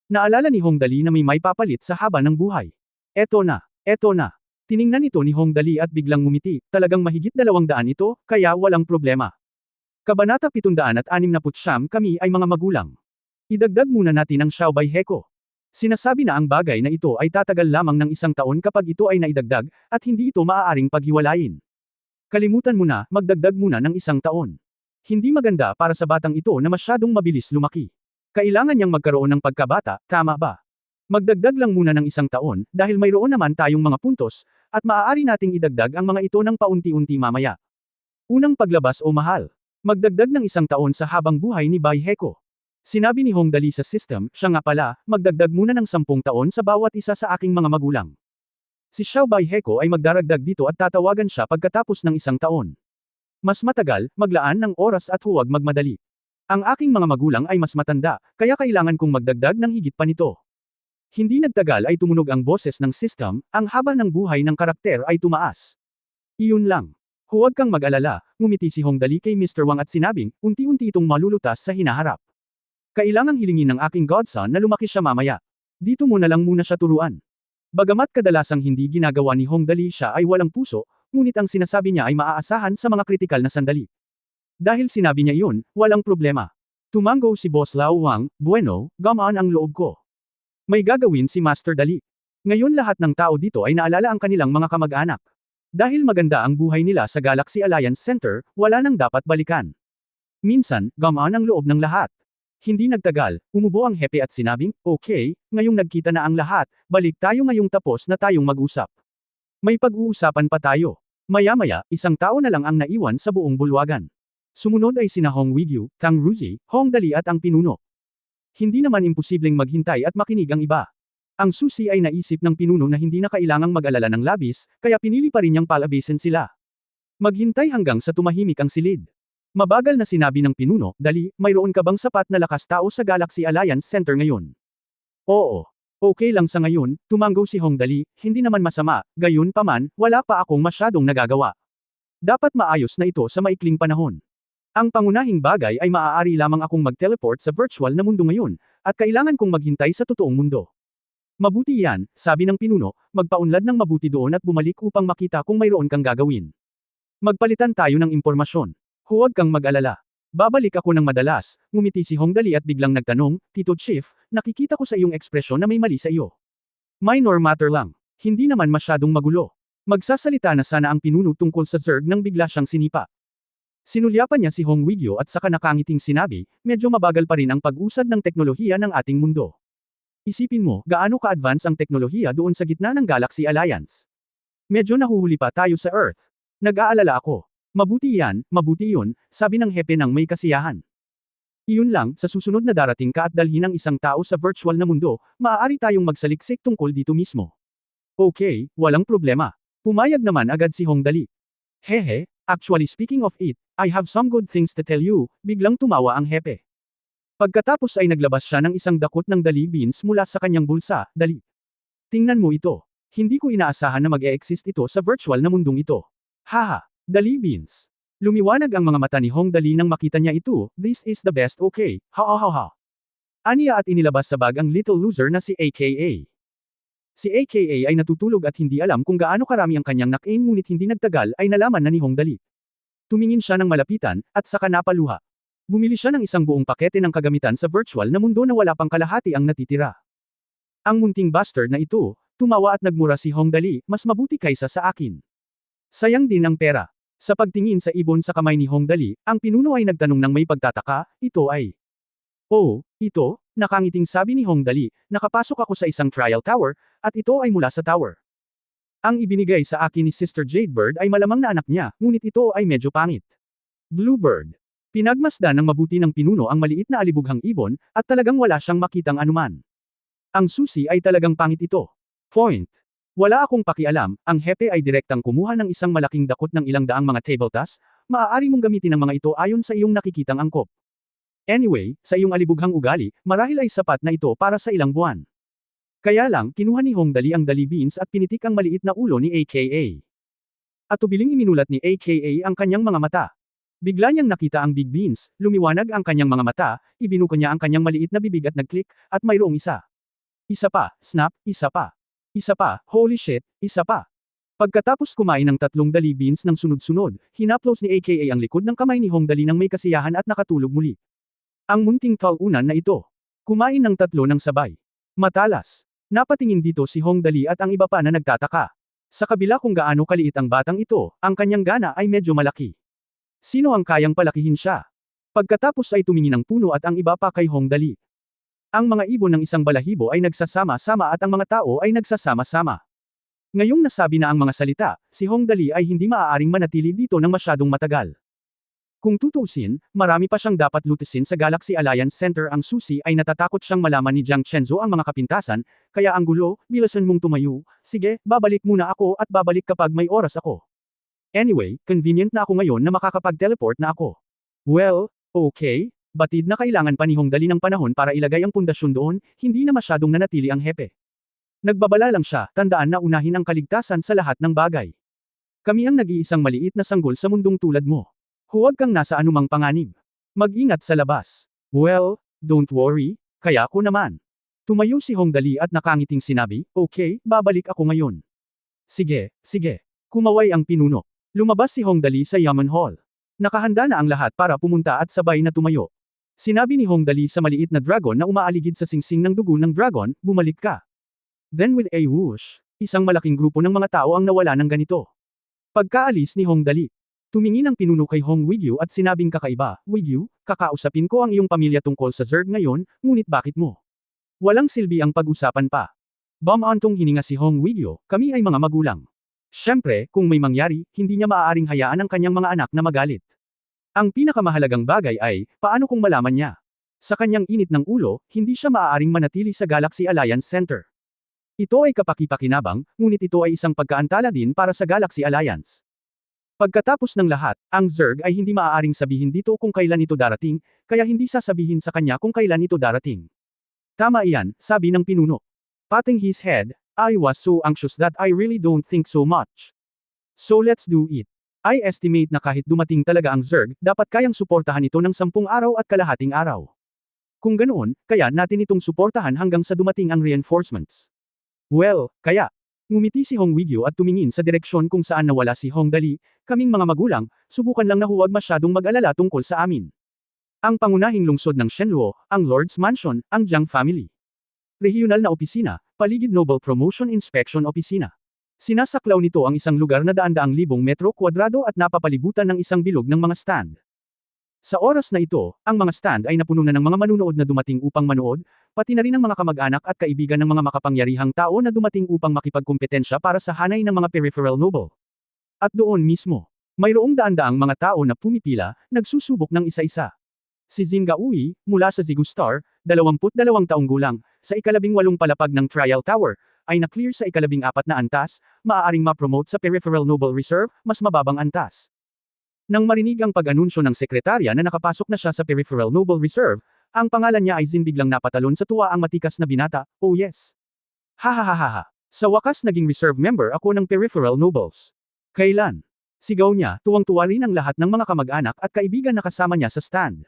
Naalala ni Hong Dali na may papalit sa haba ng buhay. Eto na. Tiningnan ito ni Hong Dali at biglang ngumiti, talagang mahigit 200 ito, kaya walang problema. Kabanata 769 kami ay mga magulang. Idagdag muna natin ang Xiao Baiheko. Sinasabi na ang bagay na ito ay tatagal lamang ng 1 taon kapag ito ay naidagdag, at hindi ito maaaring paghiwalayin. Kalimutan mo na, magdagdag muna ng 1 taon. Hindi maganda para sa batang ito na masyadong mabilis lumaki. Kailangan niyang magkaroon ng pagkabata, tama ba? Magdagdag lang muna ng 1 taon, dahil mayroon naman tayong mga puntos, at maaari nating idagdag ang mga ito ng paunti-unti mamaya. Unang paglabas o mahal. Magdagdag ng 1 taon sa habang buhay ni Baiheko. Sinabi ni Hong Dali sa system, siya nga pala, magdagdag muna ng 10 taon sa bawat isa sa aking mga magulang. Si Xiao Baiheko ay magdaragdag dito at tatawagan siya pagkatapos ng 1 taon. Mas matagal, maglaan ng oras at huwag magmadali. Ang aking mga magulang ay mas matanda, kaya kailangan kong magdagdag ng higit pa nito. Hindi nagtagal ay tumunog ang boses ng system, ang haba ng buhay ng karakter ay tumaas. Iyon lang. Huwag kang mag-alala, ngumiti si Hong Dali kay Mr. Wang at sinabing, unti-unti itong malulutas sa hinaharap. Kailangang hilingin ng aking godson na lumaki siya mamaya. Dito mo na lang muna siya turuan. Bagamat kadalasang hindi ginagawa ni Hong Dali siya ay walang puso, ngunit ang sinasabi niya ay maaasahan sa mga kritikal na sandali. Dahil sinabi niya iyon, walang problema. Tumango si Boss Lao Wang, bueno, gamaan ang loob ko. May gagawin si Master Dali. Ngayon lahat ng tao dito ay naalala ang kanilang mga kamag-anak. Dahil maganda ang buhay nila sa Galaxy Alliance Center, wala nang dapat balikan. Minsan, gamaan ang loob ng lahat. Hindi nagtagal, umubo ang hepe at sinabing, okay, ngayong nagkita na ang lahat, balik tayo ngayong tapos na tayong mag-usap. May pag-uusapan pa tayo. Maya-maya, isang tao na lang ang naiwan sa buong bulwagan. Sumunod ay sina Hong Wigyu, Tang Ruzi, Hong Dali at ang pinuno. Hindi naman imposibleng maghintay at makinig ang iba. Ang susi ay naisip ng pinuno na hindi na kailangang mag-alala ng labis, kaya pinili pa rin niyang palabisin sila. Maghintay hanggang sa tumahimik ang silid. Mabagal na sinabi ng pinuno, Dali, mayroon ka bang sapat na lakas tao sa Galaxy Alliance Center ngayon? Oo. Okay lang sa ngayon, tumango si Hong Dali, hindi naman masama, gayon paman, wala pa akong masyadong nagagawa. Dapat maayos na ito sa maikling panahon. Ang pangunahing bagay ay maaari lamang akong mag-teleport sa virtual na mundo ngayon, at kailangan kong maghintay sa totoong mundo. Mabuti yan, sabi ng pinuno, magpaunlad ng mabuti doon at bumalik upang makita kung mayroon kang gagawin. Magpalitan tayo ng impormasyon. Huwag kang mag-alala. Babalik ako ng madalas, ngumiti si Hong Dali at biglang nagtanong, Tito Chief, nakikita ko sa iyong ekspresyon na may mali sa iyo. Minor matter lang. Hindi naman masyadong magulo. Magsasalita na sana ang pinuno tungkol sa Zerg nang bigla siyang sinipa. Sinulyapan niya si Hong Wigyu at saka nakangiting sinabi, medyo mabagal pa rin ang pag-usad ng teknolohiya ng ating mundo. Isipin mo, gaano ka-advance ang teknolohiya doon sa gitna ng Galaxy Alliance. Medyo nahuhuli pa tayo sa Earth. Nag-aalala ako. Mabuti yun, sabi ng hepe ng may kasiyahan. Iyon lang, sa susunod na darating ka at dalhin ng isang tao sa virtual na mundo, maaari tayong magsaliksik tungkol dito mismo. Okay, walang problema. Pumayag naman agad si Hong Dali. Hehe, actually speaking of it, I have some good things to tell you, biglang tumawa ang hepe. Pagkatapos ay naglabas siya ng isang dakot ng Dali beans mula sa kanyang bulsa, Dali. Tingnan mo ito. Hindi ko inaasahan na mag-e-exist ito sa virtual na mundong ito. Haha, Dali beans. Lumiwanag ang mga mata ni Hong Dali nang makita niya ito, this is the best okay, ha ha ha ha. Aniya at inilabas sa bag ang little loser na si AKA. Si AKA ay natutulog at hindi alam kung gaano karami ang kanyang nakain ngunit hindi nagtagal ay nalaman na ni Hong Dali. Tumingin siya ng malapitan, at saka napaluha. Bumili siya ng isang buong pakete ng kagamitan sa virtual na mundo na wala pang kalahati ang natitira. Ang munting bastard na ito, tumawa at nagmura si Hong Dali, mas mabuti kaysa sa akin. Sayang din ang pera. Sa pagtingin sa ibon sa kamay ni Hong Dali, ang pinuno ay nagtanong ng may pagtataka, ito ay. Oh, ito, nakangiting sabi ni Hong Dali, nakapasok ako sa isang trial tower, at ito ay mula sa tower. Ang ibinigay sa akin ni Sister Jadebird ay malamang na anak niya, ngunit ito ay medyo pangit. Bluebird. Pinagmasdan ng mabuti ng pinuno ang maliit na alibughang ibon, at talagang wala siyang makitang anuman. Ang susi ay talagang pangit ito. Point. Wala akong pakialam, ang hepe ay direktang kumuha ng isang malaking dakot ng ilang daang mga tabletas, maaari mong gamitin ang mga ito ayon sa iyong nakikitang angkop. Anyway, sa iyong alibughang ugali, marahil ay sapat na ito para sa ilang buwan. Kaya lang, kinuha ni Hong Dali ang Dali beans at pinitik ang maliit na ulo ni AKA. At tubiling iminulat ni AKA ang kanyang mga mata. Bigla niyang nakita ang big beans, lumiwanag ang kanyang mga mata, ibinuko niya ang kanyang maliit na bibig at nag-click, at mayroong isa. Isa pa, snap, isa pa. Isa pa, holy shit, isa pa. Pagkatapos kumain ng 3 Dali beans ng sunod-sunod, hinaplos ni AKA ang likod ng kamay ni Hong Dali ng may kasiyahan at nakatulog muli. Ang munting talunan na ito. Kumain ng 3 ng sabay. Matalas. Napatingin dito si Hong Dali at ang iba pa na nagtataka. Sa kabila kung gaano kaliit ang batang ito, ang kanyang gana ay medyo malaki. Sino ang kayang palakihin siya? Pagkatapos ay tumingin ang puno at ang iba pa kay Hong Dali. Ang mga ibon ng isang balahibo ay nagsasama-sama at ang mga tao ay nagsasama-sama. Ngayong nasabi na ang mga salita, si Hong Dali ay hindi maaaring manatili dito ng masyadong matagal. Kung tutuusin, marami pa siyang dapat lutisin sa Galaxy Alliance Center. Ang susi ay natatakot siyang malaman ni Jiang Chenzo ang mga kapintasan, kaya ang gulo, bilisan mong tumayo, sige, babalik muna ako at babalik kapag may oras ako. Anyway, convenient na ako ngayon na makakapag-teleport na ako. Well, okay. Batid na kailangan pa ni Hong Dali ng panahon para ilagay ang pundasyon doon, hindi na masyadong nanatili ang hepe. Nagbabala lang siya, tandaan na unahin ang kaligtasan sa lahat ng bagay. Kami ang nag-iisang maliit na sanggol sa mundong tulad mo. Huwag kang nasa anumang panganib. Mag-ingat sa labas. Well, don't worry, kaya ko naman. Tumayo si Hong Dali at nakangiting sinabi, okay, babalik ako ngayon. Sige, sige. Kumaway ang pinuno. Lumabas si Hong Dali sa Yaman Hall. Nakahanda na ang lahat para pumunta at sabay na tumayo. Sinabi ni Hong Dali sa maliit na dragon na umaaligid sa singsing ng dugo ng dragon, bumalik ka. Then with a whoosh, isang malaking grupo ng mga tao ang nawala ng ganito. Pagkaalis ni Hong Dali, tumingin ang pinuno kay Hong Wigyu at sinabing kakaiba, Wigyu, kakausapin ko ang iyong pamilya tungkol sa Zerg ngayon, ngunit bakit mo? Walang silbi ang pag-usapan pa. Bumantong hininga si Hong Wigyu, kami ay mga magulang. Siyempre, kung may mangyari, hindi niya maaaring hayaan ang kanyang mga anak na magalit. Ang pinakamahalagang bagay ay, paano kung malaman niya? Sa kanyang init ng ulo, hindi siya maaaring manatili sa Galaxy Alliance Center. Ito ay kapaki-pakinabang, ngunit ito ay isang pagkaantala din para sa Galaxy Alliance. Pagkatapos ng lahat, ang Zerg ay hindi maaaring sabihin dito kung kailan ito darating, kaya hindi sasabihin sa kanya kung kailan ito darating. Tama iyan, sabi ng pinuno. Patting his head, I was so anxious that I really don't think so much. So let's do it. I estimate na kahit dumating talaga ang Zerg, dapat kayang suportahan ito ng 10 araw at kalahating araw. Kung ganoon, kaya natin itong suportahan hanggang sa dumating ang reinforcements. Well, kaya, ngumiti si Hong Wigyu at tumingin sa direksyon kung saan nawala si Hong Dali, kaming mga magulang, subukan lang na huwag masyadong mag-alala tungkol sa amin. Ang pangunahing lungsod ng Shenluo, ang Lord's Mansion, ang Jiang family. Regional na opisina, paligid Noble Promotion Inspection Opisina. Sinasaklaw nito ang isang lugar na daan-daang libong metro kwadrado at napapalibutan ng isang bilog ng mga stand. Sa oras na ito, ang mga stand ay napuno na ng mga manunood na dumating upang manood, pati na rin ang mga kamag-anak at kaibigan ng mga makapangyarihang tao na dumating upang makipagkumpetensya para sa hanay ng mga peripheral noble. At doon mismo, mayroong daan-daang mga tao na pumipila, nagsusubok ng isa-isa. Si Jin Gaui, mula sa Zigu Star, 22 taong gulang, sa ika-18 palapag ng Trial Tower, ay na-clear sa ika-14 na antas, maaaring ma-promote sa Peripheral Noble Reserve, mas mababang antas. Nang marinig ang pag-anunsyo ng sekretarya na nakapasok na siya sa Peripheral Noble Reserve, ang pangalan niya ay Jin biglang napatalon sa tuwa ang matikas na binata, oh yes. Hahaha. Sa wakas naging reserve member ako ng Peripheral Nobles. Kailan? Sigaw niya, tuwang-tuwa rin ang lahat ng mga kamag-anak at kaibigan na kasama niya sa stand.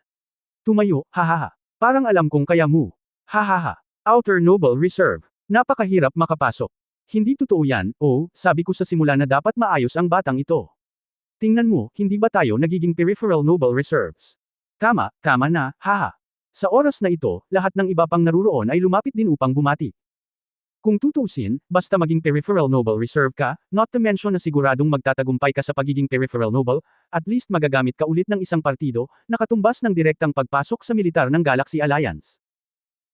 Tumayo, hahaha. Parang alam kong kaya mo. Hahaha. Outer Noble Reserve. Napakahirap makapasok. Hindi totoo yan, oh, sabi ko sa simula na dapat maayos ang batang ito. Tingnan mo, hindi ba tayo nagiging Peripheral Noble Reserves? Tama na, haha. Sa oras na ito, lahat ng iba pang naruroon ay lumapit din upang bumati. Kung tutuusin, basta maging Peripheral Noble Reserve ka, not to mention na siguradong magtatagumpay ka sa pagiging Peripheral Noble, at least magagamit ka ulit ng isang partido, na katumbas ng direktang pagpasok sa militar ng Galaxy Alliance.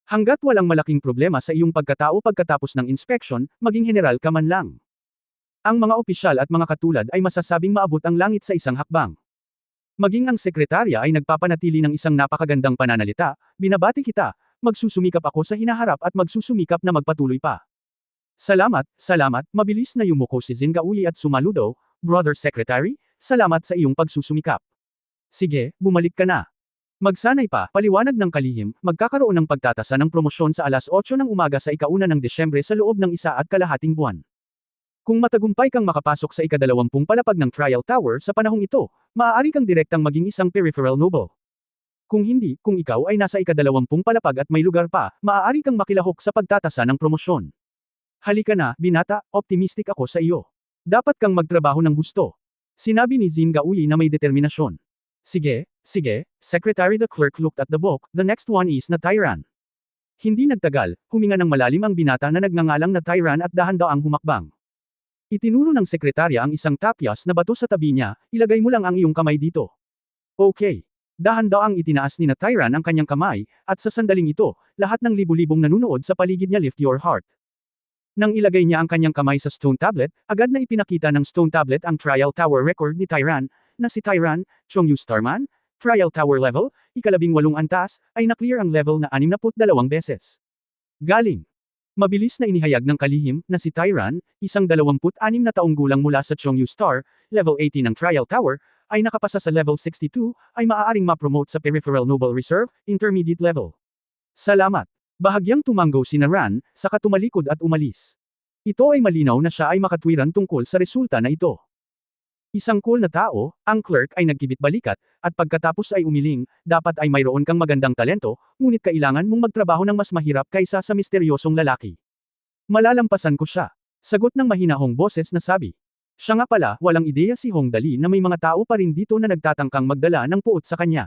Hanggat walang malaking problema sa iyong pagkatao pagkatapos ng inspection, maging general ka man lang. Ang mga opisyal at mga katulad ay masasabing maabot ang langit sa isang hakbang. Maging ang sekretarya ay nagpapanatili ng isang napakagandang pananalita, binabati kita, magsusumikap ako sa hinaharap at magsusumikap na magpatuloy pa. Salamat, mabilis na yumuko si Jin Gaui at sumaludo, Brother Secretary, salamat sa iyong pagsusumikap. Sige, bumalik ka na. Magsanay pa, paliwanag ng kalihim, magkakaroon ng pagtatasa ng promosyon sa alas 8 ng umaga sa ika-1 ng Desyembre sa loob ng 1.5 buwan. Kung matagumpay kang makapasok sa ika-20 palapag ng Trial Tower sa panahong ito, maaari kang direktang maging isang Peripheral Noble. Kung hindi, kung ikaw ay nasa ika-20 palapag at may lugar pa, maaari kang makilahok sa pagtatasa ng promosyon. Halika na, binata, optimistic ako sa iyo. Dapat kang magtrabaho ng gusto. Sinabi ni Jin Gaui na may determinasyon. Sige, Secretary. The clerk looked at the book, the next one is na Tyran. Hindi nagtagal, huminga ng malalim ang binata na nagngangalang na Tyran at dahan-daang humakbang. Itinuro ng sekretarya ang isang tapyas na bato sa tabi niya, ilagay mo lang ang iyong kamay dito. Okay. Dahan-daang itinaas ni na Tyran ang kanyang kamay, at sa sandaling ito, lahat ng libu-libong nanunood sa paligid niya lift your heart. Nang ilagay niya ang kanyang kamay sa stone tablet, agad na ipinakita ng stone tablet ang Trial Tower record ni Tyran, na si Tyran, Chongyu Starman, Trial Tower level, ika-18 antas, ay na-clear ang level na 62 beses. Galing. Mabilis na inihayag ng kalihim, na si Tyran, isang 26 na taong gulang mula sa Chongyu Star, level 18 ng Trial Tower, ay nakapasa sa level 62, ay maaaring ma-promote sa Peripheral Noble Reserve, intermediate level. Salamat. Bahagyang tumanggo si Ran, saka tumalikod at umalis. Ito ay malinaw na siya ay makatwiran tungkol sa resulta na ito. Isang cool na tao, ang clerk ay nagkibit balikat, at pagkatapos ay umiling, dapat ay mayroon kang magandang talento, ngunit kailangan mong magtrabaho ng mas mahirap kaysa sa misteryosong lalaki. Malalampasan ko siya. Sagot ng mahinahong boses na sabi. Siya nga pala, walang ideya si Hong Dali na may mga tao pa rin dito na nagtatangkang magdala ng puot sa kanya.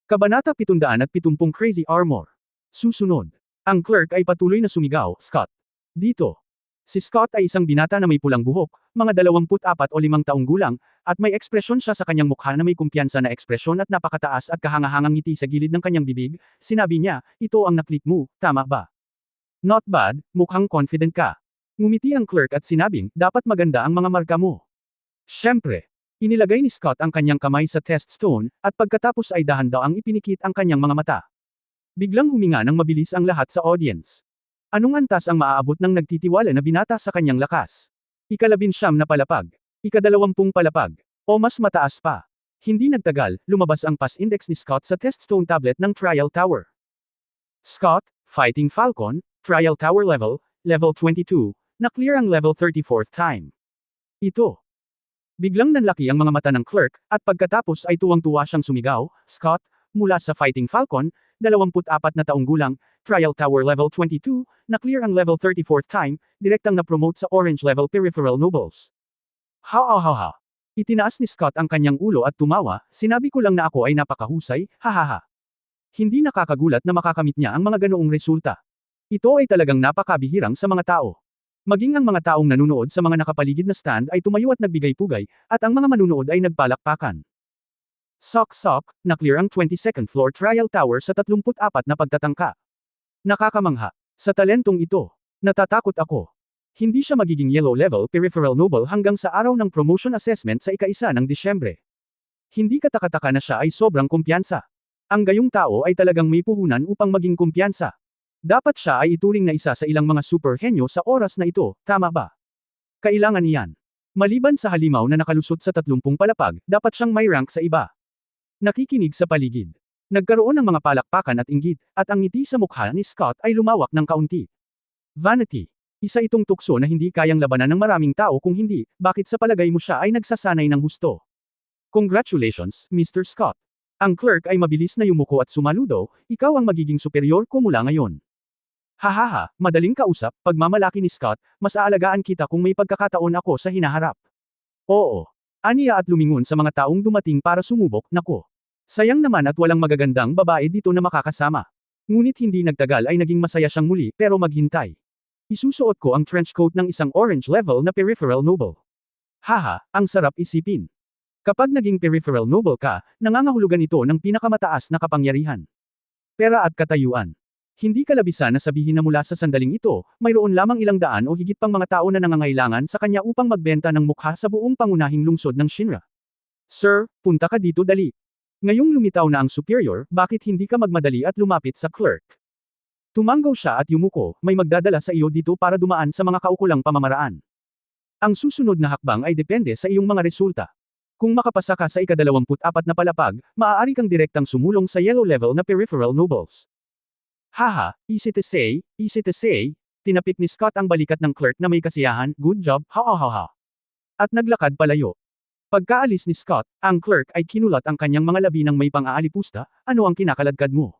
Kabanata 770 Crazy Armor. Susunod. Ang clerk ay patuloy na sumigaw, Scott. Dito. Si Scott ay isang binata na may pulang buhok, mga 24 o 5 taong gulang, at may ekspresyon siya sa kanyang mukha na may kumpiyansa na ekspresyon at napakataas at kahangahangang ngiti sa gilid ng kanyang bibig. Sinabi niya, ito ang naklik mo, tama ba? Not bad, mukhang confident ka. Ngumiti ang clerk at sinabing, dapat maganda ang mga marka mo. Siyempre. Inilagay ni Scott ang kanyang kamay sa test stone, at pagkatapos ay dahan-daang ipinikit ang kanyang mga mata. Biglang huminga ng mabilis ang lahat sa audience. Anong antas ang maaabot ng nagtitiwala na binata sa kanyang lakas? Ika-19 na palapag. Ika-20 palapag. O mas mataas pa. Hindi nagtagal, lumabas ang pass index ni Scott sa test stone tablet ng Trial Tower. Scott, Fighting Falcon, Trial Tower Level 22, na-clear ang level 34th time. Ito. Biglang nanlaki ang mga mata ng clerk, at pagkatapos ay tuwang-tuwa siyang sumigaw, Scott, mula sa Fighting Falcon, 24 na taong gulang, Trial Tower Level 22, na-clear ang level 34th time, direktang na-promote sa Orange Level Peripheral Nobles. Ha. Itinaas ni Scott ang kanyang ulo at tumawa, sinabi ko lang na ako ay napakahusay, hahaha. Hindi nakakagulat na makakamit niya ang mga ganoong resulta. Ito ay talagang napakabihirang sa mga tao. Maging ang mga taong nanunood sa mga nakapaligid na stand ay tumayo at nagbigay pugay, at ang mga manunood ay nagpalakpakan. Sok, na-clear ang 22nd floor trial tower sa 34 na pagtatangka. Nakakamangha. Sa talentong ito, natatakot ako. Hindi siya magiging yellow level peripheral noble hanggang sa araw ng promotion assessment sa ika-1 ng Disyembre. Hindi katakataka na siya ay sobrang kumpiyansa. Ang gayong tao ay talagang may puhunan upang maging kumpiyansa. Dapat siya ay ituring na isa sa ilang mga superhenyo sa oras na ito, tama ba? Kailangan iyan. Maliban sa halimaw na nakalusot sa 30 palapag, dapat siyang may rank sa iba. Nakikinig sa paligid. Nagkaroon ng mga palakpakan at inggit, at ang ngiti sa mukha ni Scott ay lumawak ng kaunti. Vanity. Isa itong tukso na hindi kayang labanan ng maraming tao kung hindi, bakit sa palagay mo siya ay nagsasanay ng husto? Congratulations, Mr. Scott. Ang clerk ay mabilis na yumuko at sumaludo, ikaw ang magiging superior ko mula ngayon. Hahaha, madaling kausap, pagmamalaki ni Scott, mas aalagaan kita kung may pagkakataon ako sa hinaharap. Oo. Aniya at lumingon sa mga taong dumating para sumubok, nako. Sayang naman at walang magagandang babae dito na makakasama. Ngunit hindi nagtagal ay naging masaya siyang muli, pero maghintay. Isusuot ko ang trench coat ng isang orange level na peripheral noble. Haha, ang sarap isipin. Kapag naging peripheral noble ka, nangangahulugan ito ng pinakamataas na kapangyarihan. Pera at katayuan. Hindi kalabisan na sabihin na mula sa sandaling ito, mayroon lamang ilang daan o higit pang mga tao na nangangailangan sa kanya upang magbenta ng mukha sa buong pangunahing lungsod ng Shinra. Sir, punta ka dito dali. Ngayong lumitaw na ang superior, bakit hindi ka magmadali at lumapit sa clerk? Tumanggaw siya at yumuko, may magdadala sa iyo dito para dumaan sa mga kaukulang pamamaraan. Ang susunod na hakbang ay depende sa iyong mga resulta. Kung makapasa ka sa ika-24 na palapag, maaari kang direktang sumulong sa yellow level na peripheral nobles. Haha, easy to say, tinapik ni Scott ang balikat ng clerk na may kasiyahan, good job, ha. At naglakad palayo. Pagkaalis ni Scott, ang clerk ay kinulat ang kanyang mga labi ng may pang-aalipusta, ano ang kinakaladkad mo?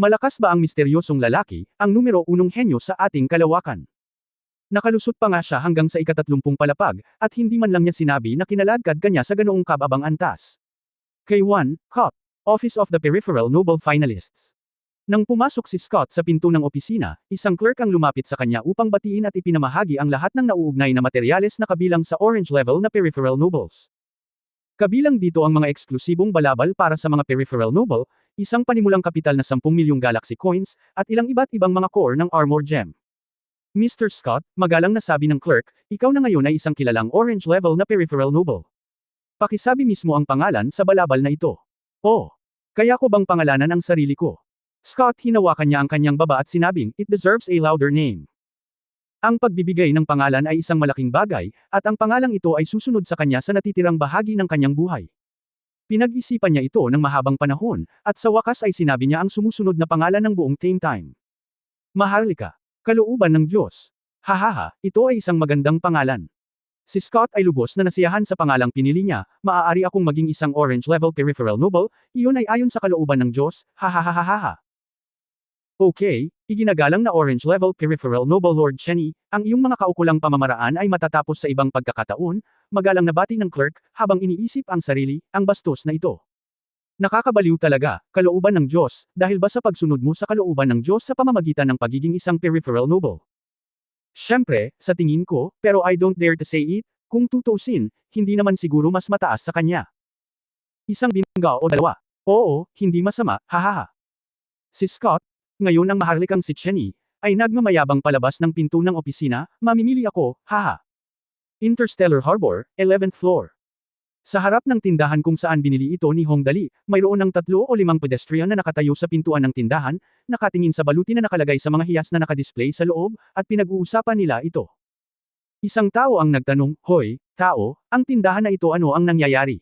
Malakas ba ang misteryosong lalaki, ang numero 1 henyo sa ating kalawakan? Nakalusot pa nga siya hanggang sa ika-30 palapag, at hindi man lang niya sinabi na kinaladkad kanya sa ganoong kababang antas. K1, Cup, Office of the Peripheral Noble Finalists. Nang pumasok si Scott sa pinto ng opisina, isang clerk ang lumapit sa kanya upang batiin at ipinamahagi ang lahat ng nauugnay na materyales na kabilang sa orange level na peripheral nobles. Kabilang dito ang mga eksklusibong balabal para sa mga peripheral noble, isang panimulang kapital na 10 milyong galaxy coins, at ilang iba't ibang mga core ng armor gem. Mr. Scott, magalang na sabi ng clerk, ikaw na ngayon ay isang kilalang orange level na peripheral noble. Pakisabi mismo ang pangalan sa balabal na ito. Oh, kaya ko bang pangalanan ang sarili ko? Scott hinawakan niya ang kanyang baba at sinabing, it deserves a louder name. Ang pagbibigay ng pangalan ay isang malaking bagay, at ang pangalang ito ay susunod sa kanya sa natitirang bahagi ng kanyang buhay. Pinag-isipan niya ito ng mahabang panahon, at sa wakas ay sinabi niya ang sumusunod na pangalan ng buong Team Time. Maharlika. Kalooban ng Diyos. Hahaha, ito ay isang magandang pangalan. Si Scott ay lubos na nasiyahan sa pangalang pinili niya, maaari akong maging isang orange level peripheral noble, iyon ay ayon sa kalooban ng Diyos, hahaha. Okay, iginagalang na Orange Level Peripheral Noble Lord Chenny, ang iyong mga kaukulang pamamaraan ay matatapos sa ibang pagkakataon, magalang na bati ng clerk, habang iniisip ang sarili, ang bastos na ito. Nakakabaliw talaga, kalooban ng Diyos, dahil ba sa pagsunod mo sa kalooban ng Diyos sa pamamagitan ng pagiging isang peripheral noble? Siyempre, sa tingin ko, pero I don't dare to say it, kung tutuusin, hindi naman siguro mas mataas sa kanya. Isang bingga o dalawa. Oo, hindi masama, hahaha. Si Scott, ngayon ang maharlikang si Chenny, ay nagmamayabang palabas ng pinto ng opisina, mamimili ako, haha. Interstellar Harbor, 11th floor. Sa harap ng tindahan kung saan binili ito ni Hong Dali, mayroon ng 3 o 5 pedestrian na nakatayo sa pintuan ng tindahan, nakatingin sa baluti na nakalagay sa mga hiyas na nakadisplay sa loob, at pinag-uusapan nila ito. Isang tao ang nagtanong, "Hoy, tao, ang tindahan na ito ano ang nangyayari?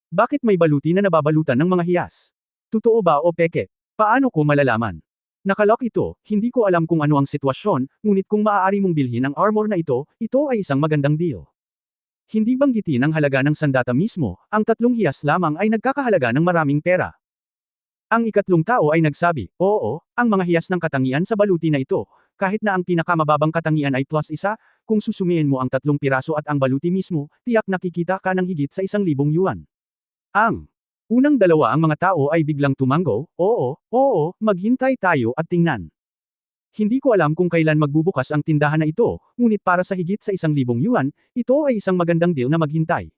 Bakit may baluti na nababalutan ng mga hiyas? Totoo ba o peke? Paano ko malalaman? Nakalock ito, hindi ko alam kung ano ang sitwasyon, ngunit kung maaari mong bilhin ang armor na ito ay isang magandang deal." Hindi banggitin ang halaga ng sandata mismo, ang 3 hiyas lamang ay nagkakahalaga ng maraming pera. Ang ikatlong tao ay nagsabi, "Oo, ang mga hiyas ng katangian sa baluti na ito, kahit na ang pinakamababang katangian ay +1, kung susumiin mo ang 3 piraso at ang baluti mismo, tiyak nakikita ka ng higit sa 1,000 yuan." Ang unang dalawa ang mga tao ay biglang tumango, oo, maghintay tayo at tingnan. Hindi ko alam kung kailan magbubukas ang tindahan na ito, ngunit para sa higit sa 1,000 yuan, ito ay isang magandang deal na maghintay.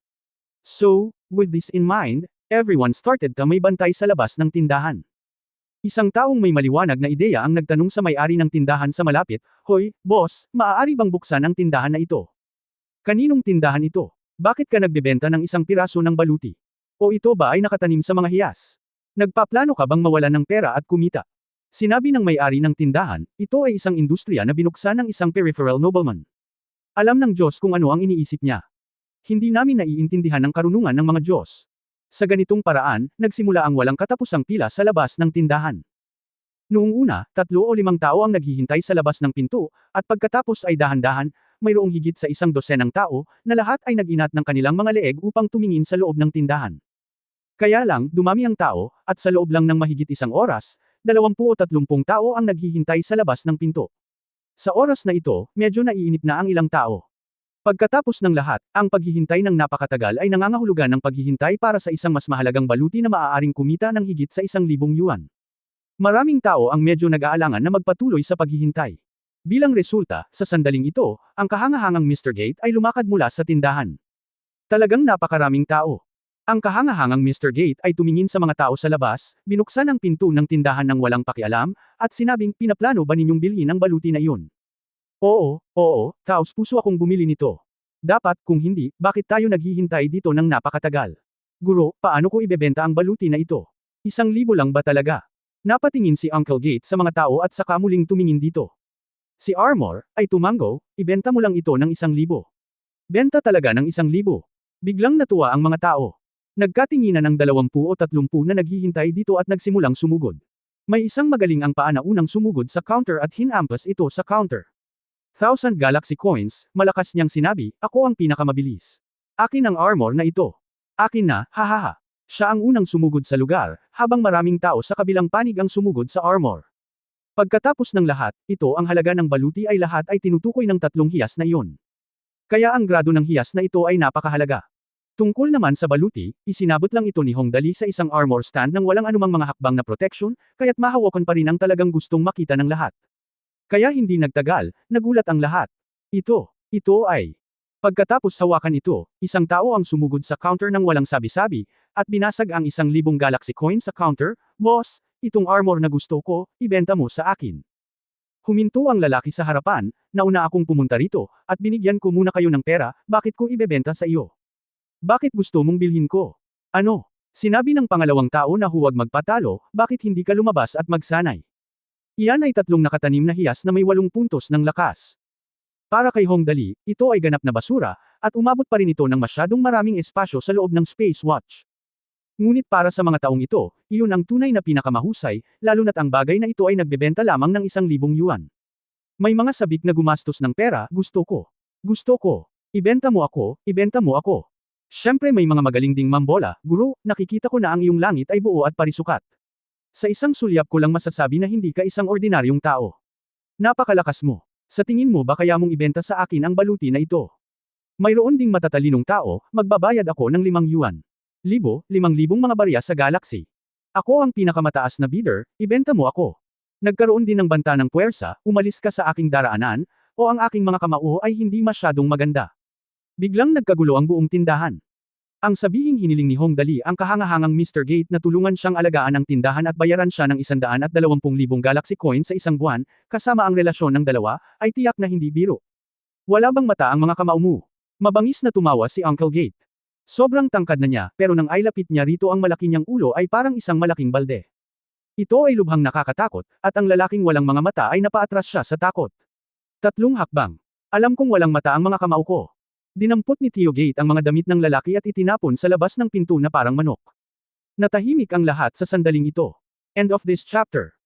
So, with this in mind, everyone started to may bantay sa labas ng tindahan. Isang taong may maliwanag na ideya ang nagtanong sa may-ari ng tindahan sa malapit, "Hoy, boss, maaari bang buksan ang tindahan na ito?" "Kaninong tindahan ito? Bakit ka nagbebenta ng isang piraso ng baluti? O ito ba ay nakatanim sa mga hiyas? Nagpaplano ka bang mawalan ng pera at kumita?" Sinabi ng may-ari ng tindahan, ito ay isang industriya na binuksan ng isang peripheral nobleman. Alam ng Diyos kung ano ang iniisip niya. Hindi namin naiintindihan ang karunungan ng mga Diyos. Sa ganitong paraan, nagsimula ang walang katapusang pila sa labas ng tindahan. Noong una, 3 o 5 tao ang naghihintay sa labas ng pinto, at pagkatapos ay dahan-dahan, mayroong higit sa 100 tao, na lahat ay nag-inat ng kanilang mga leeg upang tumingin sa loob ng tindahan. Kaya lang, dumami ang tao, at sa loob lang ng mahigit 1 oras, 20 o 30 tao ang naghihintay sa labas ng pinto. Sa oras na ito, medyo naiinip na ang ilang tao. Pagkatapos ng lahat, ang paghihintay ng napakatagal ay nangangahulugan ng paghihintay para sa isang mas mahalagang baluti na maaaring kumita ng higit sa 1,000 yuan. Maraming tao ang medyo nag-aalangan na magpatuloy sa paghihintay. Bilang resulta, sa sandaling ito, ang kahangahangang Mr. Gate ay lumakad mula sa tindahan. Talagang napakaraming tao. Ang kahangahangang Mr. Gate ay tumingin sa mga tao sa labas, binuksan ang pinto ng tindahan ng walang pakialam, at sinabing, "Pinaplano ba ninyong bilhin ang baluti na iyon?" Oo, taos puso akong bumili nito. Dapat, kung hindi, bakit tayo naghihintay dito ng napakatagal? Guro, paano ko ibebenta ang baluti na ito? 1,000 lang ba talaga? Napatingin si Uncle Gate sa mga tao at saka muling tumingin dito. Si Armor, ay tumango, "Ibenta mo lang ito ng 1,000. Benta talaga ng 1,000. Biglang natuwa ang mga tao. Nagkatinginan ng 20 o 30 na naghihintay dito at nagsimulang sumugod. May isang magaling ang paa na unang sumugod sa counter at hinampas ito sa counter. 1,000 Galaxy Coins, malakas niyang sinabi, "Ako ang pinakamabilis. Akin ang armor na ito. Akin na, hahaha." Siya ang unang sumugod sa lugar, habang maraming tao sa kabilang panig ang sumugod sa armor. Pagkatapos ng lahat, ito ang halaga ng baluti ay lahat ay tinutukoy ng 3 hiyas na iyon. Kaya ang grado ng hiyas na ito ay napakahalaga. Tungkol naman sa baluti, isinabot lang ito ni Hong Dali sa isang armor stand nang walang anumang mga hakbang na protection, kaya't mahawakan pa rin ang talagang gustong makita ng lahat. Kaya hindi nagtagal, nagulat ang lahat. Ito ay. Pagkatapos hawakan ito, isang tao ang sumugod sa counter ng walang sabi-sabi, at binasag ang 1,000 Galaxy Coin sa counter, "Boss, itong armor na gusto ko, ibenta mo sa akin." Huminto ang lalaki sa harapan, "Nauna akong pumunta rito, at binigyan ko muna kayo ng pera, bakit ko ibebenta sa iyo? Bakit gusto mong bilhin ko? Ano?" Sinabi ng pangalawang tao na huwag magpatalo, "Bakit hindi ka lumabas at magsanay?" Iyan ay 3 nakatanim na hiyas na may 8 puntos ng lakas. Para kay Hong Dali, ito ay ganap na basura, at umabot pa rin ito ng masyadong maraming espasyo sa loob ng Space Watch. Ngunit para sa mga taong ito, iyon ang tunay na pinakamahusay, lalo na't ang bagay na ito ay nagbebenta lamang ng 1,000 yuan. May mga sabik na gumastos ng pera, "Gusto ko. Gusto ko. Ibenta mo ako, ibenta mo ako." Siyempre may mga magaling ding mambola, "Guro, nakikita ko na ang iyong langit ay buo at parisukat. Sa isang sulyap ko lang masasabi na hindi ka isang ordinaryong tao. Napakalakas mo. Sa tingin mo ba kaya mong ibenta sa akin ang baluti na ito? Mayroon ding matatalinong tao, magbabayad ako ng 5 yuan. 5,000 mga barya sa Galaxy. Ako ang pinakamataas na bidder, ibenta mo ako. Nagkaroon din ng banta ng puwersa, umalis ka sa aking daraanan, o ang aking mga kamao ay hindi masyadong maganda. Biglang nagkagulo ang buong tindahan. Ang sabihing hiniling ni Hong Dali ang kahangahangang Mr. Gate na tulungan siyang alagaan ang tindahan at bayaran siya ng 120,000 Galaxy coin sa isang buwan, kasama ang relasyon ng dalawa, ay tiyak na hindi biro. Wala bang mata ang mga kamao mo? Mabangis na tumawa si Uncle Gate. Sobrang tangkad na niya, pero nang ailapit niya rito ang malaki niyang ulo ay parang isang malaking balde. Ito ay lubhang nakakatakot, at ang lalaking walang mga mata ay napaatras siya sa takot. 3 hakbang. Alam kong walang mata ang mga kamao ko. Dinampot ni Tio Gate ang mga damit ng lalaki at itinapon sa labas ng pinto na parang manok. Natahimik ang lahat sa sandaling ito. End of this chapter.